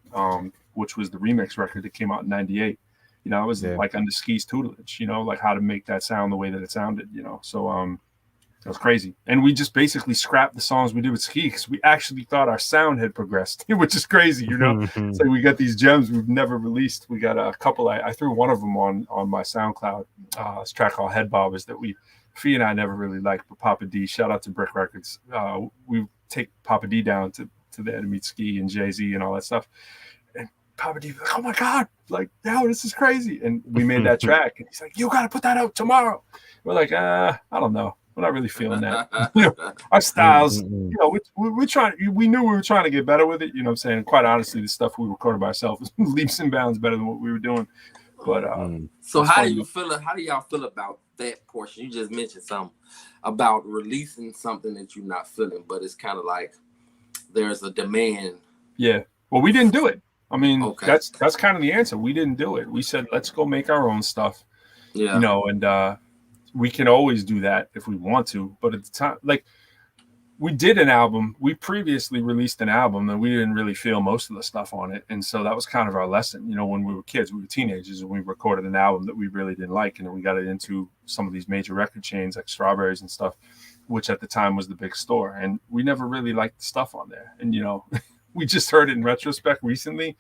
which was the remix record that came out in '98, it was like under Ski's tutelage, like how to make that sound the way that it sounded, so it was crazy. And we just basically scrapped the songs we did with Ski because we actually thought our sound had progressed, which is crazy, So we got these gems we've never released. We got a couple. I threw one of them on my SoundCloud. This track called Head Bobbers that Fee and I never really liked, but Papa D, shout out to Brick Records. We take Papa D down to there to meet Ski and Jay-Z and all that stuff. And Papa D was like, oh my God, like, this is crazy. And we made that track. And he's like, you got to put that out tomorrow. We're like, I don't know. We're not really feeling that. Our styles, we're trying. We knew we were trying to get better with it. I'm saying? Quite honestly, the stuff we recorded by ourselves was leaps and bounds better than what we were doing. But so how do you feel? How do y'all feel about that portion? You just mentioned something about releasing something that you're not feeling, but it's kind of like there's a demand. Yeah. Well, we didn't do it. I mean, that's kind of the answer. We didn't do it. We said, let's go make our own stuff. Yeah. And we can always do that if we want to. But at the time, like, we did an album. We previously released an album and we didn't really feel most of the stuff on it. And so that was kind of our lesson. When we were kids, we were teenagers, and we recorded an album that we really didn't like. And then we got it into some of these major record chains like Strawberries and stuff, which at the time was the big store. And we never really liked the stuff on there. And, we just heard it in retrospect recently.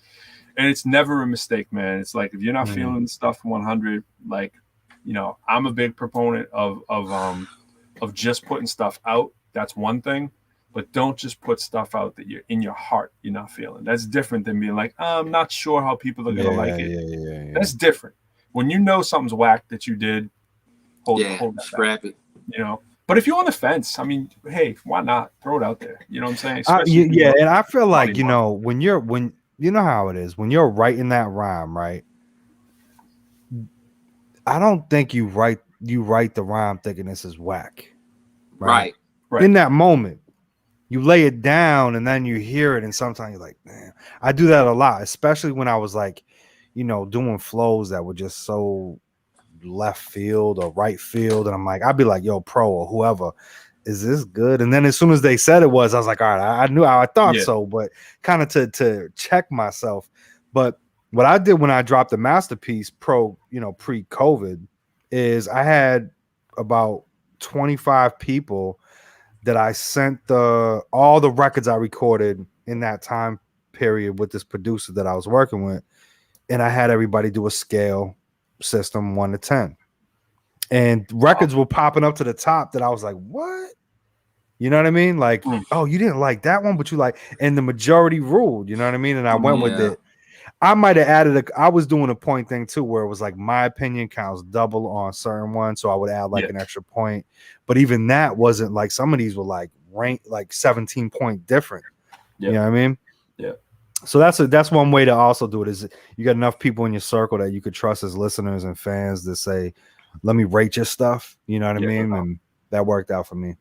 And it's never a mistake, man. It's like, if you're not feeling the stuff 100, like, I'm a big proponent of just putting stuff out. That's one thing, but don't just put stuff out that you're in your heart you're not feeling. That's different than being like, I'm not sure how people are gonna like it. Yeah. That's different. When something's whack that you did, hold that scrap back, it. But if you're on the fence, I mean, hey, why not throw it out there? You know what I'm saying? And I feel like when you know how it is when you're writing that rhyme, right? I don't think you write the rhyme thinking this is whack. Right. In that moment, you lay it down and then you hear it, and sometimes you're like, man, I do that a lot, especially when I was like, doing flows that were just so left field or right field. And I'm like, I'd be like, yo, Pro or whoever, is this good? And then as soon as they said it was, I was like, all right, I knew how I thought so, but kind of to check myself. But what I did when I dropped the masterpiece pre-COVID is I had about 25 people that I sent all the records I recorded in that time period with this producer that I was working with, and I had everybody do a scale system 1 to 10, and records were popping up to the top that I was like, what? You know what I mean? Like, oh, you didn't like that one, but you like, and the majority ruled, you know what I mean? And I went with it. I might have added I was doing a point thing too, where it was like my opinion counts double on certain ones. So I would add like an extra point. But even that wasn't like, some of these were like ranked like 17-point different. You know what I mean? Yeah. So that's one way to also do it, is you got enough people in your circle that you could trust as listeners and fans to say, let me rate your stuff. You know what I mean? And that worked out for me.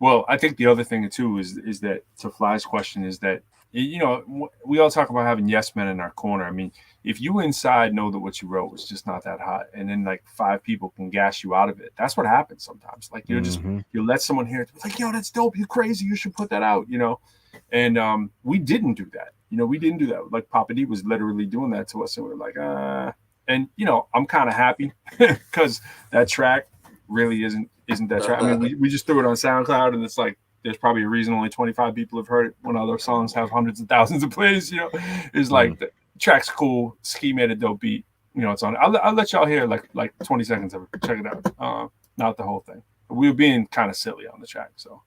Well, I think the other thing too is that, to Fly's question, is that, you know, we all talk about having yes men in our corner. I mean, if you inside know that what you wrote was just not that hot, and then like 5 people can gas you out of it, that's what happens sometimes. Like you let someone hear it, like, yo, that's dope, you're crazy, you should put that out, you know. And we didn't do that. You know, we didn't do that. Like Papa D was literally doing that to us, and we were like, and you know, I'm kind of happy because that track really isn't that track. I mean, we just threw it on SoundCloud, and it's like, there's probably a reason only 25 people have heard it when other songs have hundreds of thousands of plays. You know, it's like the track's cool. Ski made a dope beat. You know, it's on. I'll let y'all hear like 20 seconds of it. Check it out. Not the whole thing. We were being kind of silly on the track, so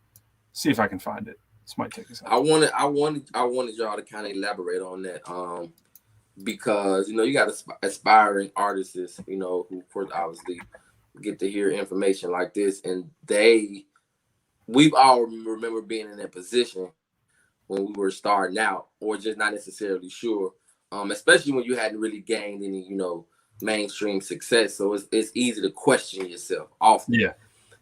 see if I can find it. This might take a second. I wanted y'all to kind of elaborate on that, because you know, you got aspiring artists, you know, who of course obviously get to hear information like this, and we've all remember being in that position when we were starting out, or just not necessarily sure, especially when you hadn't really gained any, you know, mainstream success. So it's easy to question yourself often. Yeah.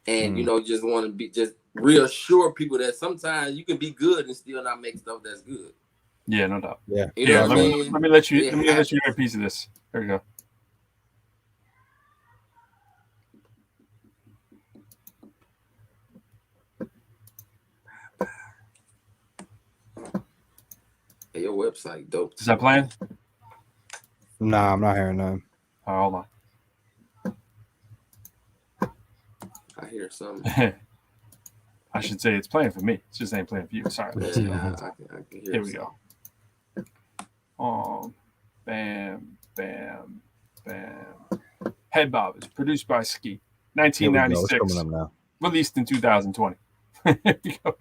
And you know, just want to be just reassure people that sometimes you can be good and still not make stuff that's good. Yeah, no doubt. Yeah. You know let me let you hear a piece of this. There you go. Hey, your website dope. Is that playing? Nah, I'm not hearing that. Oh, hold on. I hear something. I should say it's playing for me. It just ain't playing for you. Sorry. I can hear. Here we go. Bam, bam, bam. Head Bobbers, produced by Ski. 1996. Released in 2020. Here we go.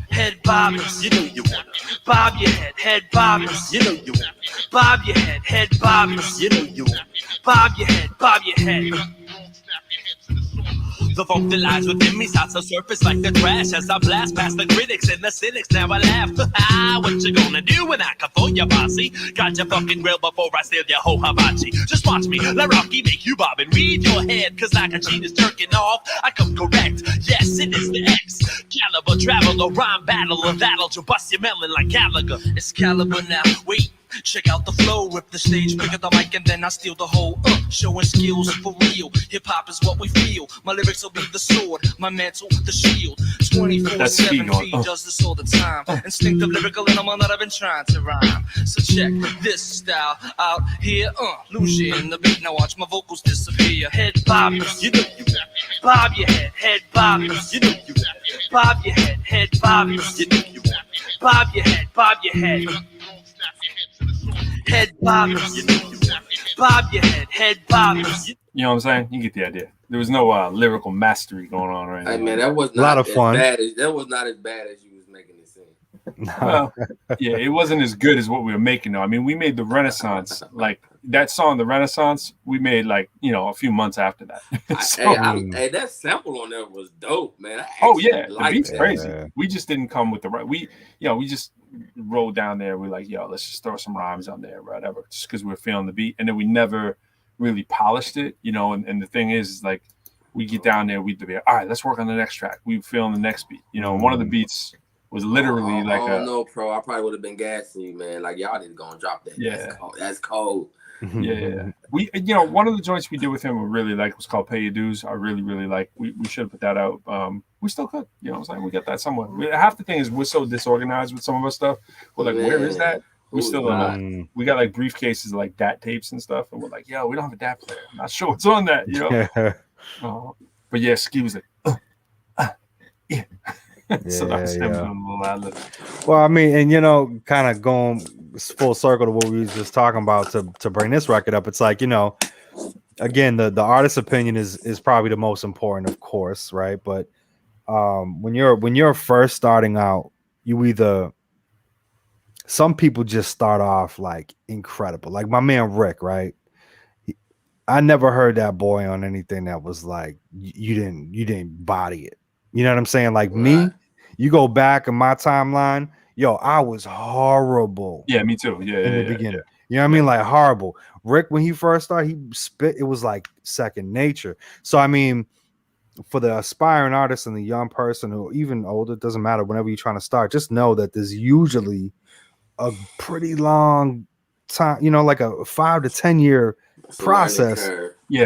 Head bobbers, you know you want it. Bob your head bobbers, you know you want it. Bob your head bobbers, you know you want it. Bob your head. The funk that lies within me starts to surface like the trash as I blast past the critics and the cynics. Now I laugh. What you gonna do when I come for your posse? Got your fucking grill before I steal your whole hibachi. Just watch me, let Rocky make you bob and read your head, cause like a cheat is jerking off. I come correct, yes, it is the X Caliber, travel, a rhyme battle, and that'll to bust your melon like Gallagher. It's Caliber now, wait. Check out the flow, rip the stage, pick up the mic, and then I steal the whole showing skills for real. Hip-hop is what we feel. My lyrics will be the sword, my mantle, the shield. 24/7, he does this all the time. Instinctive, lyrical, and I'm not even trying to rhyme. So check this style out here, lose you in the beat. Now watch my vocals disappear. Head bobbers, you know you bob your head bobbers, you know you bob your head bobbers, you know you bob your head. Head bobbers, you know you bob your head bobbers. You know what I'm saying? You get the idea. There was no lyrical mastery going on right now. Hey man, that was not a lot of fun. That was not as bad as you was making it seem. Well, yeah, it wasn't as good as what we were making though. I mean, we made the Renaissance, like that song, the Renaissance, we made like, you know, a few months after that. Hey, that sample on there was dope, man. Oh yeah, the beat's crazy. Yeah. We just didn't come with the right. We just rolled down there. We're like, yo, let's just throw some rhymes on there, whatever, just because we're feeling the beat. And then we never really polished it, you know. And the thing is like, we get down there, we'd be all right, let's work on the next track. We feel on the next beat, you know. And one of the beats was literally no, pro. I probably would have been gassing you, man. Like, y'all need to go and drop that. Yeah, that's cold. Yeah. We, one of the joints we did with him we really like was called Pay Your Dues. I really like. We should have put that out. We still could. You know what I'm saying? We got that somewhere. Half the thing is we're so disorganized with some of our stuff. We're like, where is that? We still don't know. We got like briefcases of like DAT tapes and stuff, and we're like, yo, we don't have a DAT player. I'm not sure what's on that, But yeah, Ski was like, yeah. So that's him doing a little ad-lib. Well, I mean, and kind of going full circle to what we was just talking about to bring this record up. It's like, again, the artist's opinion is probably the most important, of course, right? But when you're first starting out, some people just start off like incredible. Like my man Rick, right? I never heard that boy on anything that was like you didn't body it. You know what I'm saying? Like me, you go back in my timeline, yo, I was horrible. Yeah, me too. Yeah, in the beginning. You know what I mean? Like horrible. Rick, when he first started, he spit. It was like second nature. So I mean, for the aspiring artist and the young person or even older, it doesn't matter. Whenever you're trying to start, just know that there's usually a pretty long time, like a 5 to 10 year process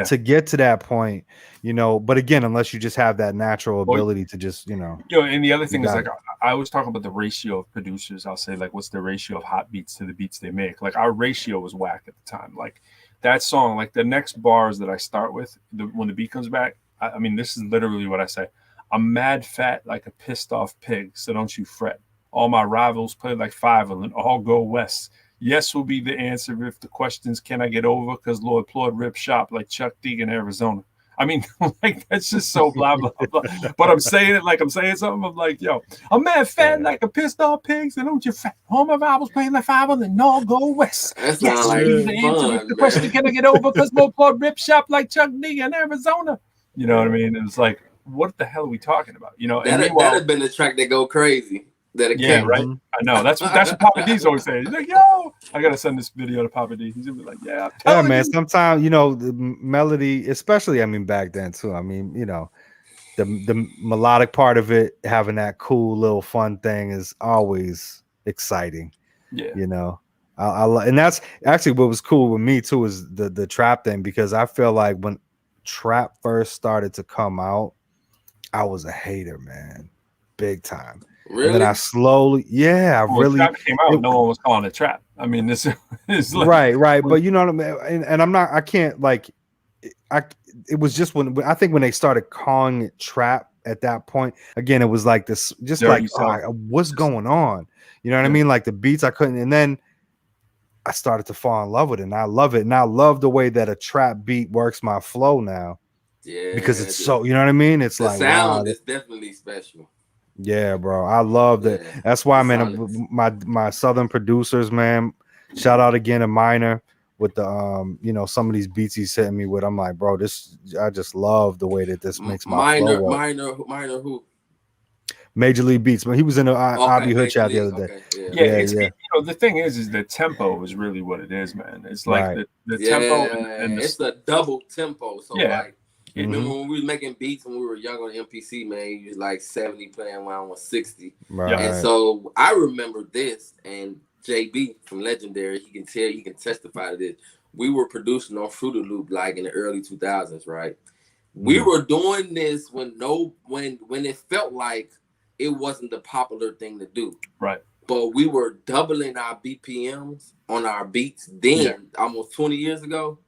to get to that point, but again, unless you just have that natural ability to just, and the other thing is like, I was talking about the ratio of producers. I'll say like, what's the ratio of hot beats to the beats they make? Like our ratio was whack at the time. Like that song, like the next bars that I start with when the beat comes back, I mean, this is literally what I say. I'm mad fat like a pissed off pig, so don't you fret. All my rivals play like five and all go west. Yes will be the answer if the questions can I get over, because Lord Plord rip shop like Chuck D in Arizona. I mean, like that's just so blah blah blah. But I'm saying it like I'm saying something. I'm like, yo, I'm mad fat like a pissed off pig, so don't you fat. All my rivals playing like five and all go west. That yes like will be the answer if the question can I get over, because Lord Plord rip shop like Chuck D in Arizona. You know what I mean? It's like, what the hell are we talking about? That'd have been the track that go crazy. Right. I know. That's what Papa D's always saying. He's like, yo, I gotta send this video to Papa D. He's gonna be like, yeah, man. Sometimes the melody, especially, I mean, back then too. I mean, the melodic part of it, having that cool little fun thing is always exciting. Yeah. And that's actually what was cool with me too, is the trap thing, because I feel like when trap first started to come out, I was a hater, man, big time. Really? And then I slowly, trap came out, no one was calling it trap. I mean, this is like, right. But you know what I mean? And I can't like, it was just when I think when they started calling it trap at that point, again, it was like this, just dirty like, what's going on? You know what I mean? Like the beats, I couldn't, and then I started to fall in love with it, and I love it. And I love the way that a trap beat works my flow now. Yeah. Because it's so, you know what I mean? It's the like, sound is definitely special. Yeah, bro. I love that. Yeah, that's why, man, my southern producers, man. Shout out again to Minor with the some of these beats he's hitting me with. I'm like, bro, I just love the way that this makes my flow up. Minor who? Major League Beats, but he was in the Abbey Hood chat the other day. Yeah. The thing is the tempo is really what it is, man. It's like the tempo and it's the double tempo. So like, remember when we were making beats when we were young on MPC, man, you was like 70 playing when I was 60. Right. And so I remember this, and JB from Legendary, he can testify to this. We were producing on Fruity Loop like in the early 2000s, right? We were doing this when it felt like it wasn't the popular thing to do. Right. But we were doubling our BPMs on our beats then, almost 20 years ago.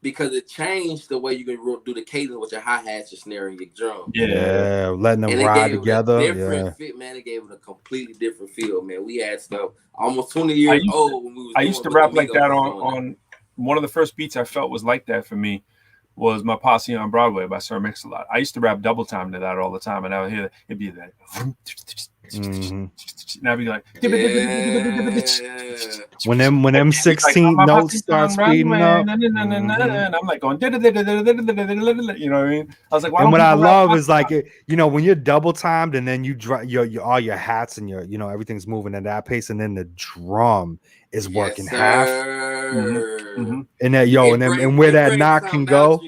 Because it changed the way you can do the cadence with your hi-hats, your snare, and your drum. Yeah, letting them ride together. Different fit, man. It gave it a completely different feel, man. We had stuff almost 20 years old when we was. I used to rap like that on one of the first beats I felt was like that for me was My Posse on Broadway by Sir Mix-a-Lot. I used to rap double time to that all the time, and I would hear it'd be that. And I'd be like, when them 16 notes start speeding up, and I'm like going, you know what I mean? I was like, and what I love is like, when you're double timed and then you drop all your hats and your, everything's moving at that pace, and then the drum is working half, and that and where that knock can go,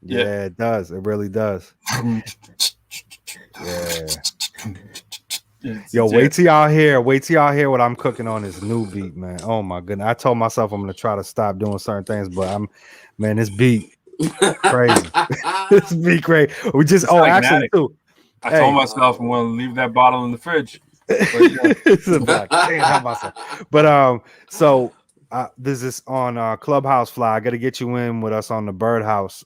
it does, it really does. Yo, wait till y'all hear what I'm cooking on this new beat, man. Oh my goodness. I told myself I'm gonna try to stop doing certain things, but this beat crazy. This beat crazy. We just actually too. I told myself I'm gonna leave that bottle in the fridge. But, can't help myself. But so this is on Clubhouse Fly. I gotta get you in with us on the Birdhouse.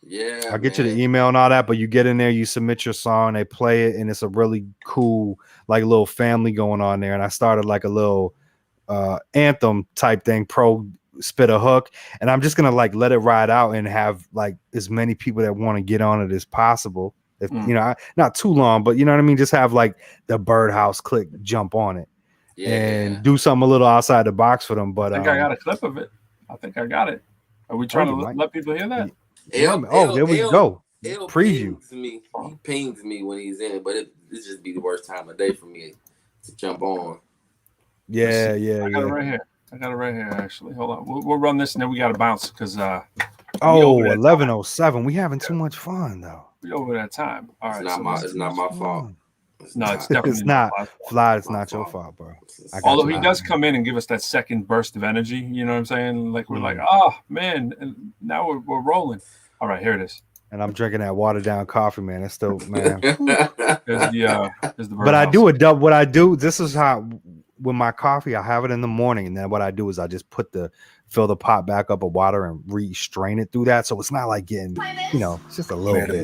Yeah, I'll get you the email and all that, but you get in there, you submit your song, they play it, and it's a really cool, like, little family going on there. And I started like a little anthem type thing, Pro spit a hook, and I'm just gonna like let it ride out and have like as many people that want to get on it as possible. If you know, not too long, but you know what I mean, just have like the Birdhouse click jump on it and do something a little outside the box for them. But I think I got a clip of it. I think I got it. Are we trying to let people hear that? There we go. Preview. He pings me when he's in, but it just be the worst time of day for me to jump on. Yeah. I got it right here. Actually. Hold on. We'll run this and then we got to bounce because 11:07. We having too much fun though. We over that time. All right. It's not my fault. No, it's definitely it's not. Fly, it's not your fault, bro. Although he does come in and give us that second burst of energy, you know what I'm saying? Like we're like, oh man, and now we're rolling. All right, here it is. And I'm drinking that watered down coffee, man. It's still, man. There's the but I do a double. What I do, this is how with my coffee, I have it in the morning, and then what I do is I just fill the pot back up with water and re-strain it through that, so it's not like getting, it's just a little bit.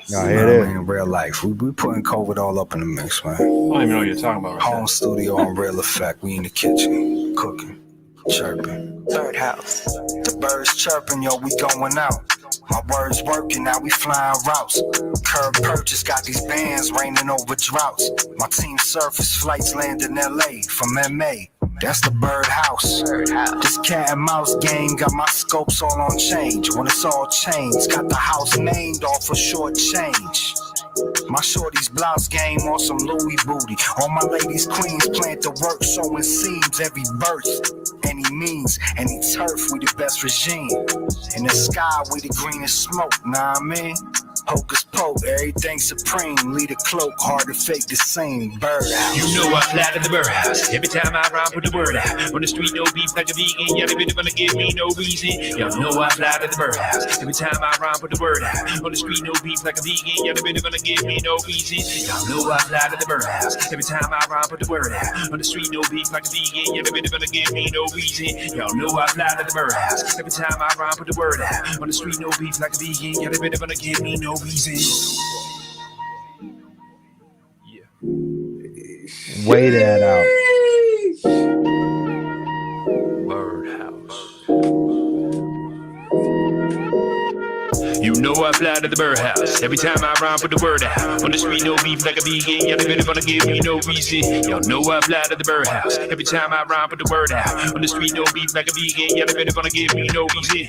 No, here it is. In real life, we putting COVID all up in the mix, man. I don't even know what you're talking about. Home studio on Real Effect. We in the kitchen, cooking, chirping. Birdhouse. The birds chirping, yo, we going out. My words working, now we flying routes. Curb purchase, got these bands raining over droughts. My team surface flights land in LA from MA. That's the Birdhouse. This cat and mouse game got my scopes all on change. When it's all changed, got the house named off for short change. My shorty's blouse game on some Louis booty. All my ladies queens plant the work, sowing seeds every birth. Any means, any turf, we the best regime. In the sky, we the greenest smoke, nah I mean? Hocus poke, everything supreme. Lead a cloak, hard to fake the same. Birdhouse. You know I fly to the Birdhouse. Every time I rhyme, put the word out. On the street, no beef like a vegan. Y'all really gonna give me no reason. Y'all know I fly to the Birdhouse. Every time I rhyme, put the word out. On the street, no beef like a vegan. Y'all really gonna give me no reason. Y'all know I fly to the Birdhouse. Every time I rhyme, put the word out. On the street, no beef like a vegan. Y'all really gonna give me no reason. Y'all know I fly to the Birdhouse. Every time I rhyme, put the word out. On the street, no beef like a vegan. Y'all really gonna give me no reason. Yeah. Weigh that out. Birdhouse. You know I fly to the Birdhouse. Every time I rhyme, put the word out. On the street, no beef like a vegan. Y'all really gonna give me no reason. Y'all know I fly to the Birdhouse. Every time I rhyme, put the word out. On the street, no beef like a vegan. Y'all really gonna give me no reason.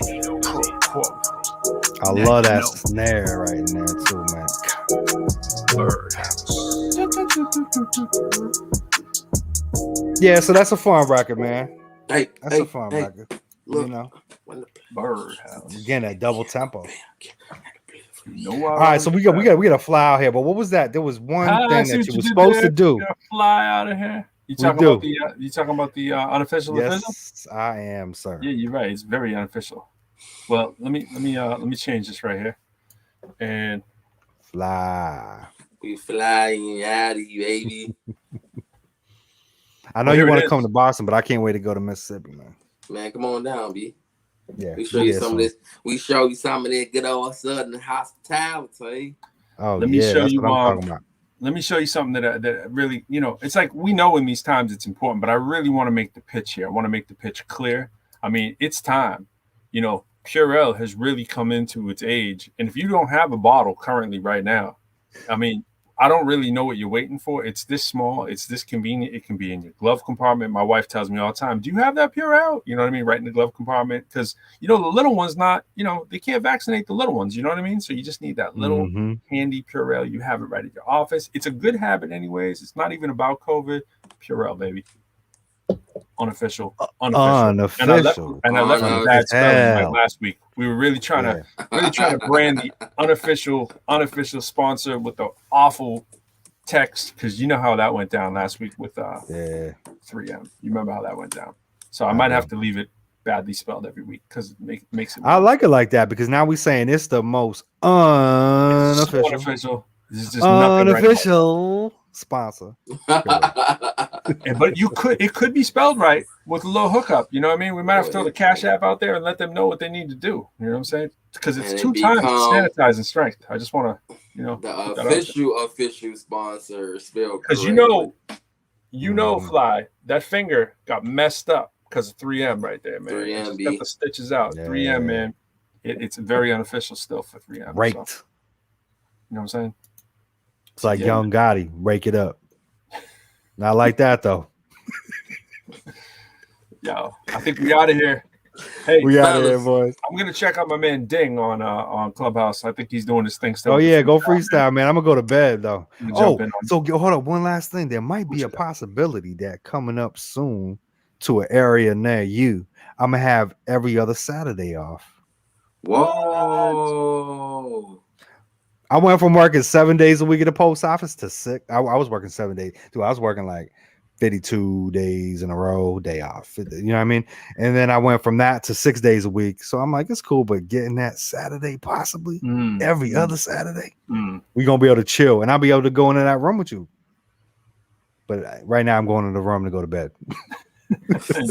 I love that snare right in there too, man. Birdhouse. Yeah, so that's a fun record, man. That's a fun record. Look, Birdhouse. Again, that double tempo. No, all right, so we got to fly out here. But what was that? There was one thing that you were supposed to do. Fly out of here. You talking about the unofficial? Yes, official? I am, sir. Yeah, you're right. It's very unofficial. Well, let me change this right here, and fly. We flying out of you, baby. I know you want to come to Boston, but I can't wait to go to Mississippi, man. Man, come on down, B. Yeah, we show you some of this. We show you some of that good old Southern hospitality. Oh, let me show you. Let me show you something that really, it's like we know in these times it's important, but I really want to make the pitch here. I want to make the pitch clear. I mean, it's time. Purell has really come into its age, and if you don't have a bottle currently right now, I mean, I don't really know what you're waiting for. It's this small. It's this convenient. It can be in your glove compartment. My wife tells me all the time, do you have that Purell? You know what I mean? Right in the glove compartment. Because, the little one's not, they can't vaccinate the little ones. You know what I mean? So you just need that little handy Purell. You have it right at your office. It's a good habit anyways. It's not even about COVID. Purell, baby. Unofficial. And I left with bad spelling like last week. We were really trying to brand the unofficial sponsor with the awful text, because you know how that went down last week with 3M. You remember how that went down. So I might have to leave it badly spelled every week because it makes it. I like it like that because now we're saying it's the most unofficial. This is just unofficial sponsor. But it could be spelled right with a little hookup. You know what I mean? We might have to throw the Cash App out there and let them know what they need to do. You know what I'm saying? Because it's 2 times sanitizing strength. I just want to, the official sponsor spelled because Fly, that finger got messed up because of 3M right there, man. 3M got the stitches out. 3M, man. It's very unofficial still for 3M. Right. So, you know what I'm saying? It's like Young Gotti, rake it up. Not like that though. Yo, I think we out of here. Hey, we out of here, boys. I'm gonna check out my man Ding on Clubhouse. I think he's doing his thing still. Oh yeah, go freestyle, man. I'm gonna go to bed though. So hold up, one last thing. There might be a possibility that coming up soon to an area near you, I'm gonna have every other Saturday off. Whoa. I went from working 7 days a week at the post office to 6. I was working 7 days. Dude, I was working like 52 days in a row, day off. You know what I mean? And then I went from that to 6 days a week. So I'm like, it's cool, but getting that Saturday possibly every other Saturday, we're gonna be able to chill, and I'll be able to go into that room with you. But right now, I'm going to the room to go to bed.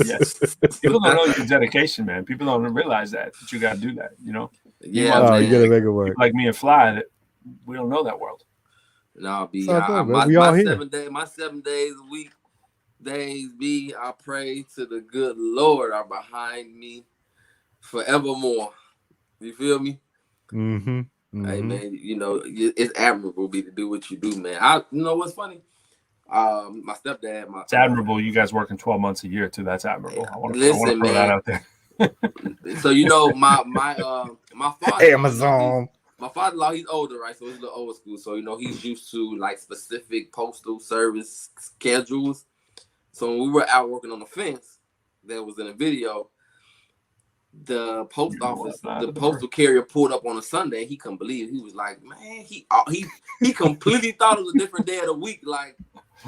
Yes. People don't know your dedication, man. People don't realize that you got to do that. You know? Yeah, you gotta make it work. Like me and Fly, that we don't know that world. No, B. My 7 days a week. Days be, I pray to the good Lord are behind me forevermore. You feel me? Mm-hmm. Hey man, it's admirable to do what you do, man. You know what's funny? My stepdad, it's admirable. You guys working 12 months a year too. That's admirable. I want to throw that out there. So my father, Amazon. My father-in-law, he's older, right? So he's a little old school. So he's used to like specific postal service schedules. So when we were out working on the fence, that was in a video, the post office, the postal carrier pulled up on a Sunday. He couldn't believe it. He was like, man, he completely thought it was a different day of the week. Like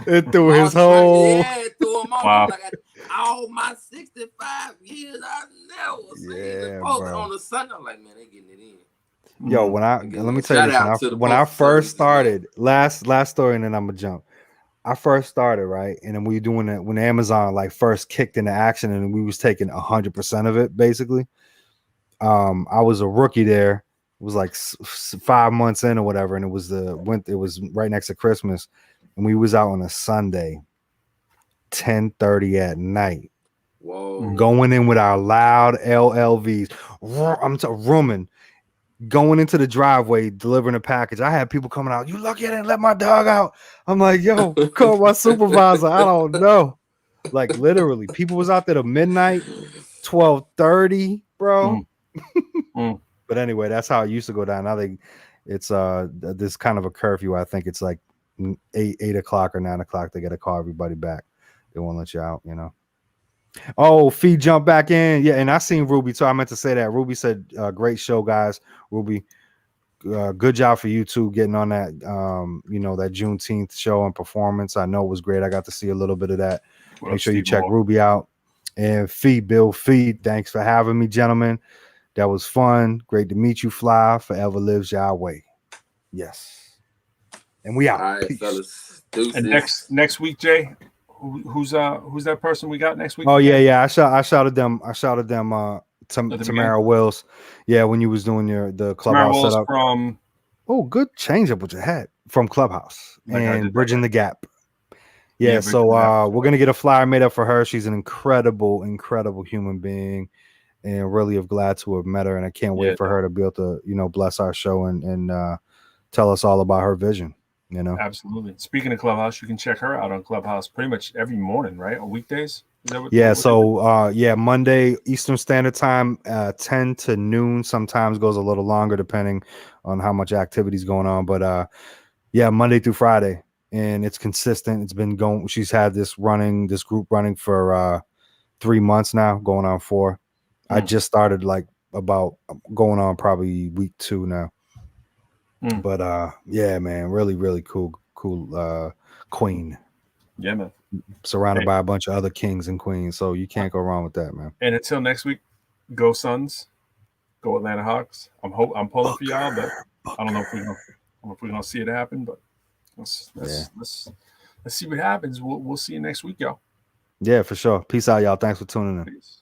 it threw his whole it threw him off. Wow. Like all my 65 years, I never seen the post on a Sunday. I'm like, man, they getting it in. Yo, let me tell you this. When I first started, last story, and then I'm gonna jump. I first started, right, and then we were doing it when Amazon like first kicked into action, and we was taking 100% of it, basically. I was a rookie there. It was like 5 months in or whatever, and it was right next to Christmas, and we was out on a Sunday, 10:30 at night. Whoa! Going in with our loud LLVs. I'm rooming. Going into the driveway, delivering a package. I had people coming out. You lucky I didn't let my dog out. I'm like, yo, call my supervisor. I don't know. Like literally, people was out there to midnight, 12:30, bro. But anyway, that's how it used to go down. Now it's this kind of a curfew. I think it's like 8 o'clock or 9 o'clock. They got to call everybody back. They won't let you out, Oh, Fee jumped back in. Yeah, and I seen Ruby too. I meant to say that. Ruby said, great show, guys. Ruby, good job for you too, getting on that that Juneteenth show and performance. I know it was great. I got to see a little bit of that. Make sure you check Ruby out. And Bill Fee, thanks for having me, gentlemen. That was fun. Great to meet you, Fly. Forever lives Yahweh. Yes. And we out. All right, fellas. And next week, Jay. Who's that person we got next week? Oh yeah. I shouted them. Tamara Wills. Yeah, when you was doing the Clubhouse setup. From good change up with your hat from Clubhouse and Bridging the Gap. Yeah, so we're gonna get a flyer made up for her. She's an incredible human being, and really glad to have met her. And I can't wait for her to be able to bless our show and tell us all about her vision. Absolutely. Speaking of Clubhouse, you can check her out on Clubhouse pretty much every morning, right? On weekdays. Monday Eastern Standard Time, 10 to noon. Sometimes goes a little longer depending on how much activity is going on. But Monday through Friday, and it's consistent. It's been going. She's had this group running for 3 months now, going on 4. I just started about going on probably week 2 now. But man, really, really cool cool queen. Yeah, man. Surrounded by a bunch of other kings and queens, so you can't go wrong with that, man. And until next week, go Suns, go Atlanta Hawks. I'm pulling for y'all, but I don't know if we're gonna see it happen. But let's see what happens. We'll see you next week, y'all. Yeah, for sure. Peace out, y'all. Thanks for tuning in. Peace.